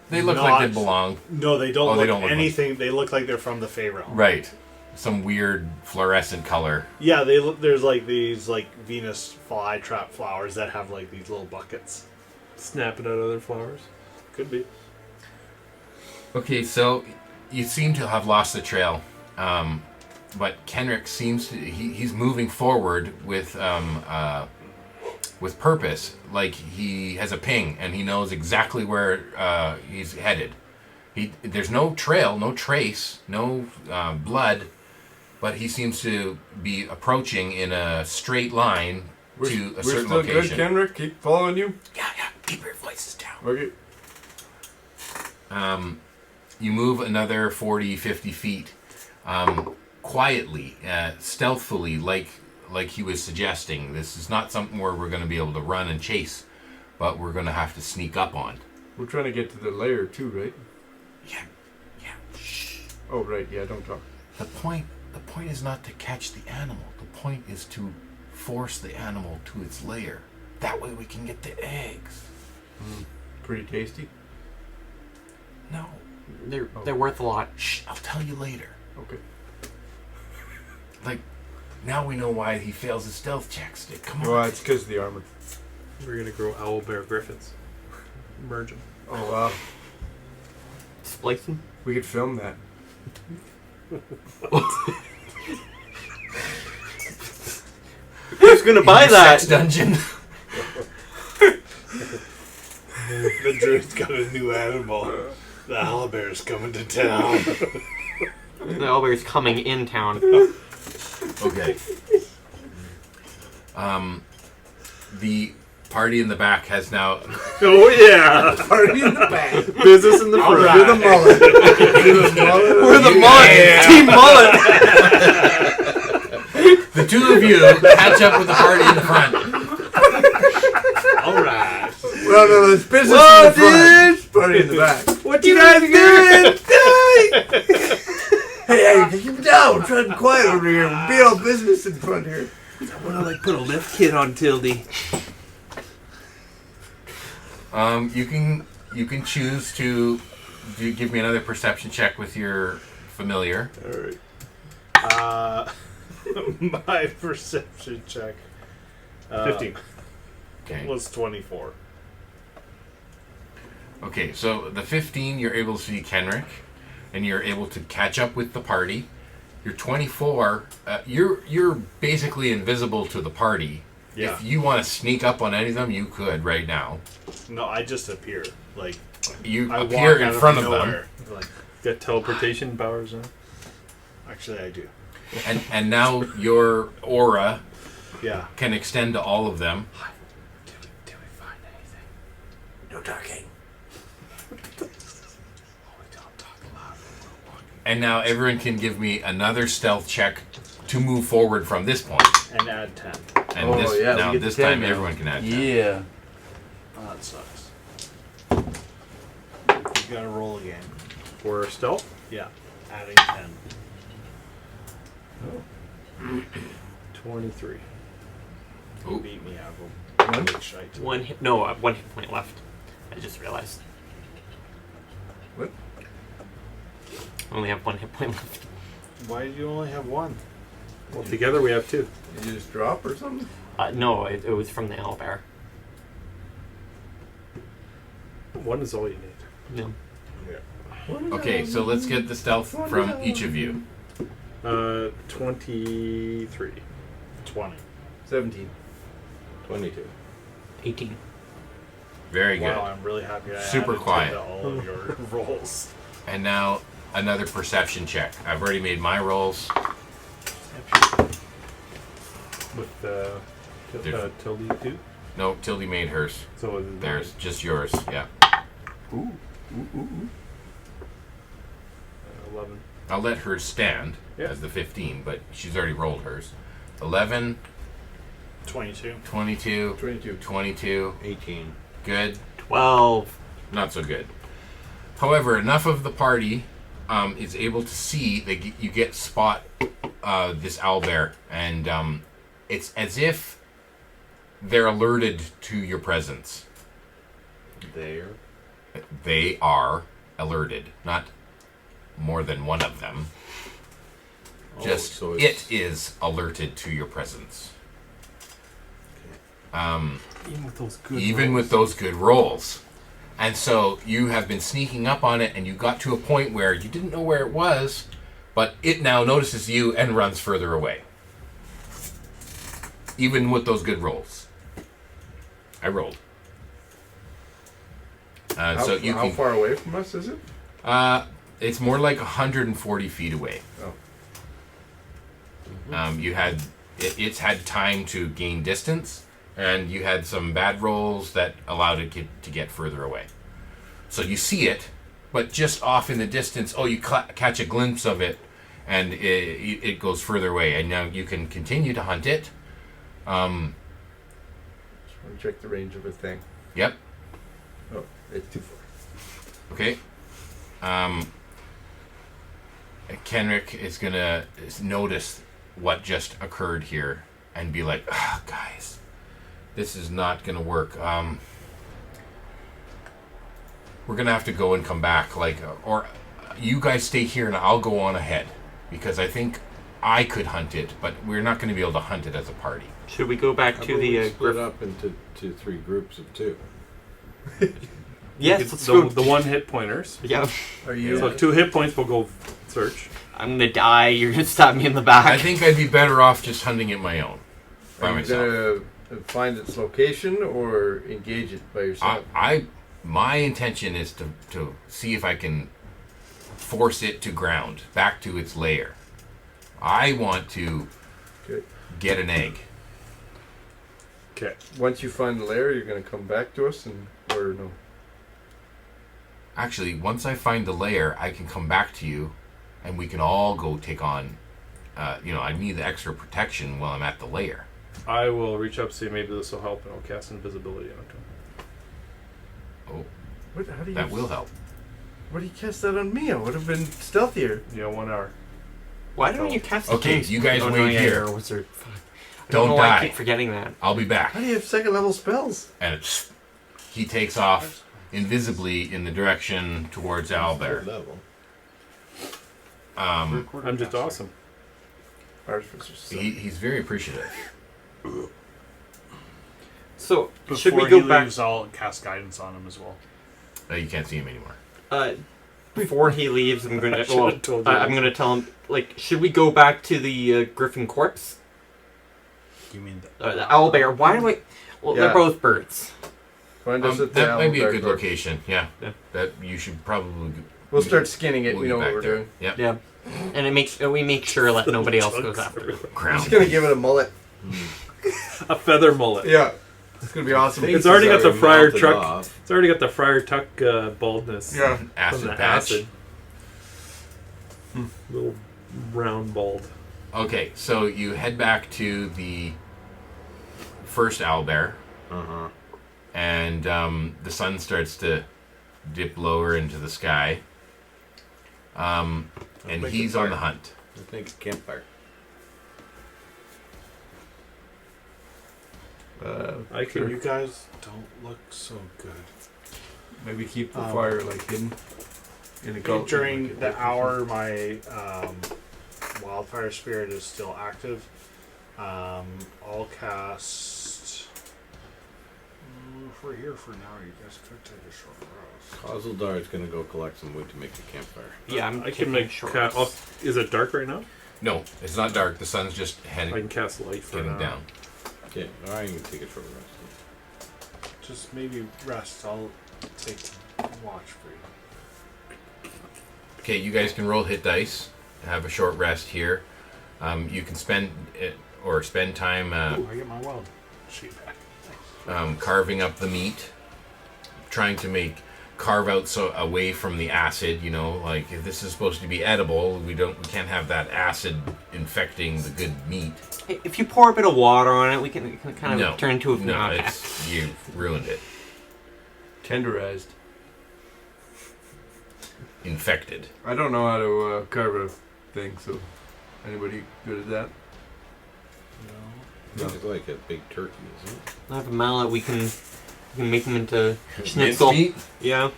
They look Not- like they belong. No, they don't Oh, look they don't look anything. They look like they're from the Fey realm. Right. Some weird fluorescent color. Yeah, they look. There's like these like Venus flytrap flowers that have like these little buckets. snapping at other flowers. Could be. Okay, so you seem to have lost the trail, but Kenerick seems to he's moving forward with purpose. Like he has a ping and he knows exactly where he's headed. There's no trail, no trace, no blood, but he seems to be approaching in a straight line to a certain We're still location. good, Kenrick. Keep following you. Yeah, keep your voices down. Okay. You move another 40, 50 feet, quietly, stealthily, like he was suggesting. This is not something where we're going to be able to run and chase, but we're going to have to sneak up on. We're trying to get to the lair too, right? Yeah. Shh. Oh, right. Yeah, don't talk. The point is not to catch the animal. The point is to force the animal to its lair. That way we can get the eggs. Pretty tasty. No. They're worth a lot. Shh, I'll tell you later. Okay. Like, now we know why he fails his stealth checks. Come on. Well, it's because of the armor. We're gonna grow owlbear griffins. Merge them. Oh, wow. Splice them. We could film that. Who's gonna buy that? Sex dungeon. The druid's got a new animal. The owlbear's coming to town. The owlbear's coming in town. Okay. The party in the back has now. Oh yeah! Party in the back. Business in the front. With a mullet. We're the mullet! Team mullet! The two of you catch up with the party in the front. All right. Well, no, there's business Whoa, in the front. Party in the back. What you guys doing? Hey, keep it down. We're trying to be quiet over here. We'll be all business in front here. I want to like put a lift kit on Tildy. You can choose to give me another perception check with your familiar. All right. My perception check 15. Okay. was 24. Okay, so the 15, you're able to see Kenrick, and you're able to catch up with the party. You're 24. You're basically invisible to the party. Yeah. If you want to sneak up on any of them, you could right now. No, I just appear. Like You I appear walk in out front of them, nowhere. Like Got teleportation powers now. actually, I do. and now your aura Yeah. can extend to all of them. Did we find anything? No talking. Only don't talk loud when we're walking And now everyone can give me another stealth check to move forward from this point. And add 10. And Oh, this, yeah, we now get this 10 time now. everyone can add 10. Yeah. Oh, that sucks. You gotta roll again. For stealth? Yeah. Adding 10. 23. You Ooh. beat me out One? of a shite. one hit point left. I just realized. What? Only have 1 hit point left. Why did you only have 1? Well, together we have 2. Did you just drop or something? No, it was from the owlbear. 1 is all you need. No. Okay, so let's get the stealth from each of you. 23. 20. 17. 22. 18. Very good. Wow, I'm really happy I Super added quiet. to all of your rolls. And now another perception check. I've already made my rolls. With Different. Tildy too. No, Tildy made hers. So is it There's just yours. Yeah. Ooh. Ooh, ooh, ooh. 11. I'll let hers stand Yeah. as the 15, but she's already rolled hers. 11, 22. 22, 22. 22. 18. Good. 12. Not so good. However, enough of the party is able to see that you get spot this owlbear, and it's as if they're alerted to your presence. There. They are alerted, not more than one of them. Just so it it's- is alerted to your presence. Even with those good. Even with those good rolls. And so you have been sneaking up on it, and you got to a point where you didn't know where it was, but it now notices you and runs further away. Even with those good rolls. I rolled. So you How can. far away from us is it? It's more like 140 feet away. Oh. You had it's had time to gain distance, and you had some bad rolls that allowed it to get further away. So you see it, but just off in the distance. Oh, you catch a glimpse of it, and it goes further away. And now you can continue to hunt it. Just want to check the range of a thing. Yep. Oh, it's too far. Okay. Kenerick is gonna notice what just occurred here and be like, guys, this is not gonna work. We're gonna have to go and come back, or you guys stay here and I'll go on ahead, because I think I could hunt it, but we're not gonna be able to hunt it as a party. Should we go back How to about the we split griff? up into 3 groups of 2. Yes, let's go. The 1 hit pointers. Yeah. Are you? So 2 hit points will go search. I'm gonna die. You're gonna stab me in the back. I think I'd be better off just hunting it my own, by Are you myself. gonna find its location or engage it by yourself? My intention is to see if I can force it to ground, back to its lair. I want to Okay. get an egg. Okay. Once you find the lair, you're gonna come back to us, or no? Actually, once I find the lair, I can come back to you, and we can all go take on. I need the extra protection while I'm at the lair. I will reach up, see maybe this will help, and I'll cast invisibility onto him. Oh, What? How do you? that will help. What do you cast that on me? I would have been stealthier. 1 hour. Why don't you cast the Okay, things? you guys Oh, no, wait yeah, here. you're a wizard. Fuck. I Don't know why I die. keep forgetting that. I'll be back. How do you have second level spells? And he takes off invisibly in the direction towards Third Owlbear. level. I'm just awesome. Artificer. He's very appreciative. So Before should we he go back? leaves, I'll cast guidance on him as well. You can't see him anymore. Before he leaves, I'm gonna. should've Well, told you I'm this. gonna tell him. Should we go back to the griffin corpse? You mean The owlbear. Why do I? Well, Yeah. they're both birds. Find us at the That might be a Owlbear good Corpse. location. Yeah. Yeah. That you should probably. We'll start skinning it. we'll We get know what back we're there. doing. Yep. Yeah, and we make sure that nobody else goes after it. I'm just Ground. gonna give it a mullet. A feather mullet. Yeah, it's gonna be awesome. It's already got the friar melted tuck. off. It's already got the friar tuck baldness. Yeah. From Acid the patch. acid. Little round bald. Okay, so you head back to the first owlbear, and the sun starts to dip lower into the sky, and make he's a on fire. the hunt. Let's make a campfire. I can. You guys don't look so good. Maybe keep the fire like hidden in a gulch. During the hour, my wildfire spirit is still active. I'll cast. If we're here for now, you guys could take a short rest. Kozildar is going to go collect some wood to make a campfire. Yeah, I'm I taking can make. short Is it dark right now? No, it's not dark. The sun's just I heading can cast light for getting now. down. Okay, alright, you can take a short rest. Just maybe rest. I'll take watch for you. Okay, you guys can roll hit dice. Have a short rest here. You can spend time Ooh, I get my wild sheet back. carving up the meat, trying to carve out so away from the acid. You know, like if this is supposed to be edible, we can't have that acid infecting the good meat. If you pour a bit of water on it, we can kind of No, turn into a no, okay. you've ruined it. Tenderized. Infected. I don't know how to carve a thing, so anybody good at that? I think it's like a big turkey, isn't it? I have a mallet. We can make them into schnitzel. Mincemeat? Yeah.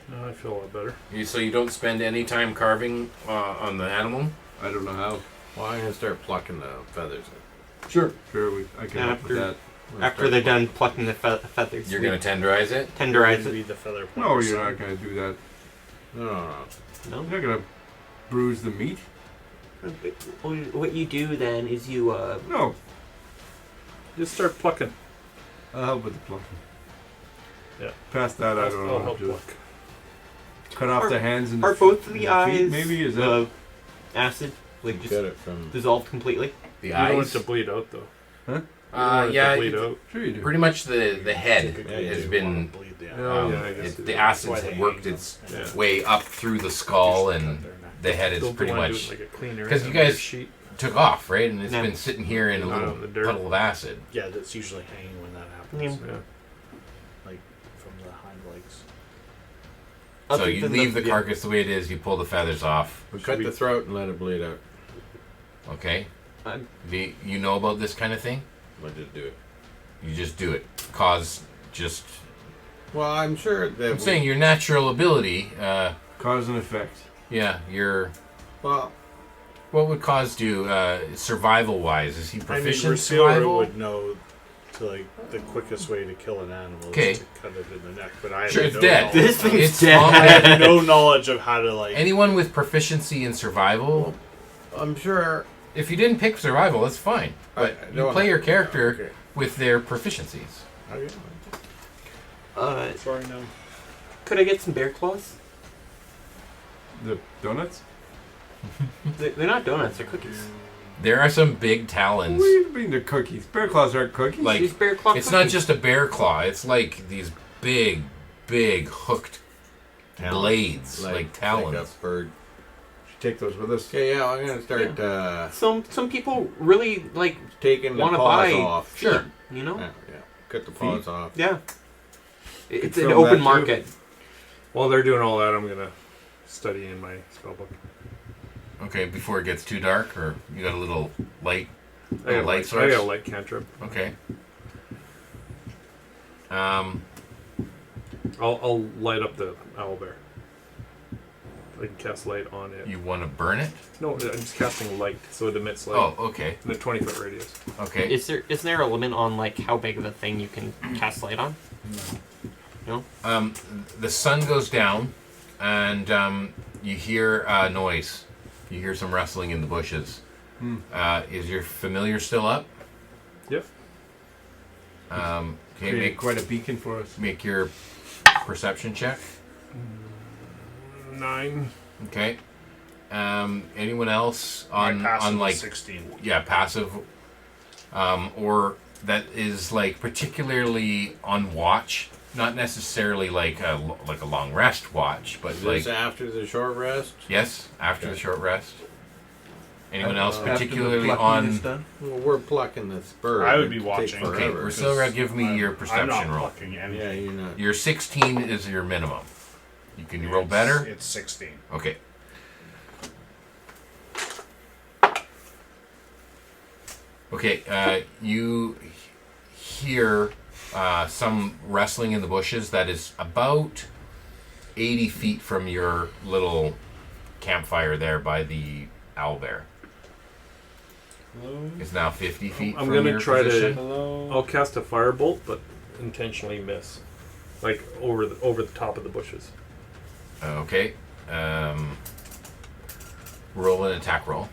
No, I feel a lot better. So you don't spend any time carving on the animal? I don't know how. Well, I'm going to start plucking the feathers. Sure, I can help with After- that. After they're done plucking the feathers, You're we going to tenderize it? tenderize Be it. the feather point. No, you're not going to do that. No. No. You're not going to bruise the meat. What you do then is you No, Just start plucking. I'll help with the plucking. Yeah. Past that, I don't know. I'll help Just pluck. cut off the hands and are the both of and the feet, eyes maybe is that acid like You just get it from... dissolved completely? The You don't want eyes? it to bleed out though. Huh? You don't want it Yeah, to bleed out. Sure you do. pretty much the head Typically, has you been... wanna bleed the Oh, yeah, I guess the it is. acid's That's why they worked hang its them. Yeah. way up through the skull, and the head is Don't pretty wanna do much... it like a cleaner 'cause you on guys- your sheet. took off, right? And it's No. been sitting here in a Out little in the dirt. puddle of acid. Yeah, that's usually hanging when that happens. Yeah. Yeah. Like from the hind legs. So Other you than leave the yeah. carcass the way it is, you pull the feathers off, We cut the throat and let it bleed out. okay? I'm- You know about this kind of thing? Let it do it. You just do it. Just... Well, I'm sure that... I'm saying your natural ability, Cause and effect. yeah, your... Well, What would Cause do, survival-wise? Is he I mean, proficient in Rasiora survival? would know to like the quickest way to kill an animal Okay. is to cut it in the neck, but I have Sure, it's no dead. knowledge. This thing's It's dead. small. I have no knowledge of how to like. Anyone with proficiency in survival, I'm sure... if you didn't pick survival, that's fine. But I you don't- play your character Okay. with their proficiencies. Okay. Sorry, no. Could I get some bear claws? The donuts? They're not donuts. They're cookies. There are some big talons. What do you mean they're cookies? Bear claws aren't cookies. Like, These bear claw it's cookies. not just a bear claw. It's like these big hooked blades, like talons. Like a bird. Should take those with us. Okay, yeah, I'm going to start Some people really like taking the want to paws buy. off. Sure. You know. Yeah. Cut the paws off. Yeah. It's Could an film that open too. market. While they're doing all that, I'm gonna study in my spellbook. Okay, before it gets too dark, or you got a little light. I got, light I source? got a light cantrip. Okay. I'll light up the owlbear. I can cast light on it. You want to burn it? No, I'm just casting light, so it emits light Oh, okay. in a 20-foot radius. Okay. Isn't there a limit on like how big of a thing you can cast light on? No. The sun goes down, and you hear a noise. You hear some rustling in the bushes. Is your familiar still up? Yep. Okay, Created make quite a beacon for us. make your perception check. 9. Okay. Anyone else My on passive like is 16. passive, or that is like particularly on watch not necessarily like a long rest watch, but Is like this after the short rest? yes, after the short rest. Anyone else After the particularly plucking is on? done? Well, we're plucking the spur. I would be It takes watching. Okay, forever. Priscilla, give me your I'm perception not roll. plucking anything. Yeah, you're not. Your 16 is your minimum. You can roll better. It's 16. Okay. Okay, you hear some rustling in the bushes that is about 80 feet from your little campfire there by the owlbear. Hello? It's now 50 feet I'm from gonna your try to- position. Hello? I'll cast a firebolt, but intentionally miss, like over the top of the bushes. Okay. Roll an attack roll.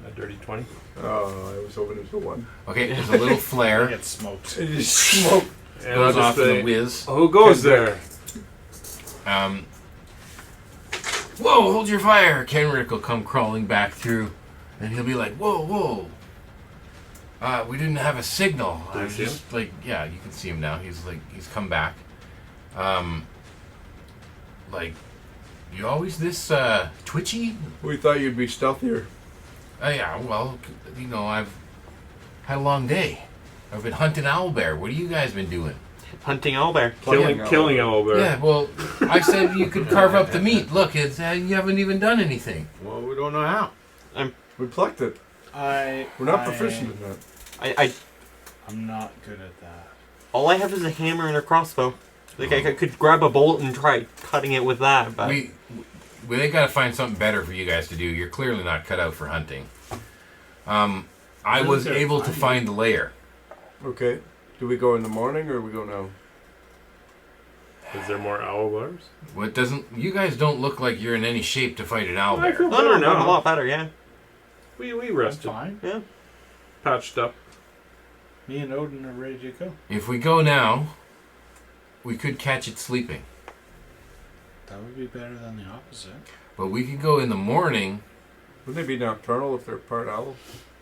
A dirty 20. Oh, I was hoping it was a 1. Okay, there's a little I flare. get smoked. It just smoke. And Goes I'll off just in a say, whiz. who goes there? Whoa, hold your fire! Kenerick will come crawling back through, and he'll be like, whoa, whoa. We didn't have a signal. Do I you was see him? just like, yeah, you can see him now. He's come back. Like, you always this twitchy? We thought you'd be stealthier. Yeah, well, you know, I've had a long day. I've been hunting owlbear. What have you guys been doing? Hunting owlbear. Killing owlbear. Yeah, well, I said you could carve up the meat. Look, it's you haven't even done anything. Well, we don't know how. We plucked it. We're not proficient in that. I'm not good at that. All I have is a hammer and a crossbow. Like I could grab a bolt and try cutting it with that, but They got to find something better for you guys to do. You're clearly not cut out for hunting. I was able to find the lair. Okay. Do we go in the morning or we go now? Is there more owlbears? What doesn't? You guys don't look like you're in any shape to fight an I feel owlbear. no, better I'm a lot better. Yeah. We That's rested, fine. Yeah. patched up. Me and Odin are ready to go. If we go now, we could catch it sleeping. That would be better than the opposite. But we could go in the morning. Would they be nocturnal if they're part owl?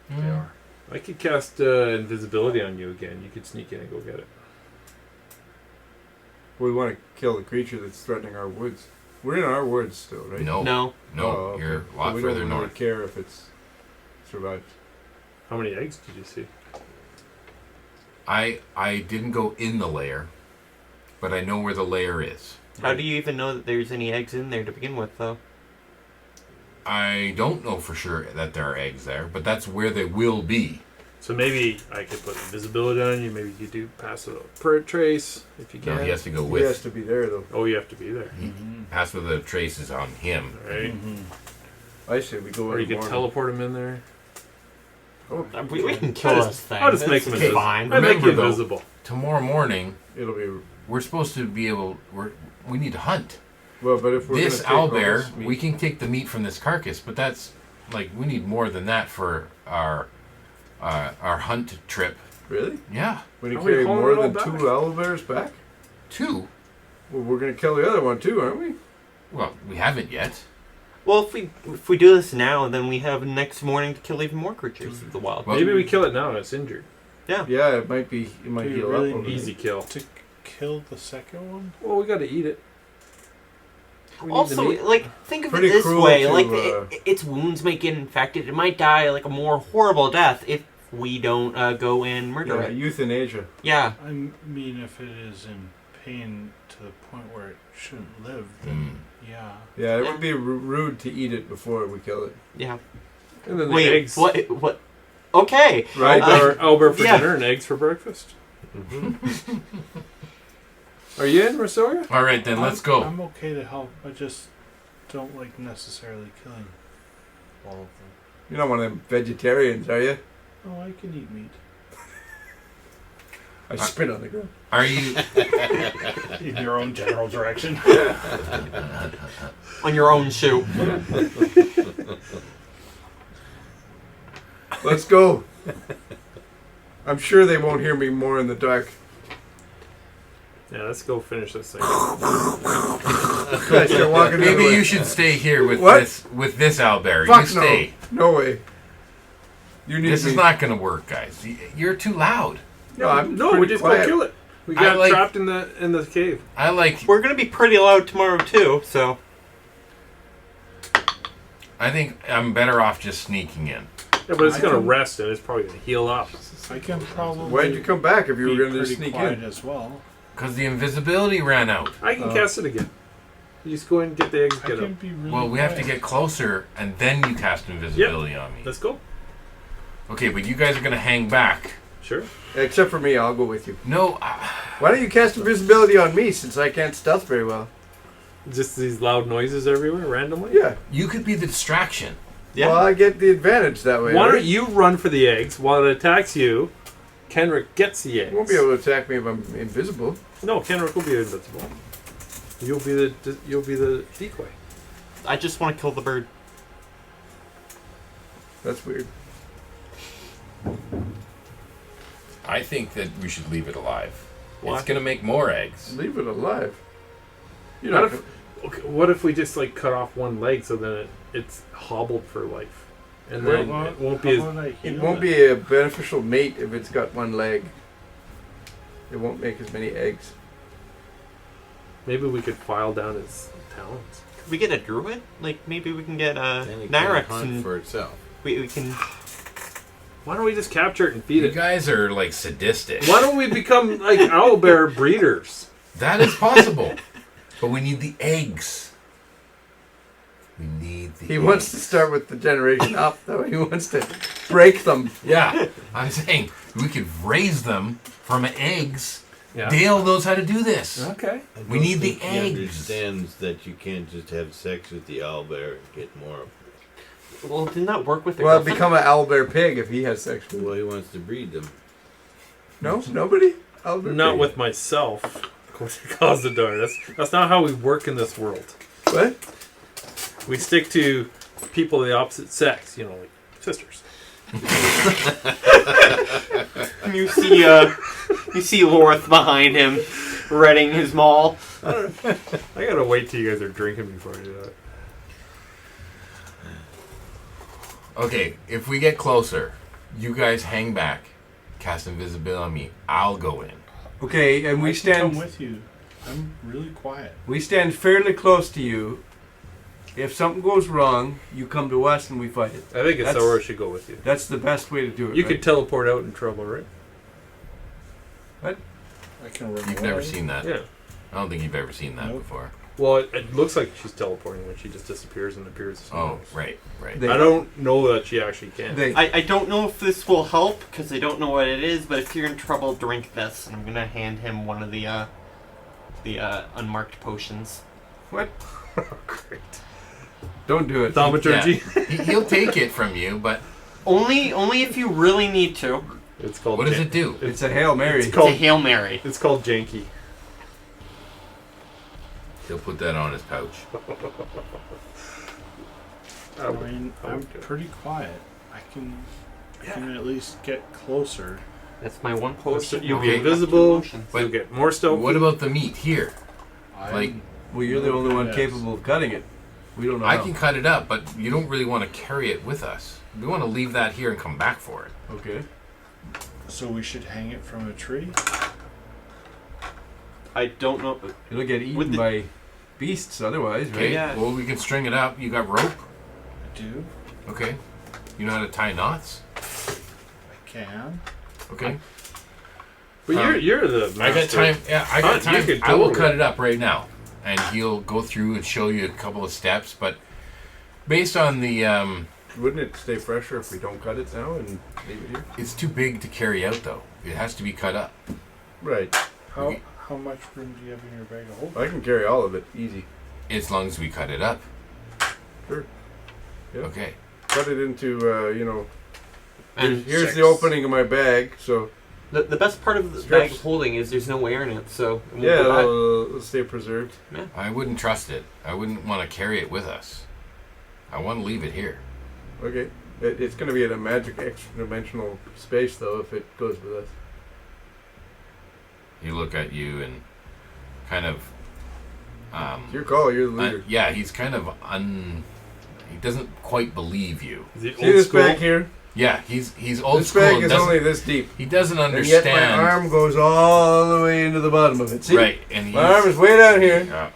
They are. I could cast invisibility on you again. You could sneak in and go get it. We want to kill the creature that's threatening our woods. We're in our woods still, right? No, No. no, Oh, okay. you're a So lot we further don't really north. care if it's survived. How many eggs did you see? I didn't go in the lair, but I know where the lair is. How do you even know that there's any eggs in there to begin with, though? I don't know for sure that there are eggs there, but that's where they will be. So maybe I could put invisibility on you. Maybe you do pass a trace if you can. No, he has to go He has with. to be there though. Oh, you have to be there. Pass with the traces on him. Right? I say we go Or in you the could morning. teleport him in there. Oh, We can kill I'll this thing. I'll just make It's him invisible. fine. I'd make you Remember, though- invisible. Tomorrow morning, it'll be we're supposed to be able. We need to hunt well, but if we're this gonna take all owlbear. this meat- We can take the meat from this carcass, but that's like we need more than that for our hunt trip. really. Yeah, When you Are we carry hauling more it all than back? 2 owlbears back, 2. well, we're gonna kill the other one too, aren't we? Well, we haven't yet. Well, if we do this now, then we have next morning to kill even more creatures of the wild. Well, Maybe we kill it now and it's injured. Yeah, it might be. It might Do you heal really up. over Easy kill. To kill the second one? Well, we got to eat it. We need Also, the meat. like, think of Pretty it this cruel way: to, like, its wounds might get infected. It might die like a more horrible death if we don't go and murder Yeah, it. euthanasia. Yeah. I mean, if it is in pain to the point where it shouldn't live, then yeah. Yeah, it Yeah. would be rude to eat it before we kill it. Yeah. And then the Wait. eggs. What? Okay. Right? Owlbear for yeah. dinner and eggs for breakfast. Are you in, Rosario? All right, then let's go. I'm okay to help. I just don't like necessarily killing all of them. You're not one of them vegetarians, are you? Oh, I can eat meat. I spit on the ground. Are you? In your own general direction. On your own shoe. Let's go. I'm sure they won't hear me more in the dark. Yeah, let's go finish this thing. Guys, you're walking the other Maybe way. you should stay here with What? this owlbear. Fuck You stay. no. No way. You need This me. is not going to work, guys. You're too loud. No, we just quiet. go kill it. We I got like- trapped in the cave. I like. We're gonna be pretty loud tomorrow too, so I think I'm better off just sneaking in. Yeah, but it's I gonna can- rest and it's probably gonna heal up. I can probably. Why'd you come back if you were be going to pretty sneak quiet in? as well? Because the invisibility ran out. I can cast it again. You just go in and get the eggs, I get can up. be really Well, we have to quiet. get closer, and then you cast invisibility on me. Let's go. Okay, but you guys are going to hang back. Sure. Except for me, I'll go with you. No, Why don't you cast invisibility on me since I can't stealth very well? Just these loud noises everywhere randomly. Yeah. you could be the distraction. yeah. Well, I get the advantage that way. Why right? don't you run for the eggs while it attacks you? Kenrick gets the eggs. You won't be able to attack me if I'm invisible. No, Kenrick will be invincible. You'll be the decoy. I just want to kill the bird. That's weird. I think that we should leave it alive. Why? It's going to make more eggs. Leave it alive. You What know, if, okay, what if we just like cut off one leg so then it's hobbled for life, and then How it won't be as about I it heal won't be a beneficial mate if it's got one leg. It won't make as many eggs. maybe we could file down his talons. Could we get a druid? Like maybe we can get Then it Nyrex can hunt and for itself. we can. Why don't we just capture it and feed You it? guys are like sadistic. Why don't we become like owlbear breeders? That is possible. But we need the eggs. We need the He eggs. wants to start with the generation up, though. He wants to break them. Yeah, I'm saying we could raise them from eggs. Yeah. Dale knows how to do this. Okay. I We don't need the think he eggs. understands that you can't just have sex with the owlbear and get more. Well, didn't that work with the Well, griffin? become an owlbear pig if he has sex with Well, he wants to breed them. No? Nobody? Owlbear Not pig. with myself. Cause the door. That's not how we work in this world. What? We stick to people of the opposite sex. You know, like sisters. You see Lorth behind him, reading his maul. I gotta wait till you guys are drinking before I do that. Okay, if we get closer, you guys hang back, cast invisibility on me. I'll go in. Okay, and we I can come stand with you. I'm really quiet. we stand fairly close to you. If something goes wrong, you come to us and we fight it. I think That's- Sora should go with you. That's the best way to do it. You right? could teleport out in trouble, right? I can run You've away. never seen that. Yeah. I don't think you've ever seen that Nope. before. Well, it looks like she's teleporting when she just disappears and appears. somewhere Oh, else. right, right. They- I don't know that she actually can. They, I don't know if this will help because I don't know what it is, but if you're in trouble, drink this. And I'm gonna hand him one of the unmarked potions. what? Great. Don't do it. Thaumaturgy. He'll take it from you, but Only if you really need to. It's called. what does Jan- it do? It's a Hail Mary. It's It's called. a Hail Mary. It's called Janky. He'll put that on his pouch. I mean, I'm pretty quiet. I can at least get closer. That's my one potion. You'll Okay. be invisible. Motions. You'll get more stealth. What about the meat here? I'm, Like, Well, you're the only one Yes. capable of cutting it. We don't know I how. can cut it up, but you don't really want to carry it with us. We want to leave that here and come back for it. Okay. So we should hang it from a tree. I don't know. It'll get With eaten the- by beasts otherwise, right? Okay, Yeah. well, we can string it up. You got rope? I do. Okay. You know how to tie knots? I can. Okay. But you're the master. I got time. Yeah, I got Huh? You time. could I will totally- cut it up right now, and he'll go through and show you a couple of steps. But based on the, Wouldn't it stay fresher if we don't cut it now and leave it here? it's too big to carry out though. It has to be cut up. Right. How much room do you have in your bag of holding? I can carry all of it easy. As long as we cut it up. Sure. Yeah. Okay. Cut it into, And here's Six. the opening of my bag. So the best part of the Strips. bag of holding is there's no air in it, so it won't yeah, go bad. it'll stay preserved. I wouldn't trust it. I wouldn't want to carry it with us. I want to leave it here. Okay. It's going to be in a magic extra-dimensional space, though, if it goes with us. He look at you and kind of. It's your call. You're the leader. Yeah, he's kind of He doesn't quite believe you. Is it See old this school? bag here? Yeah, he's old This school. bag and is doesn't- only this deep. he doesn't And yet my understand. arm goes all the way into the bottom of it. See? Right, and My arm is way down here. Yeah.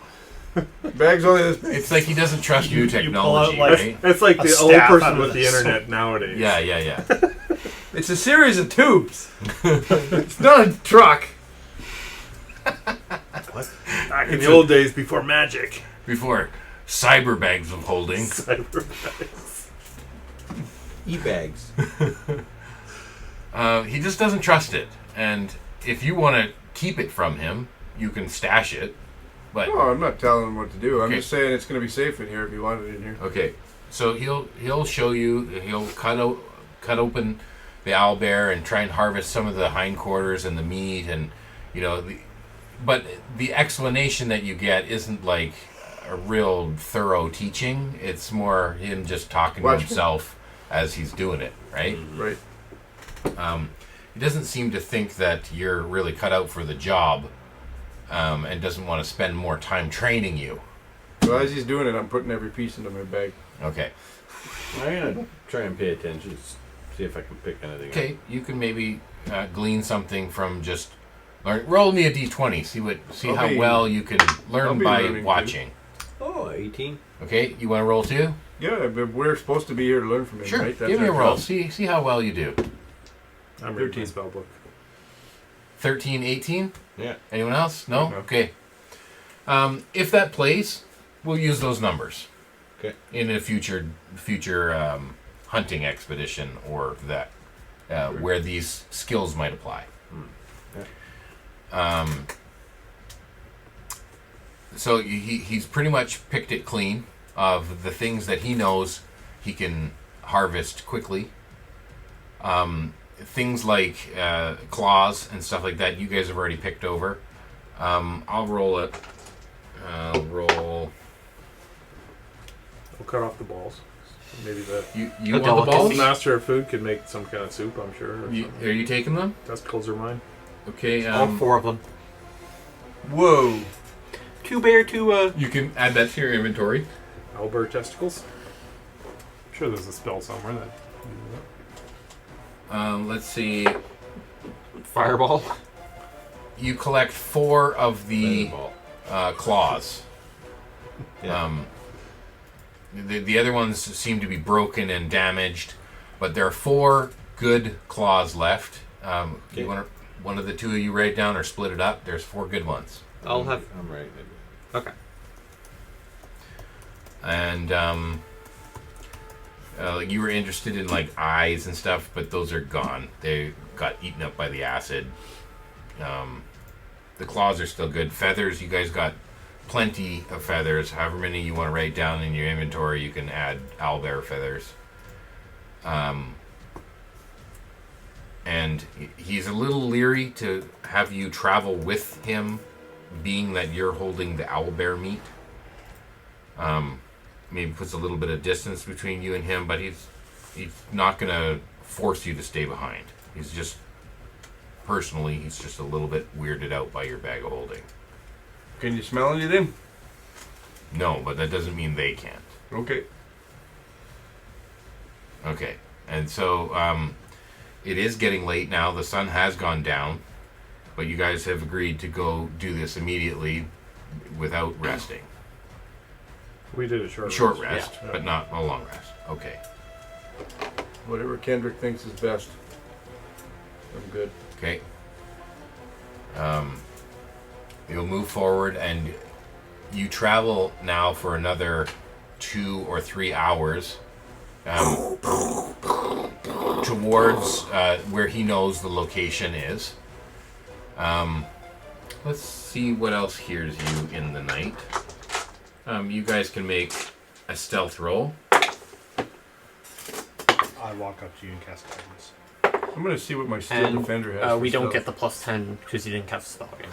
Bag's only this big. It's like he doesn't trust new You pull out, technology, like, right? It's like A the old staff person out of with the this. internet nowadays. Yeah. It's a series of tubes. It's not a truck. Back in the old days before magic. Before cyber bags of holding. E-bags. He just doesn't trust it, and if you want to keep it from him, you can stash it. But No, I'm not telling him what to do. I'm Okay. just saying it's going to be safe in here if you want it in here. okay, so he'll show you. He'll cut open the owlbear and try and harvest some of the hindquarters and the meat, and but the explanation that you get isn't like a real thorough teaching. It's more him just talking Watch to me. himself as he's doing it, right? Right. He doesn't seem to think that you're really cut out for the job, and doesn't want to spend more time training you. So as he's doing it, I'm putting every piece into my bag. Okay. I'm gonna try and pay attention. See if I can pick anything up. Okay, you can maybe glean something from just learn. Roll me a d20. See I'll how be- well you can I'll learn be by learning too. watching. Oh, 18. Okay, you want to roll too? Yeah, but we're supposed to be here to learn from him, Sure. right? Give me a our roll. job. See how well you do. I'm reading 13. the spell book. 13, 18? Yeah. Anyone else? No? No. Okay. If that plays, we'll use those numbers. Okay. In a future hunting expedition or that where these skills might apply. So he's pretty much picked it clean of the things that he knows he can harvest quickly. Things like claws and stuff like that, you guys have already picked over. I'll roll it. Roll. We'll cut off the balls. Maybe the You A want the delicacy. balls? master of food could make some kind of soup, I'm sure. Or something. Are you taking them? Testicles are mine. Okay. All 4 of them. Whoa. 2 bear, 2 You can add that to your inventory. Owlbear testicles. I'm sure there's a spell somewhere that. Let's see. fireball. You collect 4 of the Featherball. claws. Yeah. The other ones seem to be broken and damaged, but there are 4 good claws left. Okay. You want one of the 2 of you write down or split it up? There's 4 good ones. I'll have. I'm right. Okay. And you were interested in like eyes and stuff, but those are gone. They got eaten up by the acid. The claws are still good. Feathers, you guys got plenty of feathers. However many you want to write down in your inventory, you can add owlbear feathers. And he's a little leery to have you travel with him, being that you're holding the owlbear meat. Maybe puts a little bit of distance between you and him, but he's not going to force you to stay behind. He's just a little bit weirded out by your bag of holding. Can you smell anything? No, but that doesn't mean they can't. Okay. Okay, and so it is getting late now. The sun has gone down, but you guys have agreed to go do this immediately without resting. We did a short Rest, Yeah. but not a long rest. Okay. Whatever Kendrick thinks is best. I'm good. Okay. You'll move forward, and you travel now for another 2 or 3 hours towards where he knows the location is. Let's see what else hears you in the night. You guys can make a stealth roll. I walk up to you and cast guidance. I'm going to see what my steel And defender has. we for don't stealth. get the +10 because you didn't cast the spell again.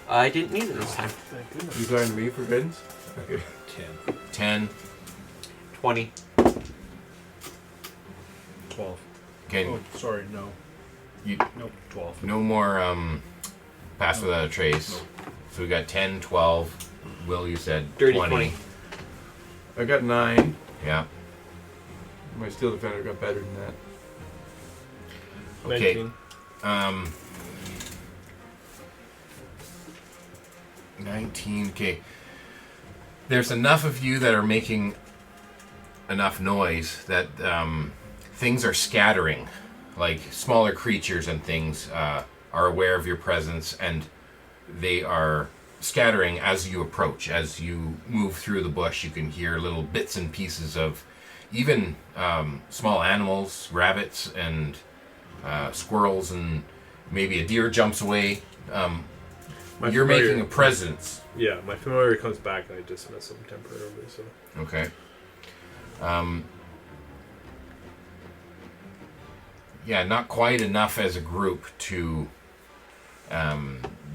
I didn't need it this time. Thank goodness. You talking to me for guidance? Okay. 10. 10. 20. 12. Okay. Oh, sorry, no. You, Nope, 12. no more pass without a trace. So we got 10, 12. Will, you said Dirty 20. 20. I got 9. Yeah. My steel defender got better than that. Okay. 19. 19. Okay. There's enough of you that are making enough noise that things are scattering. Like smaller creatures and things are aware of your presence, and they are scattering as you approach. As you move through the bush, you can hear little bits and pieces of even small animals, rabbits, and squirrels, and maybe a deer jumps away. You're making a presence. Yeah, my familiar comes back and I dismiss him temporarily. So Okay. Yeah, not quite enough as a group to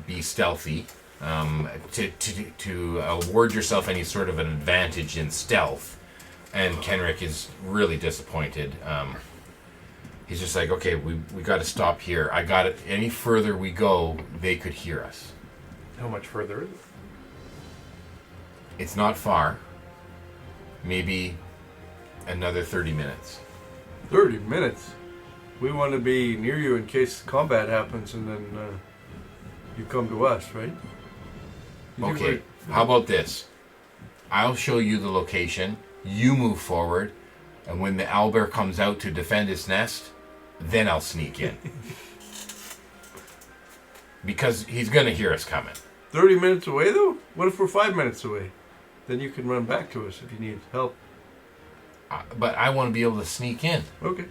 be stealthy. To award yourself any sort of an advantage in stealth. And Kenerick is really disappointed. He's just like, okay, we got to stop here. I got it. Any further we go, they could hear us. how much further is it? It's not far. Maybe another 30 minutes. 30 minutes? We want to be near you in case combat happens, and then you come to us, right? You think Okay, how about this? I'll show you the location. You move forward, and when the owlbear comes out to defend its nest, then I'll sneak in. Because he's going to hear us coming. 30 minutes away, though? What if we're 5 minutes away? Then you can run back to us if you need help. But I want to be able to sneak in. Okay.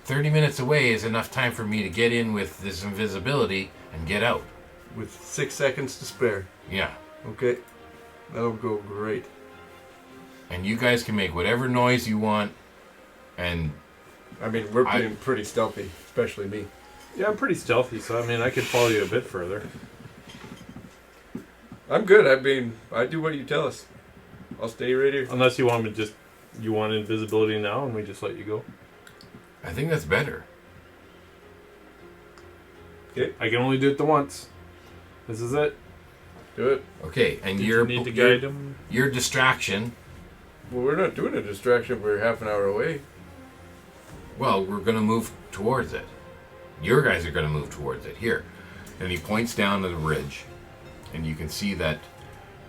30 minutes away is enough time for me to get in with this invisibility and get out. With 6 seconds to spare. Yeah. Okay. That'll go great. And you guys can make whatever noise you want. And I mean, we're being pretty stealthy, especially me. Yeah, I'm pretty stealthy, so I mean, I could follow you a bit further. I'm good. I do what you tell us. I'll stay right here. Unless you want me to you want invisibility now and we just let you go. I think that's better. Okay. I can only do it the once. This is it. Do it. Okay, and Did your you need to guide him? your distraction. Well, we're not doing a distraction. We're half an hour away. Well, we're going to move towards it. Your guys are going to move towards it. Here. And he points down to the ridge. And you can see that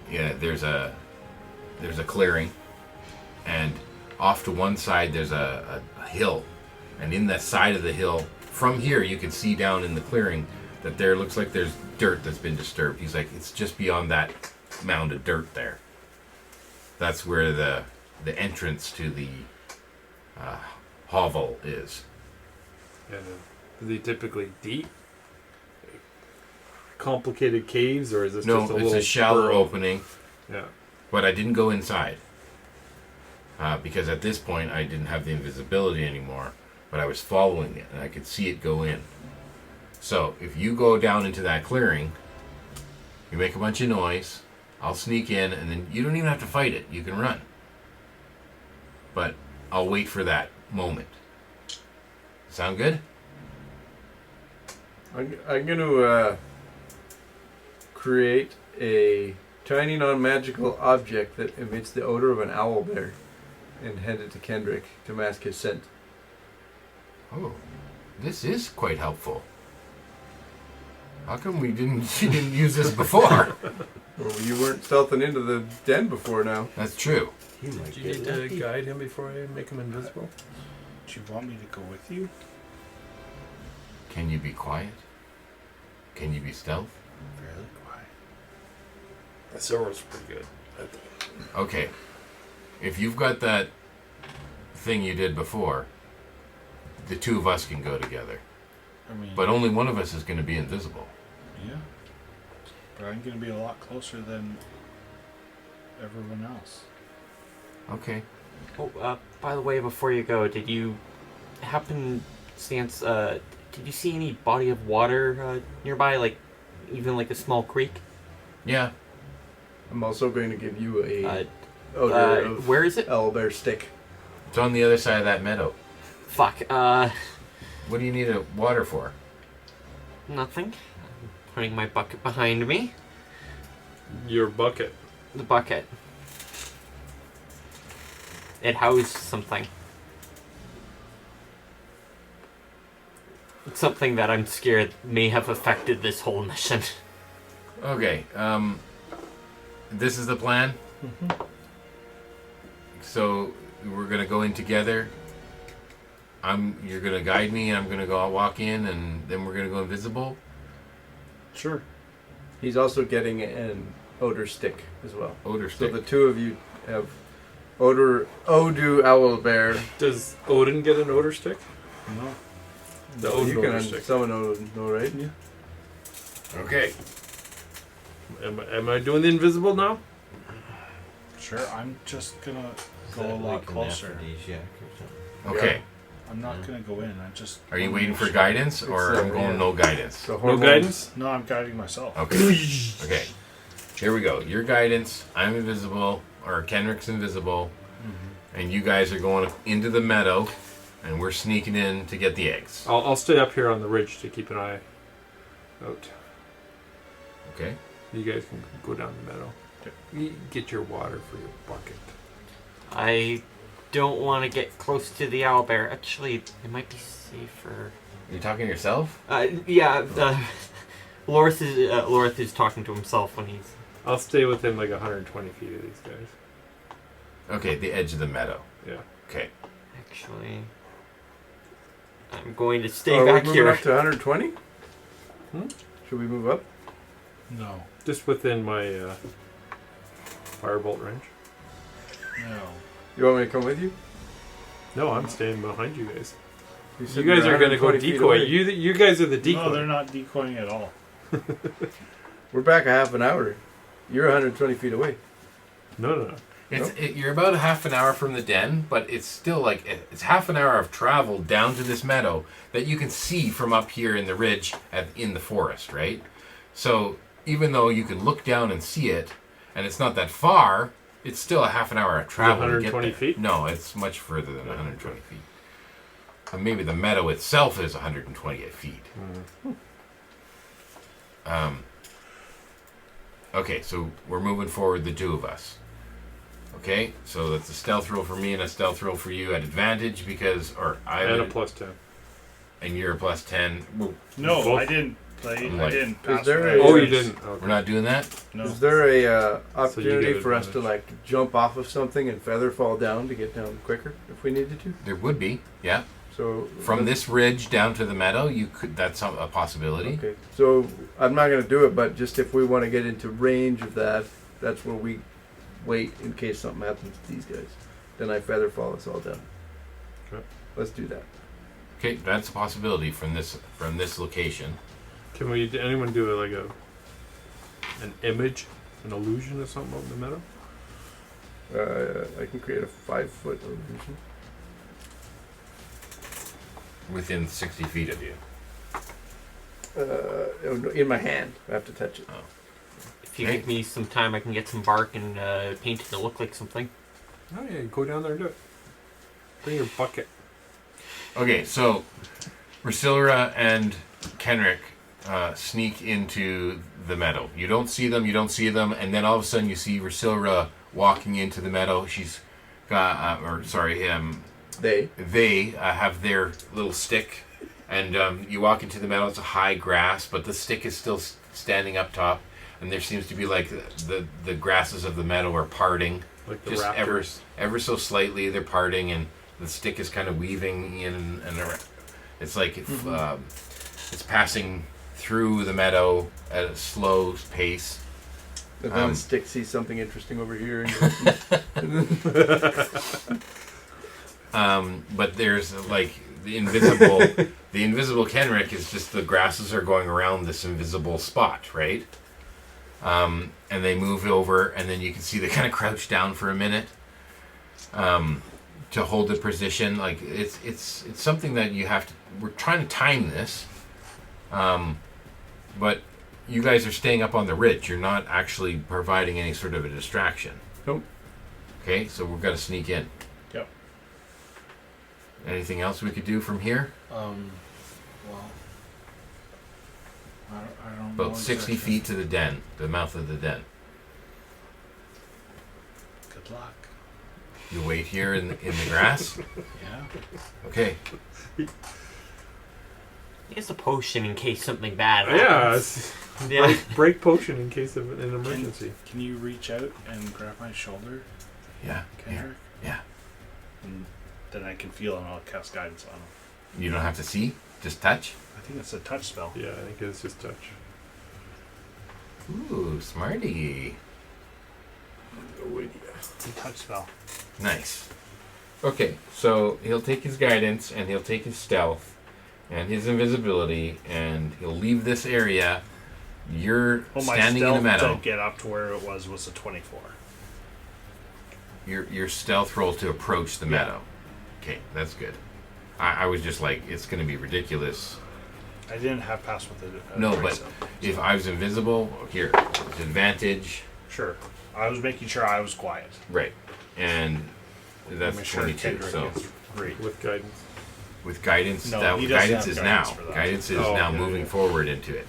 there's a clearing. And off to one side there's a hill. And in that side of the hill, from here you can see down in the clearing that there looks like there's dirt that's been disturbed. He's like, it's just beyond that mound of dirt there. That's where the entrance to the hovel is. And are they typically deep? Complicated caves, or is this No, just a it's little a shallow burrow? opening. Yeah. But I didn't go inside. Because at this point I didn't have the invisibility anymore. But I was following it and I could see it go in. So if you go down into that clearing, you make a bunch of noise, I'll sneak in, and then you don't even have to fight it. You can run. But I'll wait for that moment. Sound good? I'm going to create a tiny non-magical object that emits the odor of an owlbear and hand it to Kenerick to mask his scent. Oh, this is quite helpful. How come you didn't use this before? Well, you weren't stealthing into the den before now. That's true. Do you need to guide him before I make him invisible? Do you want me to go with you? Can you be quiet? Can you be stealth? Fairly quiet. The silver's pretty good. I think. Okay. If you've got that thing you did before, the two of us can go together. I mean, But only one of us is going to be invisible. yeah. But I'm going to be a lot closer than everyone else. Okay. Oh, by the way, before you go, did you happen, Stance, did you see any body of water nearby, like even like a small creek? Yeah. I'm also going to give you a odor of where is it? owlbear stick. It's on the other side of that meadow. Fuck, What do you need a water for? nothing. I'm putting my bucket behind me. Your bucket. The bucket. It housed something. Something that I'm scared may have affected this whole mission. Okay. This is the plan. So we're gonna go in together. You're gonna guide me, and I'm gonna go walk in, and then we're gonna go invisible. Sure. He's also getting an odor stick as well. Odor So stick. the two of you have Odu Owlbear. Does Odin get an odor stick? No. The Odin You odor can stick. summon Odin, no, right? Yeah. Okay. Am I doing the invisible now? Sure. I'm just gonna Is go a that lot like an closer. aphrodisiac or something? Okay. I'm not gonna go in. I just. Are you wanna waiting make for sure. guidance, or It's, I'm going yeah. no guidance? So No hormones- guidance? No, I'm guiding myself. Okay. Okay. Here we go. Your guidance. I'm invisible, or Kenrick's invisible, and you guys are going into the meadow, and we're sneaking in to get the eggs. I'll stay up here on the ridge to keep an eye out. Okay. You guys can go down the meadow. You get your water for your bucket. I don't want to get close to the owlbear. Actually, it might be safer. You talking to yourself? Yeah, Lorith is talking to himself when he's... I'll stay within like 120 feet of these guys. Okay, the edge of the meadow. Yeah. Okay. Actually, I'm going to stay Are we back moving here. up to 120? Hmm? Should we move up? No. Just within my firebolt range. No. You want me to come with you? No, I'm staying behind you guys. You You guys are going to go 120 feet decoy. away. You guys are the decoy. No, they're not decoying at all. We're back a half an hour. You're 120 feet away. No. You're about a half an hour from the den, but it's still like it's half an hour of travel down to this meadow that you can see from up here in the ridge in the forest, right? So even though you can look down and see it, and it's not that far, it's still a half an hour of travel. 120 to get there. feet? No, it's much further than 120 feet. And maybe the meadow itself is 128 feet. Okay, so we're moving forward, the two of us. Okay, so that's a stealth roll for me and a stealth roll for you at advantage because, And a plus 10. and you're a plus 10. No, Both? I didn't play. I'm I like- didn't. Is Pass there my a- Oh, you turns. didn't? Okay. We're not doing that? No. Is there a So opportunity you get for us to advantage. like jump off of something and feather fall down to get down quicker if we needed to? There would be, yeah. So From this ridge down to the meadow, you could. That's a possibility. Okay, so I'm not going to do it, but just if we want to get into range of that, that's where we wait in case something happens to these guys. Then I feather fall us all down. Okay. Let's do that. Okay, that's a possibility from this location. Can anyone do an image, an illusion or something of the meadow? I can create a 5-foot illusion. Within 60 feet of you. In my hand. I have to touch it. If you Hey. give me some time, I can get some bark and paint it to look like something. Oh yeah, go down there and do it. Bring your bucket. Okay, so Rusilla and Kenrick sneak into the meadow. You don't see them, and then all of a sudden you see Rusilla walking into the meadow. She's got, they have their little stick, and you walk into the meadow. It's a high grass, but the stick is still standing up top, and there seems to be like the grasses of the meadow are parting, Like the just raptors. ever so slightly. They're parting, and the stick is kind of weaving in and around. It's like it's passing through the meadow at a slow pace. And then the stick sees something interesting over here. And But there's like the invisible Kenrick is just the grasses are going around this invisible spot, right? And they move over, and then you can see they kind of crouch down for a minute to hold the position. Like it's something that you have to. We're trying to time this, but you guys are staying up on the ridge. You're not actually providing any sort of a distraction. Nope. Okay, so we're gonna sneak in. Yep. Anything else we could do from here? Well, I don't know. About 60 exactly. feet to the den, the mouth of the den. Good luck. You wait here in the grass? Yeah. Okay. He has a potion in case something bad Yeah, happens. Yeah. break potion in case of an emergency. Can you reach out and grab my shoulder, Yeah. Kenerick? Yeah. And then I can feel and I'll cast guidance on him. You don't have to see, just touch. I think it's a touch spell. Yeah, I think it's just touch. Ooh, smarty. It's a touch spell. Nice. Okay, so he'll take his guidance and he'll take his stealth and his invisibility and he'll leave this area. You're Well, my standing in a stealth meadow. to get up to where it was a 24. Your stealth roll to approach the meadow. Okay, that's good. I was just like, it's going to be ridiculous. I didn't have pass with it. No, but if I was invisible, here, advantage. Sure. I was making sure I was quiet. Right. And that's Make sure 22. Kenerick So gets great. With guidance. with guidance, No, that he doesn't guidance have is guidance now. for that. Guidance is Oh, now okay, moving yeah. forward into it.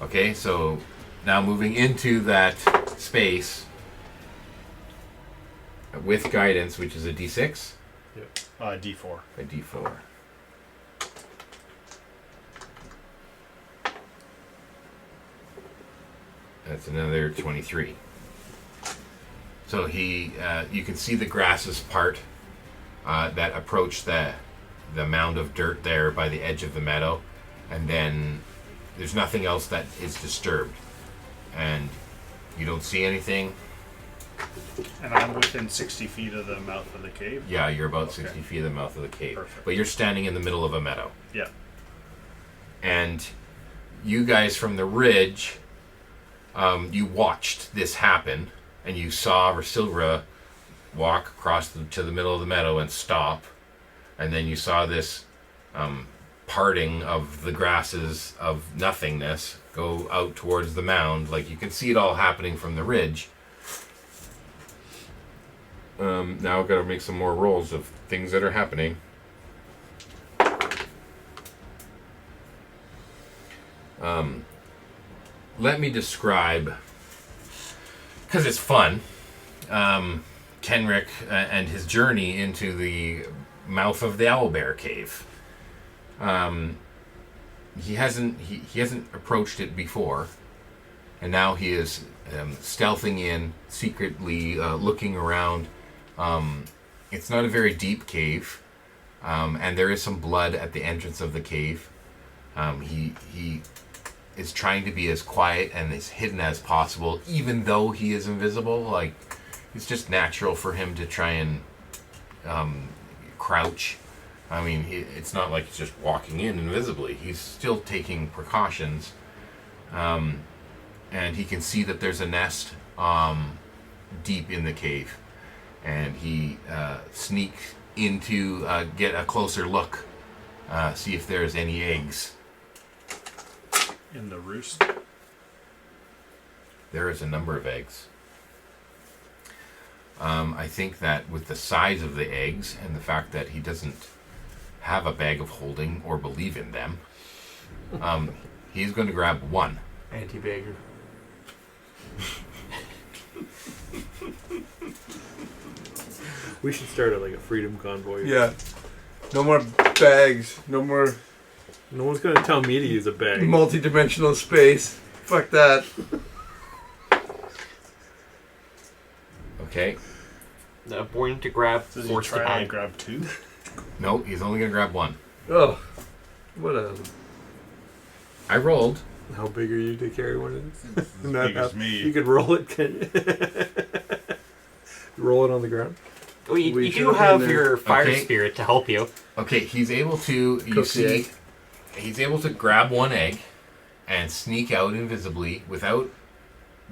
Okay, so now moving into that space with guidance, which is a D6, D4. a D4. That's another 23. So you can see the grasses part that approach the mound of dirt there by the edge of the meadow, and then there's nothing else that is disturbed, and you don't see anything. And I'm within 60 feet of the mouth of the cave? Yeah, you're about Okay. 60 feet of the mouth of the cave, Perfect. but you're standing in the middle of a meadow. Yeah. And you guys from the ridge, you watched this happen, and you saw Rasilra walk across to the middle of the meadow and stop, and then you saw this parting of the grasses of nothingness go out towards the mound. Like, you can see it all happening from the ridge. Now I've got to make some more rolls of things that are happening. Let me describe, because it's fun, Kenerick and his journey into the mouth of the owlbear cave. He hasn't approached it before, and now he is stealthing in, secretly looking around. It's not a very deep cave, and there is some blood at the entrance of the cave. He is trying to be as quiet and as hidden as possible, even though he is invisible. Like, it's just natural for him to try and crouch. I mean, it's not like he's just walking in invisibly. He's still taking precautions. And he can see that there's a nest deep in the cave. And he sneaks in to get a closer look, see if there's any eggs. In the roost? There is a number of eggs. I think that with the size of the eggs and the fact that he doesn't have a bag of holding or believe in them, he's going to grab one. Anti-bagger. We should start like a freedom convoy. Yeah. No more bags. No more No one's gonna tell me to use a bag. multi-dimensional space. Fuck that. Okay. Born to grab, Does he forced to try add. and grab two? No, he's only going to grab one. Oh. What a... I rolled. How big are you to carry one of these? As Not big as how- me. You could roll it, can you? Roll it on the ground. Well, you We do should've have been there. your fire Okay. spirit to help you. Okay, he's able to, you Cook the see, egg. he's able to grab one egg and sneak out invisibly without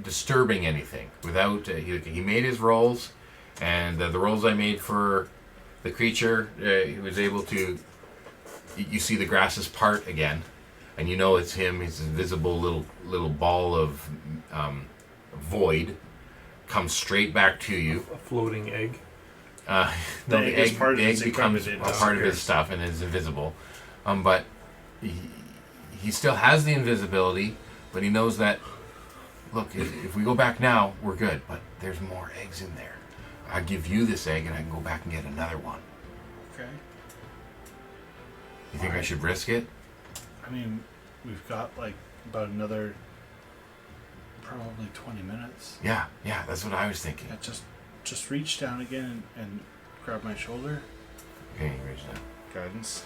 disturbing anything. Without, he made his rolls, and the rolls I made for the creature, he was able to, you see the grasses part again, and you know it's him, his invisible little ball of void comes straight back to you. A floating egg. No, The egg is part of the egg his becomes equipment, a it part of his disappears. stuff and is invisible. But he still has the invisibility, but he knows that, look, if we go back now, we're good. But there's more eggs in there. I give you this egg and I can go back and get another one. Okay. You think I should risk it? I mean, we've got like about another probably 20 minutes. Yeah, that's what I was thinking. Yeah, just reach down again and grab my shoulder. Okay, you reach down. Guidance.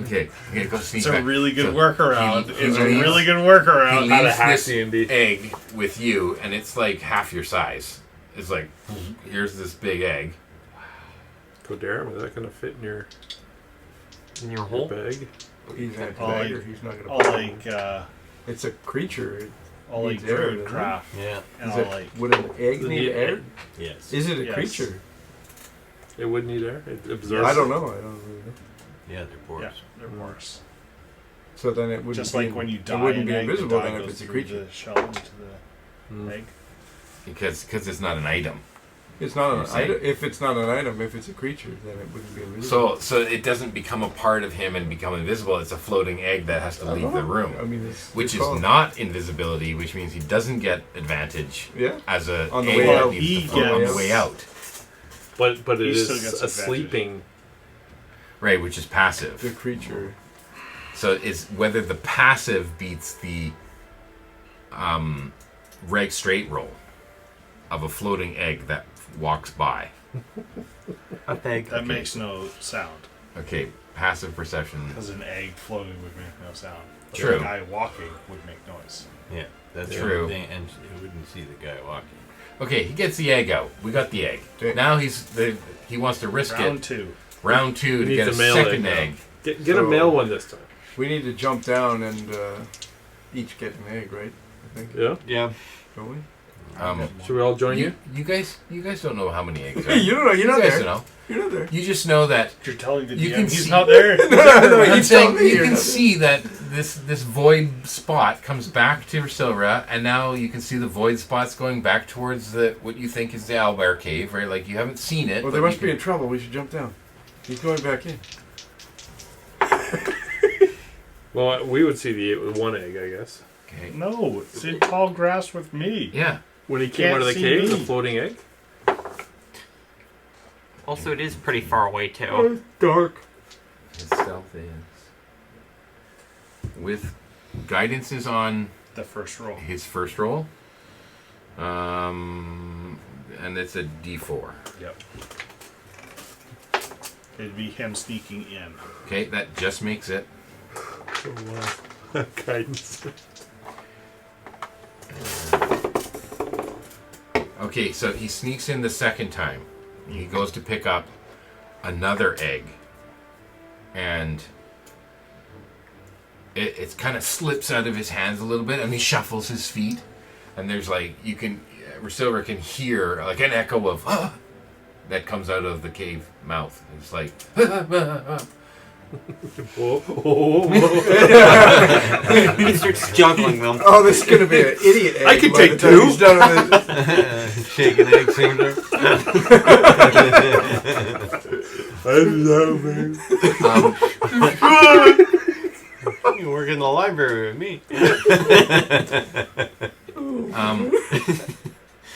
Okay, go sneak It's a back. really good So workaround. he It's a leaves- really good He workaround. How to leaves hack this D&D. egg with you, and it's like half your size. It's like, here's this big egg. Go Darren, is that going to fit in your hole? bag? He's not All gonna. like- He's not gonna. All like It's a creature. all like needs air, druid doesn't it? craft, Yeah. and Is all it, like would an egg Does it need need air? air? Yes. Is it a Yes. creature? It would need air. It absorbs. I don't know. I don't really know. Yeah, they're pores. yeah, they're worse. So then it wouldn't Just be, like when you die, it wouldn't an be egg, the invisible dye then if goes it's a through creature. the shell into the Mm. egg. Because it's not an item. It's not You're an saying- item. If it's not an item, if it's a creature, then it wouldn't be invisible. So it doesn't become a part of him and become invisible. It's a floating egg that has to I leave don't the know. room. I mean, it's Which is called- not invisibility, which means he doesn't get advantage Yeah. as a On the egg way that out. needs He to float on the gets- way out. But it He is still gets a advantage. sleeping. Right, which is The passive. creature. So it's whether the passive beats the reg straight roll of a floating egg that walks by. A peg. That makes no sound Okay, passive perception. because an egg floating would make no sound. But True. A guy walking would make noise. Yeah, that's True. the thing, and you wouldn't see the guy walking. Okay, he gets the egg out. We got the egg. Okay. Now he wants to risk Round it. two. Round 2 to He get a needs a male second egg, egg. Get a So- male one this time. We need to jump down and each get an egg, right? I think. Yeah. Yeah. Don't we? Should we all join you? You guys don't know how many eggs are. You don't know. You're You not guys there. don't know. You're not there. You just know that You're telling the You DM can he's see- not there. No, I'm you saying tell me you you're can not see that this void spot comes back to Silra, and now you can see the void spots going back towards the what you think is the owlbear cave, right? Like you haven't seen it. Well, but they must you be in trouble. We should jump down. He's going back in. Well, we would see the one egg, I guess. Okay. No, it's in tall grass with me. Yeah. When he came Can't out of the see cave, the me. floating egg. Also, it is pretty far away too. Dark. His stealth is with guidance is on The first roll. his first roll. And it's a D4. Yep. It'd be him sneaking in. Okay, that just makes it. So, guidance. Okay, so he sneaks in the second time. He goes to pick up another egg. And it kind of slips out of his hands a little bit, and he shuffles his feet. And there's like, Silver can hear like an echo of, ah, that comes out of the cave mouth. It's like, Whoa, whoa, whoa. He starts juggling them. Oh, this is gonna be an idiot egg. I can by take the time two. he's done with it. Shaking egg cylinder. Hello, man. You work in the library with me.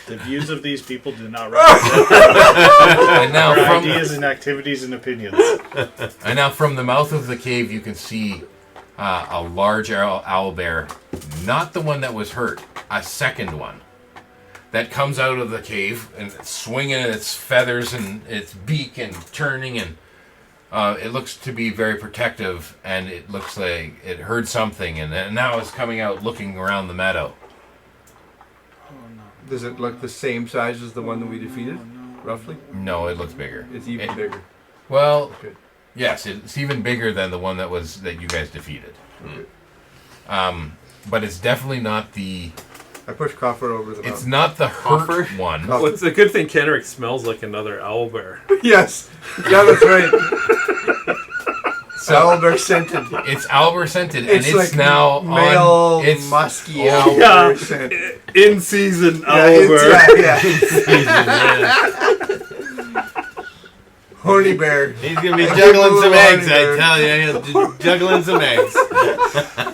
The views of these people do not represent and now their from ideas and activities and opinions. And now from the mouth of the cave, you can see a large owl bear, not the one that was hurt, a second one, that comes out of the cave and it's swinging its feathers and its beak and turning, and it looks to be very protective, and it looks like it heard something, and now it's coming out looking around the meadow. Does it look the same size as the one that we defeated, roughly? No, it looks bigger. It's even It- bigger. Well, Okay. yes, it's even bigger than the one that you guys defeated. But it's definitely not the. I pushed Coffer over the It's mountain. not the hurt Coffer? one. Coffer. Well, it's a good thing Kenerick smells like another owl bear. Yes. Yeah, that's right. So Owlbear scented. it's Albert scented, and It's it's like now male on. It's musky oh, owlbear yeah. scent. In season Yeah, owl it's- bear. yeah. Horny bear. He's gonna be I juggling give some him a eggs, I warning, tell you. He'll juggling some eggs.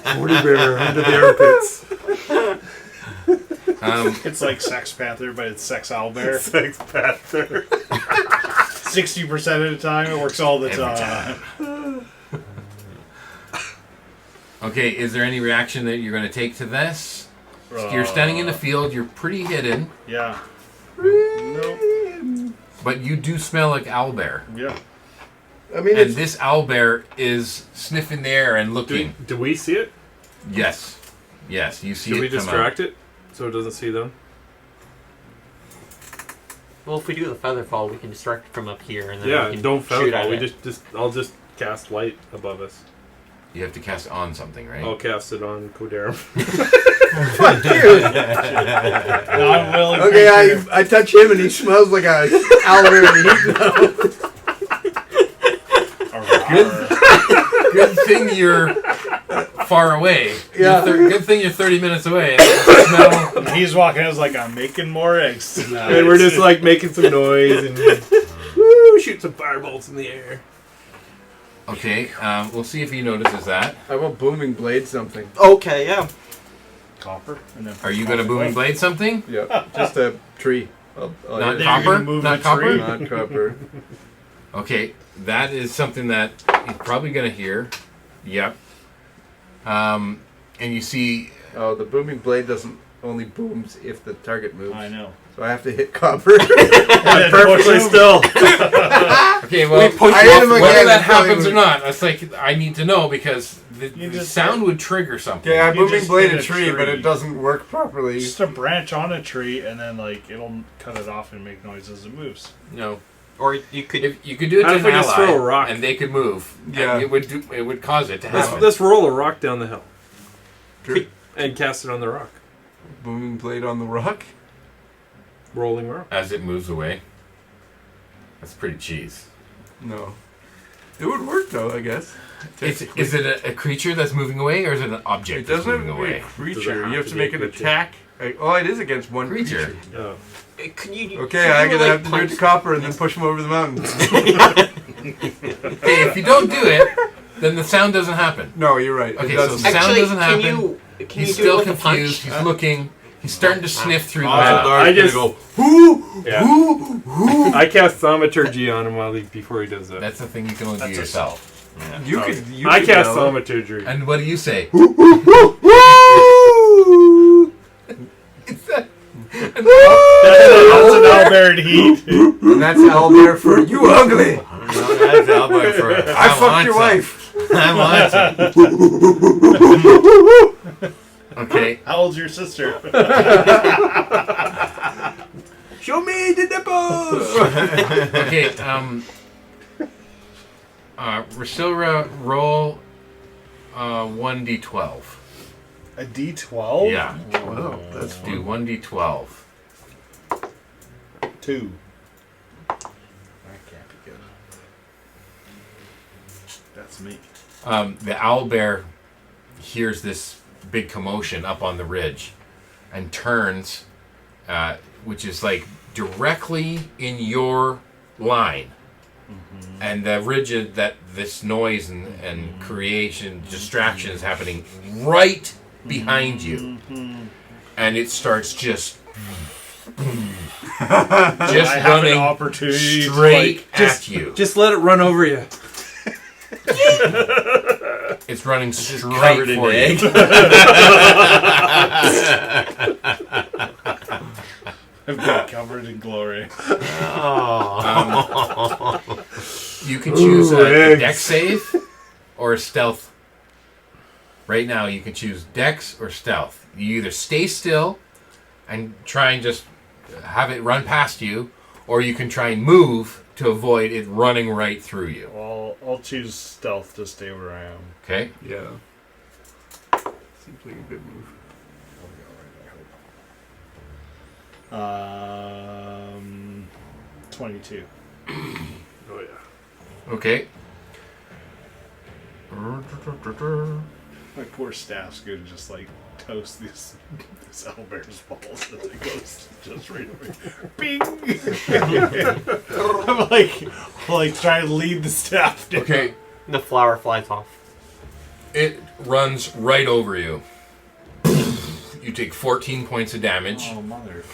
Horny bear under the armpits. It's like Sex Panther, but it's Sex Owlbear. Sex Panther. 60% of the time, it works all the time. Okay, is there any reaction that you're going to take to this? You're standing in the field. You're pretty hidden. Yeah. Nope. But you do smell like owlbear. Yeah. I mean, And this owlbear is sniffing the air and looking. Do we see it? Yes. Yes, you see Should it we come distract it so it doesn't see them? Well, if we do the feather fall, we can distract it from up here, and then we Yeah, can don't shoot feather at fall. it. I'll just cast light above us. out. You have to cast on something, right? I'll cast it on Kodarum. fuck you. Non-willing Okay, creature. I touch him and he smells like a owlbear. Good thing you're far away. Yeah. Good thing you're 30 minutes away. And the smell. And he's walking out like, I'm making more eggs tonight. And we're just like making some noise and woo, shoot some firebolts in the air. Okay, we'll see if he notices that. I will booming blade something. Okay, yeah. Copper. And then Are you going to booming blade something? Yeah, just a tree. Not They're copper? gonna move Not the copper? tree. Not copper. Okay, that is something that he's probably going to hear. Yep. And you see... Oh, the booming blade doesn't only booms if the target moves. I know. So I have to hit copper. I'm perfectly still. Okay, well, I hit him whether again that until he happens or was- not, it's like, I need to know because the just- sound would trigger something. Yeah, I You booming just blade hit a a tree, but tree. it doesn't work properly. Just a branch on a tree, and then like it'll cut it off and make noise as it moves. No. Or you could. If you could do it How to if an I just ally, throw a rock? and they could move, Yeah. and it would cause it to happen. Let's roll a rock down the hill True. and cast it on the rock. Booming blade on the rock. Rolling rock. As it moves away. That's pretty cheese. No. It would work though, I guess. Is it a creature that's moving away, or is it an object It that's doesn't moving have to be a away? Does it creature. have You have to to be make a an creature? attack. Oh, it is against one Creature. creature. Oh. Can you? Okay, can I'm you, gonna like, have to do it to punch- copper and then push him over the mountain. Okay, if you don't do it, then the sound doesn't happen. No, you're right. Okay, It so doesn't. sound Actually, doesn't happen. Can He's you do still it with confused. a punch? He's looking. He's starting to sniff through the Odds map. are I it's just- gonna go. Yeah. I cast thaumaturgy on him before he does that. That's the thing you can only do That's a- yourself. You could. You I could cast yell. thaumaturgy. And what do you say? It's that. That's an owlbear heat. And that's owlbear for you ugly. No, that's Albert for I fucked your wife. I want some. Okay. How old's your sister? Show me the nipples. Okay. Rasilra, roll 1d12. A D12? Yeah. Wow, that's Do 1d12. 2. That can't be good. That's me. The owlbear hears this big commotion up on the ridge and turns, which is like directly in your line. And the ridge that this noise and creation, distraction is happening right behind you. And it starts just I have an running opportunity straight to, at you. Just let it run over you. It's running straight covered in for egg. you. I've been covered in glory. You can choose a eggs. dex save or a stealth. Right now, you can choose dex or stealth. You either stay still and try and just have it run past you, or you can try and move to avoid it running right through you. Well, I'll choose stealth to stay where I am. Okay? Yeah. Seems like a good move. 22. Oh yeah. Okay. My poor staff's gonna just like toast this owlbear's balls as it goes just right over. Bing! I'm like trying to lead the staff down. Okay. The flower flies off. It runs right over you. You take 14 points of damage. Oh, mother.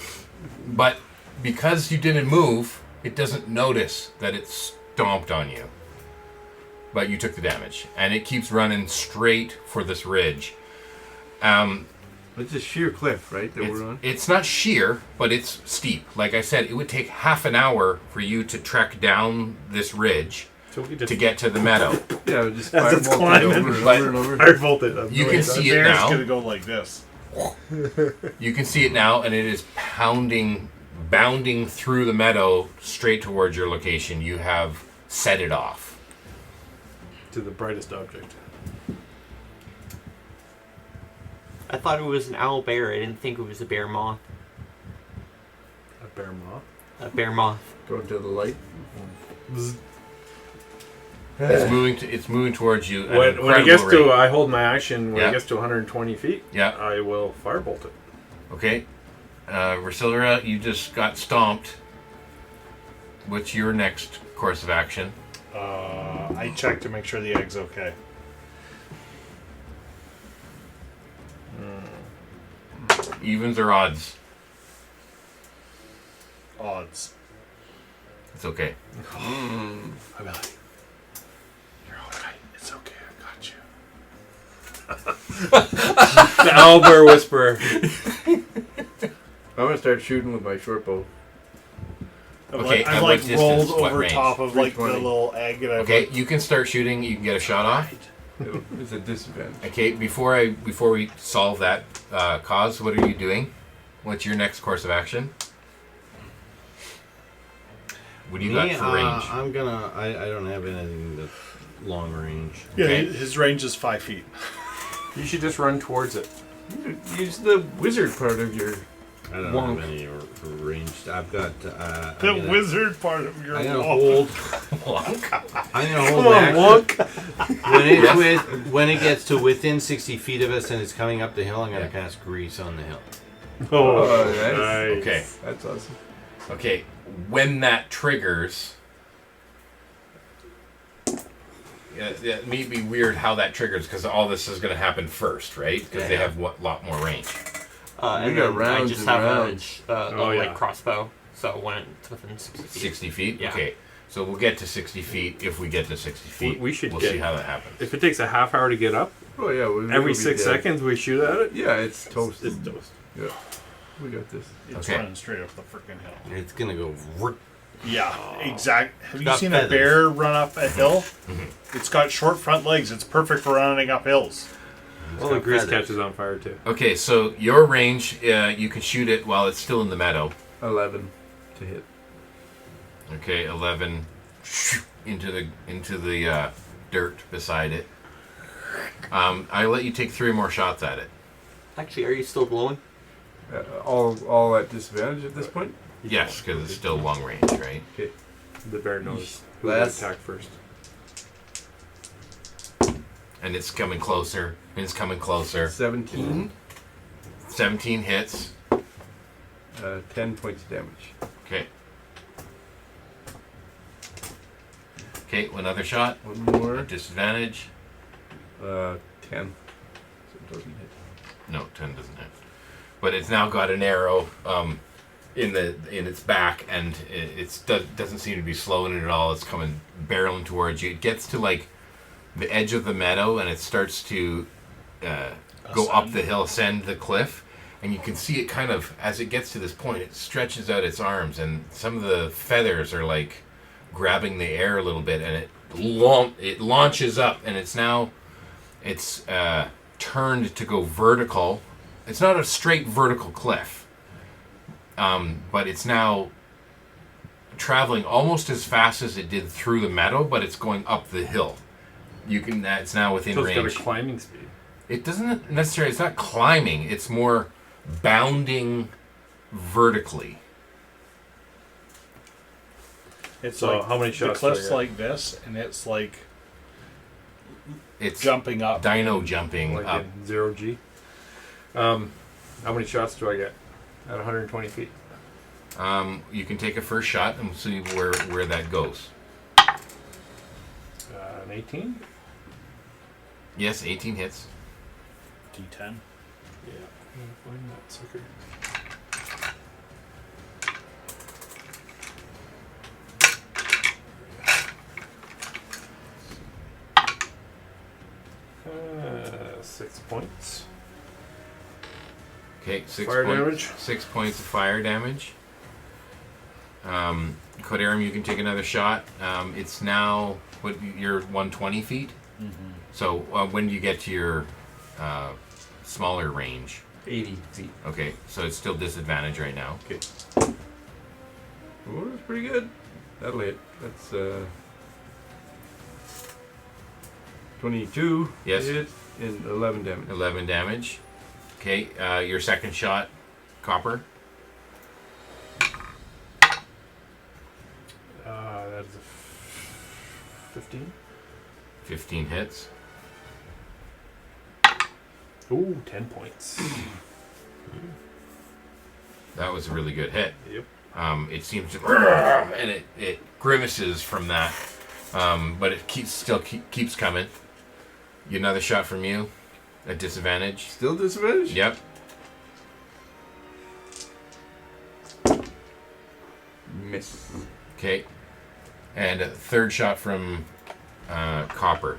But because you didn't move, it doesn't notice that it stomped on you. But you took the damage. And it keeps running straight for this ridge. It's a sheer cliff, right, that we're on? It's not sheer, but it's steep. Like I said, it would take half an hour for you to trek down this ridge to get to the meadow. Yeah, we just As it's firebolt it climbing. over and But- over and over. Firebolt it. You can see it Bear's now. gonna go like this. You can see it now, and it is bounding through the meadow straight towards your location. You have set it off. To the brightest object. I thought it was an owl bear. I didn't think it was a bear moth. A bear moth. A bear moth. Go to the light. It's moving towards you. at an When it gets incredible to, rate. I hold my action. When Yeah. it gets to 120 feet, Yeah. I will firebolt it. Okay. Rosilra, you just got stomped. What's your next course of action? I check to make sure the egg's okay. Evens or odds? Odds. It's okay. I'm like, you're alright. It's okay. I got you. The owlbear whisperer. I'm gonna start shooting with my short bow. Okay, I'm at like what rolled distance? What over range? top of like the 320. little egg, and I'm Okay, like, you can start shooting. You can get a shot off. It's a disadvantage. Okay, before we solve that cause, what are you doing? What's your next course of action? What do you got for range? I'm gonna. I don't have anything that's long range. yeah, Okay. his range is 5 feet. You should just run towards it. Use the wizard part of your. I don't Wonk. have any ranged. I've got. The I'm gonna, wizard part of your I'm gonna wall. hold. I'm gonna hold Come on, action. Wonk. When it gets to within 60 feet of us and it's coming up the hill, I'm gonna cast grease on the hill. Oh, nice. nice. Okay. That's awesome. Okay, when that triggers, it may be weird how that triggers because all this is going to happen first, right? Because they have a lot more range. And got then I rounds just and have rounds. a Oh, yeah. like crossbow. So when it's within 60 feet. 60 feet? Yeah. Okay, so we'll get to 60 feet if we get to 60 feet. We should We'll get- see how that happens. If it takes a half hour to get up, Oh yeah. We'll every be 6 dead. seconds we shoot at it. Yeah, it's toast. It's toast. Yeah, we got this. It's Okay. running straight up the freaking hill. It's gonna go. Yeah, exact. Have you got seen feathers. a bear run up a hill? It's got short front legs. It's perfect for running up hills. Well, the grease catches on fire too. Okay, so your range, you can shoot it while it's still in the meadow. 11 to hit. Okay, 11 into the dirt beside it. I'll let you take 3 more shots at it. Actually, are you still glowing? All at disadvantage at this point. Yes, because it's still long range, right? Okay. The bear knows who Last- to attack first. And it's coming closer. And it's coming closer. 17. 17 hits. 10 points of damage. Okay. Okay, another shot. One more. At disadvantage. 10. So it doesn't hit. No, 10 doesn't hit. But it's now got an arrow in its back, and it doesn't seem to be slowing it at all. It's coming barreling towards you. It gets to like the edge of the meadow, and it starts to go up the hill, ascend the cliff, and you can see it kind of, as it gets to this point, it stretches out its arms, and some of the feathers are like grabbing the air a little bit, and it launches up, and it's turned to go vertical. It's not a straight vertical cliff, but it's now traveling almost as fast as it did through the meadow, but it's going up the hill. It's now within So it's got range. a climbing speed. It doesn't necessarily. It's not climbing. It's more bounding vertically. It's So like how many the shots do I cliff's get? like this, and it's like It's jumping up. dino jumping Like up. in 0G. How many shots do I get at 120 feet? You can take a first shot and see where that goes. An 18? Yes, 18 hits. D10. Yeah, I'm gonna find that sucker. Uh, 6 points. Okay, Fire damage. 6 points of fire damage. Kodarim, you can take another shot. It's now you're 120 feet. Mm-hmm. So when do you get to your smaller range? 80 feet. Okay, so it's still disadvantage right now. Okay. Oh, that's pretty good. That'll hit. That's 22 Yes. hit and 11 damage. 11 damage. Okay, your second shot, Copper. That is a 15. 15 hits. Ooh, 10 points. That was a really good hit. Yep. It seems to, and it grimaces from that, but it still keeps coming. Get another shot from you, at disadvantage. Still disadvantage? Yep. Miss. Okay. And a third shot from Copper.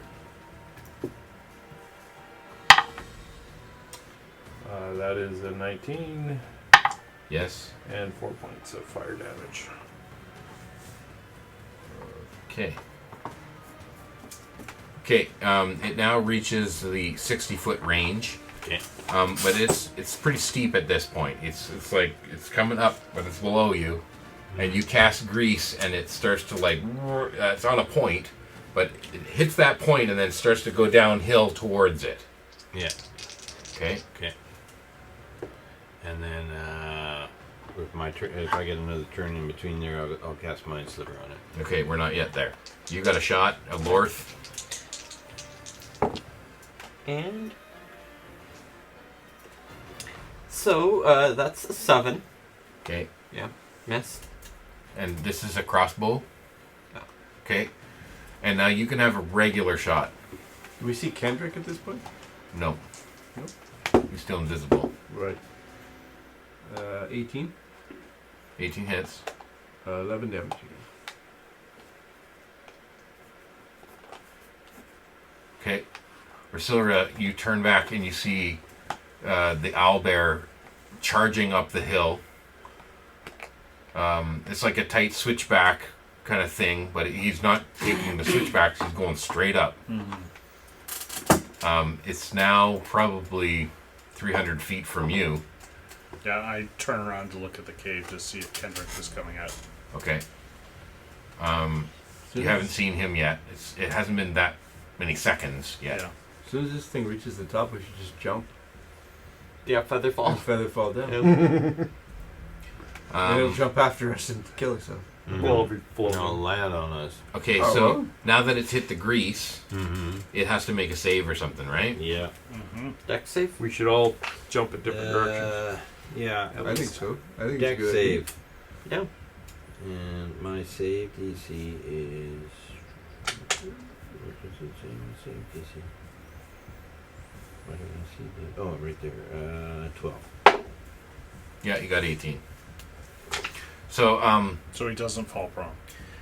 That is a 19 Yes. and 4 points of fire damage. Okay. Okay. It now reaches the 60-foot range. Okay. But it's pretty steep at this point. It's like it's coming up, but it's below you, and you cast grease, and it starts to like it's on a point, but it hits that point and then starts to go downhill towards it. Yeah. Okay. Okay. And then with my turn, if I get another turn in between there, I'll cast Mind Sliver on it. Okay, we're not yet there. You got a shot, a Lorth. And so that's a 7. Okay. Yeah, miss. And this is a crossbow. Yeah. Okay. And now you can have a regular shot. Do we see Kenerick at this point? No. Nope. He's still invisible. Right. 18. 18 hits. 11 damage again. Okay. Ursilra, you turn back and you see the owlbear charging up the hill. It's like a tight switchback kind of thing, but he's not taking the switchbacks, he's going straight up. It's now probably 300 feet from you. Yeah, I turn around to look at the cave to see if Kenerick is coming out. Okay. You haven't seen him yet. It hasn't been that many seconds yet. Yeah. As soon as this thing reaches the top, we should just jump Yeah, feather fall. and feather fall down. Yeah. And it'll jump after us and kill itself. Mm-hmm. Well, if we And float. it'll land on us. Okay, Oh, so well. now that it's hit the grease, Mm-hmm. it has to make a save or something, right? Yeah. Mm-hmm. Deck save. We should all jump in different directions. Yeah. I think so. I think Deck it's a good. save. Yeah. And my save DC is. What does it say? My save DC. Why don't I see that? Oh, right there. 12. Yeah, you got 18. So, So he doesn't fall prone.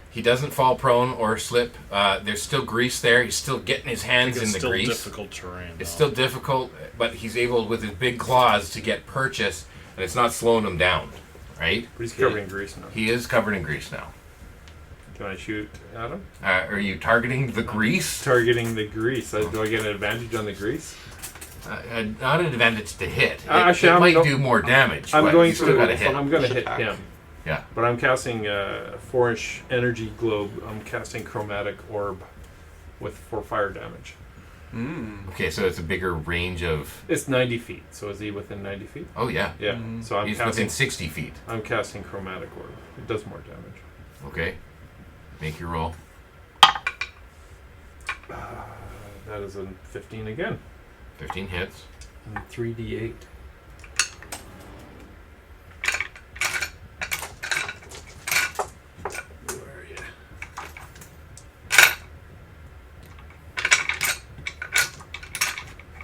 he doesn't fall prone or slip. There's still grease there. He's still getting his I hands think in it's the still grease. difficult terrain. It's though. still difficult, but he's able with his big claws to get purchase, and it's not slowing him down, right? But he's covered in grease now. He is covered in grease now. Can I shoot at him? Are you targeting the grease? Targeting the grease. Do I get an advantage on the grease? Not an advantage to hit. Actually, it I'm might go- do more damage. I'm but going you still got to to. hit. I'm going to hit Attack. him. Yeah. But I'm casting a 4-inch energy globe. I'm casting chromatic orb for fire damage. Okay, so it's a bigger range of. It's 90 feet. So is he within 90 feet? Oh yeah. Yeah. Mhm. So I'm He's casting. within 60 feet. I'm casting chromatic orb. It does more damage. Okay. Make your roll. That is a 15 again. 15 hits. And 3d8. Where are you?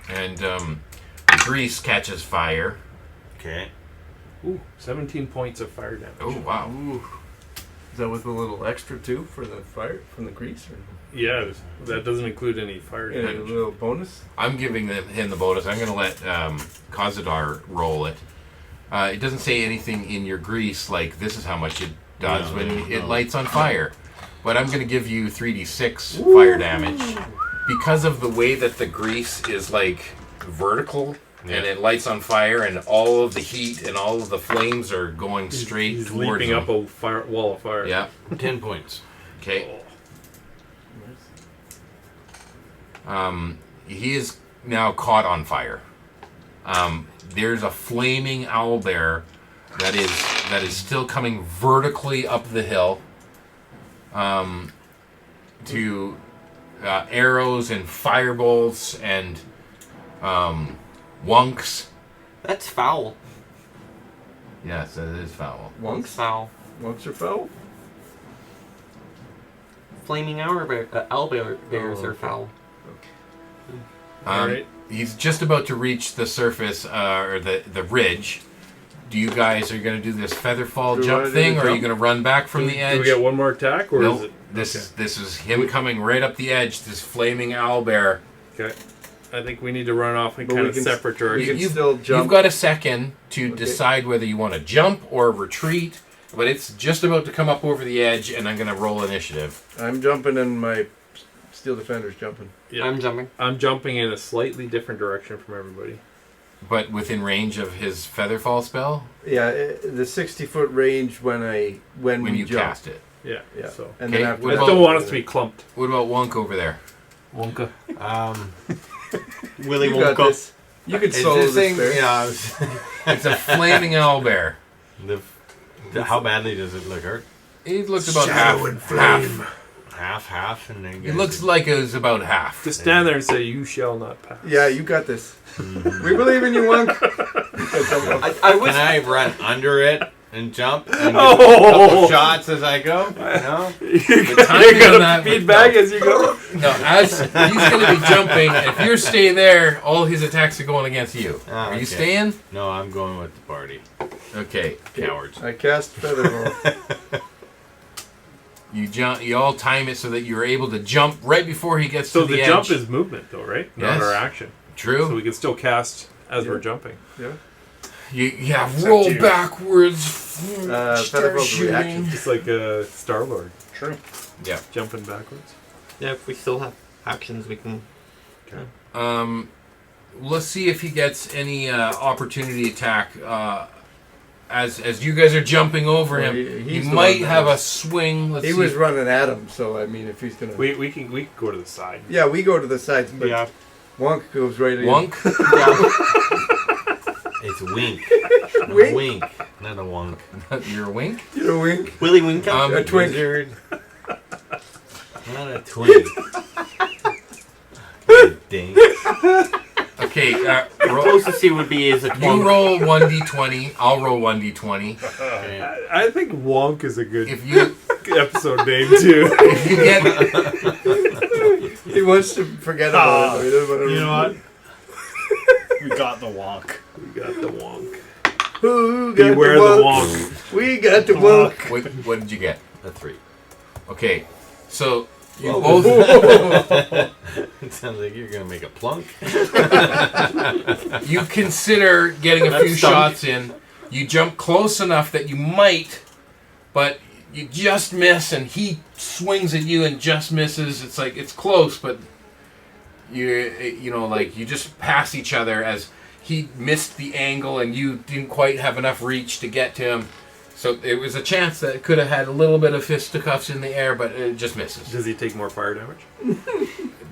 And the grease catches fire. Okay. Ooh, 17 points of fire damage. Oh, wow. Ooh. Is that with a little extra too for the fire from the grease, or Yeah, that doesn't include any fire yeah, a damage. little bonus? I'm giving him the bonus. I'm going to let Kozadar roll it. It doesn't say anything in your grease like this is how much it does when it lights on fire. But I'm going to give you 3d6 fire damage. Because of the way that the grease is like vertical and it lights on fire and all of the heat and all of the flames are going straight He's towards leaping him. up a wall of fire. Yeah. 10 points. Okay. He is now caught on fire. There's a flaming owlbear that is still coming vertically up the hill to arrows and firebolts and wonks. That's foul. Yes, that is foul. That's Wonks? foul. Wonks are foul? Flaming owlbears are foul. Alright. He's just about to reach the surface or the ridge. Do you guys are going to do this feather fall Do you jump wanna do thing, the or are you jump? going to run back from the edge? Do we get one more attack, or No, is it? this is him coming right up the edge. This flaming owlbear. Okay. I think we need to run off in But kind we of can separate We directions. can still jump. You've got a second to Okay. decide whether you want to jump or retreat, but it's just about to come up over the edge, and I'm going to roll initiative. I'm jumping and my Steel Defender's jumping. Yeah. I'm jumping. I'm jumping in a slightly different direction from everybody. But within range of his feather fall spell Yeah, the 60-foot range when when we you jump. cast it. Yeah. Yeah. So And Okay, then after what I that, about- still want us to be clumped. What about Wonk over there? Wonka. Willy you got Wonka. this. You can Is solo this this thing? bear. Yeah. I was, It's a flaming owlbear. how badly does it look hurt? He looks about half. Half, and then It looks like it was about half. Just stand there and say, "You shall not pass." Yeah, you got this. We believe in you, Wonk. I was Can I run under it and jump and give Oh. a couple shots as I go? No. You're timing on gonna that- feedback as you go. No, as he's going to be jumping, if you're staying there, all his attacks are going against you. Ah, Are you okay. staying? No, I'm going with the party. Okay. Cowards. I cast Feather Ball. You jump. You all time it so that you're able to jump right before he gets So to the the edge. jump is movement, though, right? Yes. Not our action. True. So we can still cast as we're Yeah. jumping. Yeah. Roll you. backwards. Feather Start Ball's a reaction. shooting. Just like a Star-Lord. True. Yeah. Jumping backwards. Yeah, if we still have actions, we can. Let's see if he gets any opportunity attack. As you guys are jumping over Well, him, he's he the might one that have a was- swing. Let's He see. was running at him, so I mean, if he's gonna, We can go to the side. yeah, we go to the sides, but Yeah. Wonk goes right in. Wonk. It's Wink. Wink? Wink, not a Wonk. You're a wink. You know, Wink. Willy Wonka. A twink. Wizard. Not a twink. Dink. Okay. Roll. Closest he would be is a You 20. roll 1d20. I'll roll 1d20. Okay. I think Wonk is a good If you episode name, too. if you get He wants to forget about it. He doesn't want to You know what? We got the wonk. We got the Wonk. Who got Beware the the Wonk? Wonk. We got the Wonk. what did you get? A 3. Okay. So you Oh. both It sounds like you're gonna make a plunk. you consider getting a That's few stunk. shots in. You jump close enough that you might, but you just miss, and he swings at you and just misses. It's like it's close, but you know, like you just pass each other as he missed the angle and you didn't quite have enough reach to get to him. So it was a chance that it could have had a little bit of fisticuffs in the air, but it just misses. Does he take more fire damage?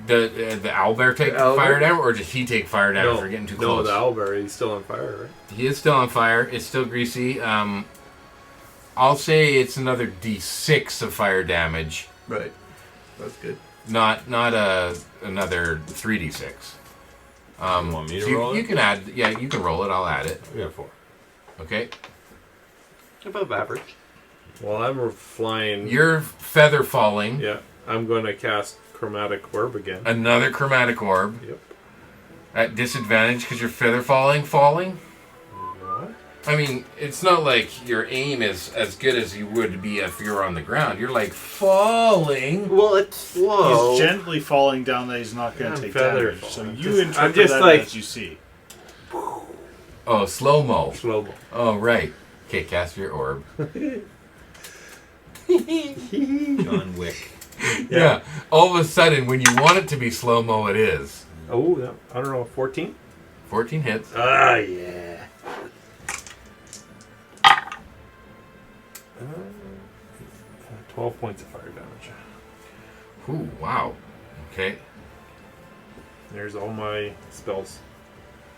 The owlbear take The owlbear? fire damage, or did he take fire damage for getting too No, close? the owlbear, he's still on fire, right? He is still on fire. It's still greasy. I'll say it's another D6 of fire damage, Right. That's good. not another 3d6. You want me to You, roll you it? can add. Yeah, you can roll it. I'll add it. We got a 4. Okay. Above average. Well, I'm flying. You're feather falling. Yeah, I'm going to cast Chromatic Orb again. Another chromatic orb. Yep. At disadvantage because you're feather falling? What? I mean, it's not like your aim is as good as you would be if you're on the ground. You're like falling. Well, it's slow. He's gently falling down that he's not going I'm to take feather damage. So falling. you Just- I'm interpret just that like- as you see. Oh, slow-mo. Slow-mo. Oh, right. Okay, cast your orb. John Wick. Yeah. All of a sudden, when you want it to be slow-mo, it is. Oh, that, I don't know, 14? 14 hits. Ah, yeah. 12 points of fire damage. Ooh, wow. Okay. There's all my spells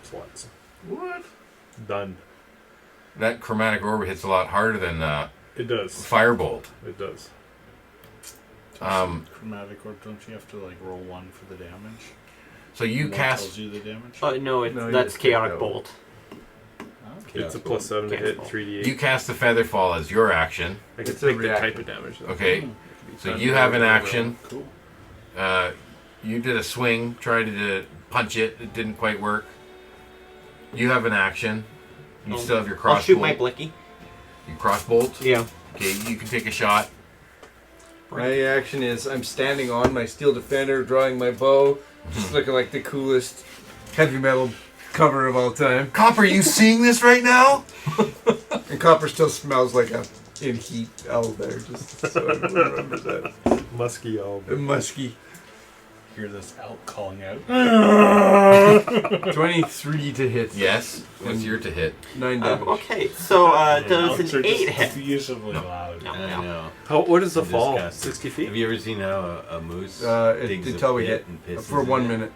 slots. What? Done. That chromatic orb hits a lot harder than It does. firebolt. It does. Chromatic orb, don't you have to like roll 1 for the damage? So you What cast... tells you the damage? No, No, you that's just take chaotic that bolt. It's a plus 7 to hit, Cancel. 3d8. You cast the feather fall as your action. I can It's a take the reaction. type of damage, though. Okay. So Thunder, you have an whatever. action. Cool. You did a swing, tried to punch it. It didn't quite work. You have an action. You still have your I'll crossbolt. shoot my blicky. You crossbolt. Yeah. Okay, you can take a shot. My action is I'm standing on my steel defender, drawing my bow, just looking like the coolest heavy metal cover of all time. Copper, are you seeing this right now? And copper still smells like a in heat owlbear, just so everyone remembers that. Musky elf. Musky. Hear this elk calling out. 23 to hit. Yes. What's your to hit? 9 damage. Okay, so does Elks are an 8 just hit? Abusively loud. No, I no. know. What is the I'm fall? disgusted. 60 Have feet? you ever seen how a moose digs Until a we pit hit and pisses for in 1 it? minute.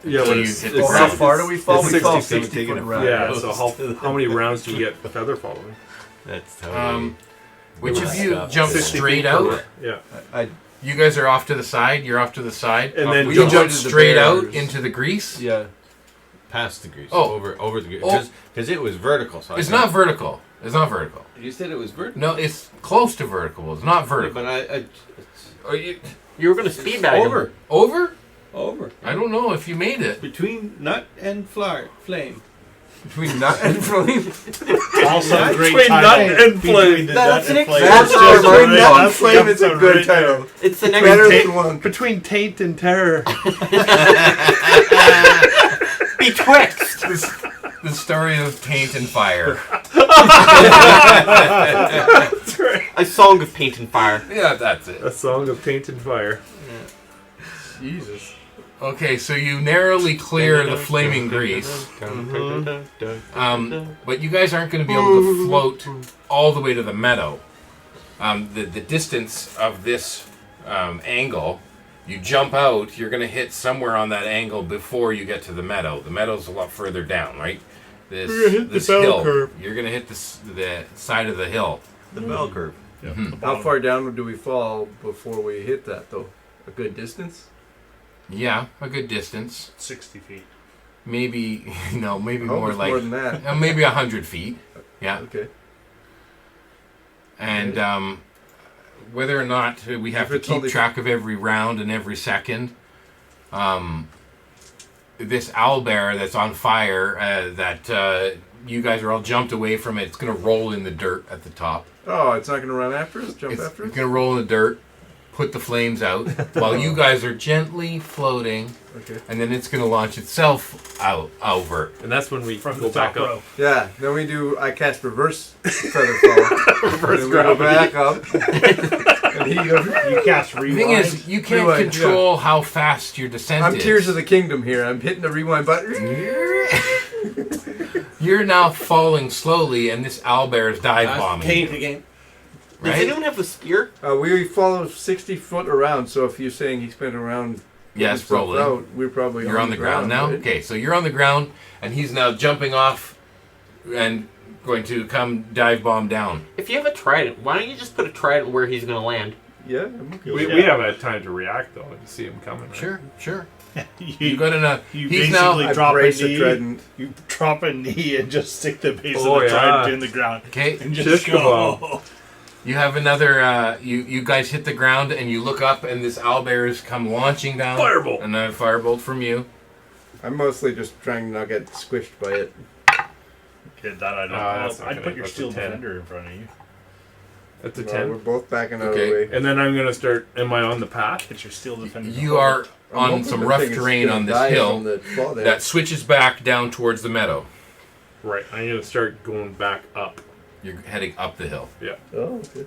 Yeah, So but you it's, hit it's, the How ground. far do we fall? It's We fall 60 60 foot feet. around. yeah, so how many rounds do you get feather following? That's totally... Which of you Stop. jumped 60 straight feet out? per- Yeah. I You guys are off to the side. You're off to the side. And then you jump jumped into the straight out bears. into the grease. yeah. Past the grease. Oh. Over the grease. Oh. Because it was vertical. So It's not vertical. It's not vertical. You said it was vertical. No, it's close to vertical. It's not vertical. But it's Are you, You were going to speed bag him. over. over? Over. I don't know if you made it. Between nut and flame. Between nut and flame. Also a great Between nut title. and flame. That's an flame. That's That's our our Between word. nut and That's flame is a episode good right there. title. It's the next Better Taint- than one. Between taint and terror. betwixt. The story of paint and fire. A song of paint and fire. Yeah, that's it. A song of taint and fire. Jesus. Okay, so you narrowly clear the flaming grease. But you guys aren't going to be able to float all the way to the meadow. The distance of this angle, you jump out, you're going to hit somewhere on that angle before you get to the meadow. The meadow's a lot further down, right? You're gonna hit the This bell hill. curve. You're going to hit the side of the hill. The bell curve. How far down do we fall before we hit that, though? A good distance? Yeah, a good distance. 60 feet. Maybe, no, maybe I hope more it's like, more than that. maybe 100 feet. Yeah. Okay. And whether or not we have If to it's keep only- track of every round and every second, this owlbear that's on fire, that you guys are all jumped away from it, it's going to roll in the dirt at the top. Oh, it's not going to run after us? Jump It's after us? going to roll in the dirt, put the flames out, while you guys are gently floating, Okay. and then it's going to launch itself out over. And that's when we From go the back top up. row. Yeah, then I cast reverse feather fall. Then we go back up. And he goes, You cast The rewind. thing is, you can't Rewind, control how fast your descent I'm is. Tears of the Kingdom here. I'm hitting the rewind button. You're now falling slowly, and this owlbear is dive bombing. Paint you, again. Does right? anyone have a spear? We follow 60 foot around, so if you're saying he spent around Yes, himself rolling. out, we're probably You're on the ground now? right? Okay, so you're on the ground, and he's now jumping off and going to come dive bomb down. If you have a trident, why don't you just put a trident where he's going to land? Yeah, I'm okay with We, that. we have had time to react, though, and see him coming. Right? Sure. You you, got enough. you He's basically now I drop a brace the knee. trident. You drop a knee and just stick the base Oh, of the yeah. trident in the ground. okay. And just Shish go. You have another. You guys hit the ground, and you look up, and this owlbear has come launching down. Firebolt. Another firebolt from you. I'm mostly just trying to not get squished by it. Okay, that I don't know. that's not I'd gonna- put your that's a steel 10. defender in front of you. That's a Well, 10. we're both backing out Okay. of the way. And then I'm gonna start. Am I on the path? Get your steel defender. You are I'm on hoping some the rough thing is terrain gonna on this die hill from the fall there. that switches back down towards the meadow. Right. I'm gonna start going back up. You're heading up the hill. Yeah. Oh, okay.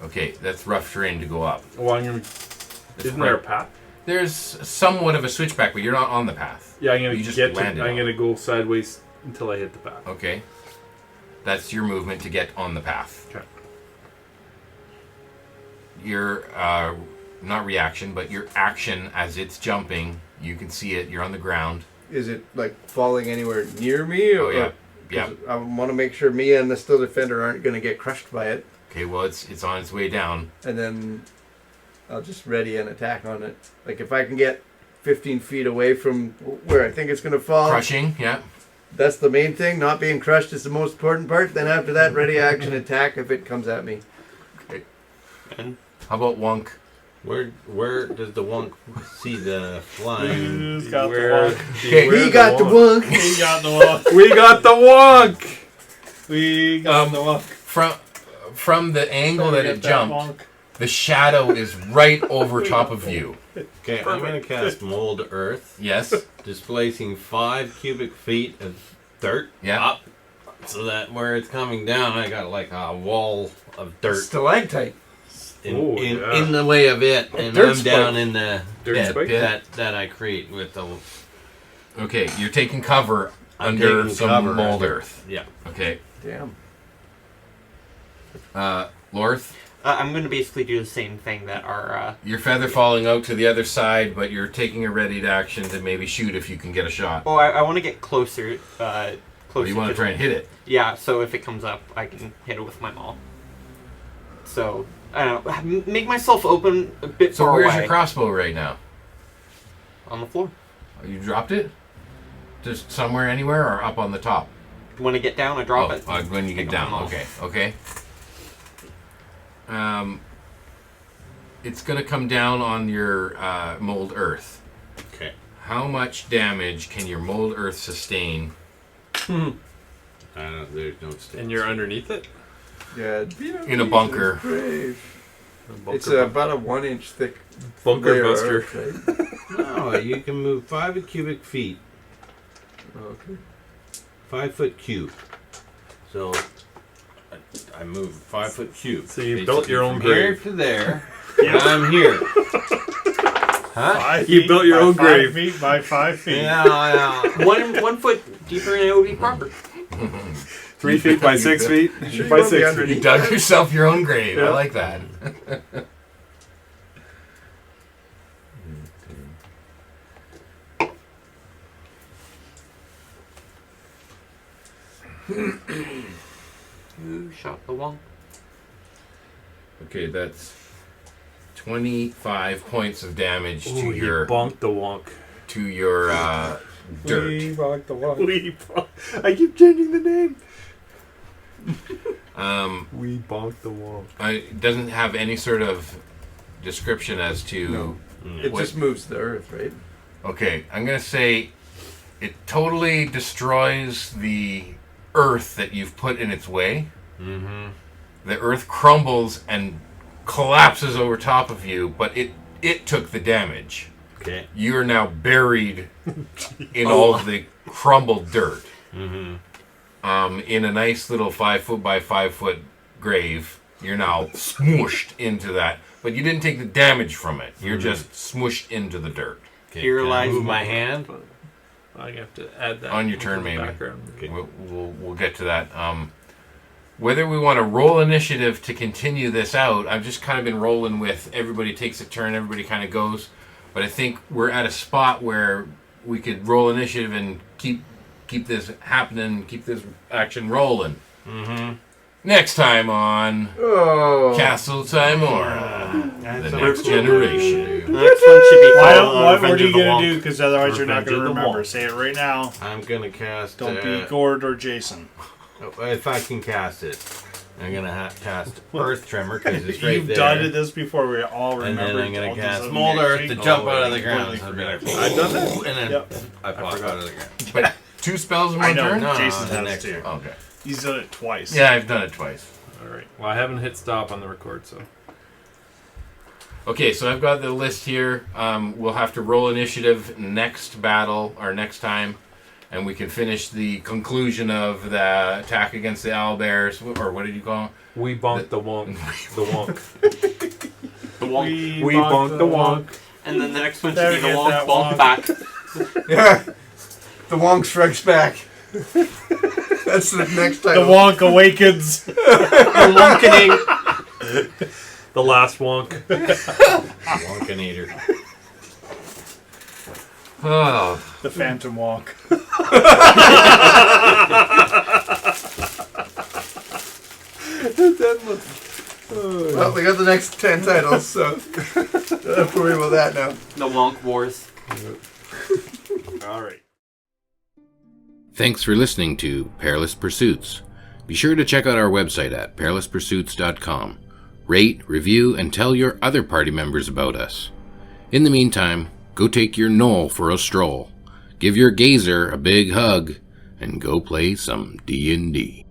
Okay, that's rough terrain to go up. Well, I'm gonna. That's Isn't there a right. path? There's somewhat of a switchback, but you're not on the path. Yeah, I'm gonna You just get. landed I'm on gonna go sideways until I hit the path. Okay. That's your movement to get on the path. Okay. Your, not reaction, but your action as it's jumping, you can see it, you're on the ground. Is it like falling anywhere near me? Oh, or, yeah. Yeah. I want to make sure me and the steel defender aren't going to get crushed by it, Okay, well, it's on its way down. and then I'll just ready an attack on it. Like if I can get 15 feet away from where I think it's going to fall, Crushing, yeah. that's the main thing. Not being crushed is the most important part. Then after that, ready action attack if it comes at me. And How about Wonk? Where does the Wonk see the flying? Who's got Where- the wonk? Okay, He got the one. We got the wonk. We got the wonk. We got the wonk. From the angle that it jumped, Wonk. the shadow is right over top of you. Okay, I'm going to cast Mold Earth, Yes? displacing 5 cubic feet of dirt Yeah. up, so that where it's coming down, I got like a wall of dirt Stalactite. Oh, yeah. in the way of it, and dirt I'm spike. down in the Dirt pit spike? that I create with the. Okay, you're taking cover I'm under taking some cover mold under- earth. Yeah. Okay. Damn. Lorth, I'm going to basically do the same thing that our... your feather falling out to the other side, but you're taking a readied action to maybe shoot if you can get a shot. Well, I want to get closer. Or Closer you want to try and hit it. Yeah, so if it comes up, I can hit it with my maul. So, I don't know. Make myself open a bit So far where's away. your crossbow right now? On the floor. You dropped it? Just somewhere, anywhere, or up on the top? When I get down, I drop it. When you get Pick up down. my maul. Okay. It's going to come down on your mold earth. Okay. How much damage can your mold earth sustain? There's no stakes. And you're underneath it. Yeah. In a bunker. It's about a 1 inch thick bunker layer of buster. earth, right? No, you can move 5 cubic feet, Okay. 5 foot cube. So I move 5 foot cube. So you built your own from here grave. to there. And I'm here. Huh? 5 You feet built your by own 5 grave. feet by 5 feet. Yeah. 1 foot deeper and it would be proper. 3 feet by 6 feet Sure you by won't be 6 underneath. You dug yourself your own grave. I Yeah. like that. Who shot the wonk? Okay, that's 25 points of damage Ooh, to you your bonked the wonk. dirt. We rock the wall. I keep changing the name. Um, We bonked the wonk. it doesn't have any sort of description as to. No. It What- just moves the earth, right? Okay, I'm gonna say it totally destroys the earth that you've put in its way. Mm-hmm. The earth crumbles and collapses over top of you, but it took the damage. Okay. You are now buried in all of the crumbled dirt. Mm-hmm. In a nice little 5 foot by 5 foot grave. You're now smooshed into that, but you didn't take the damage from it. You're just smooshed into the dirt. Okay. Here Can I lies move my Wonk. hand. I have to add that On your into turn, the maybe. background. Okay. We'll get to that. Whether we want to roll initiative to continue this out, I've just kind of been rolling with everybody takes a turn, everybody kind of goes. But I think we're at a spot where we could roll initiative and keep this happening, keep this action rolling. Mm-hmm. Next time on Oh. Castle Tymora, That's the a- next generation. The next one should be Why called what Revenge are you of the going Wonk. to do? Because otherwise you're not Revenge going of to the remember. Wonk. Say it right now. I'm gonna cast. Don't be Gord or Jason. If I can cast it. I'm gonna cast Earth Tremor because it's right You've there. done this before. We all And remember. then I'm gonna all cast this Mold other Earth to shit. jump Oh, out of the I ground. completely I'd be forgot. like, I've done that. and then Yep. I pop forgot. out of the ground. But 2 spells in I one know. turn? No, Jason the has next too. Okay. He's done it twice. Yeah, I've done it twice. All right. Well, I haven't hit stop on the record, so. Okay, so I've got the list here. We'll have to roll initiative next battle or next time, and we can finish the conclusion of the attack against the owlbears, or what did you call them? We bonked the wonk. The wonk. The wonk. We bonked the wonk. And then the next one Better should be the get Wonk that Bonk Wonk. back. Yeah. The Wonk strikes back. That's the next The title. Wonk awakens. The Wonkening. The last wonk. Wonkinator. Oh, The Phantom Wonk. Well, we got the next 10 titles, so don't worry about that now. The Wonk Wars. All right. Thanks for listening to Perilous Pursuits. Be sure to check out our website at perilouspursuits.com. Rate, review, and tell your other party members about us. In the meantime, go take your knoll for a stroll, give your gazer a big hug, and go play some D&D.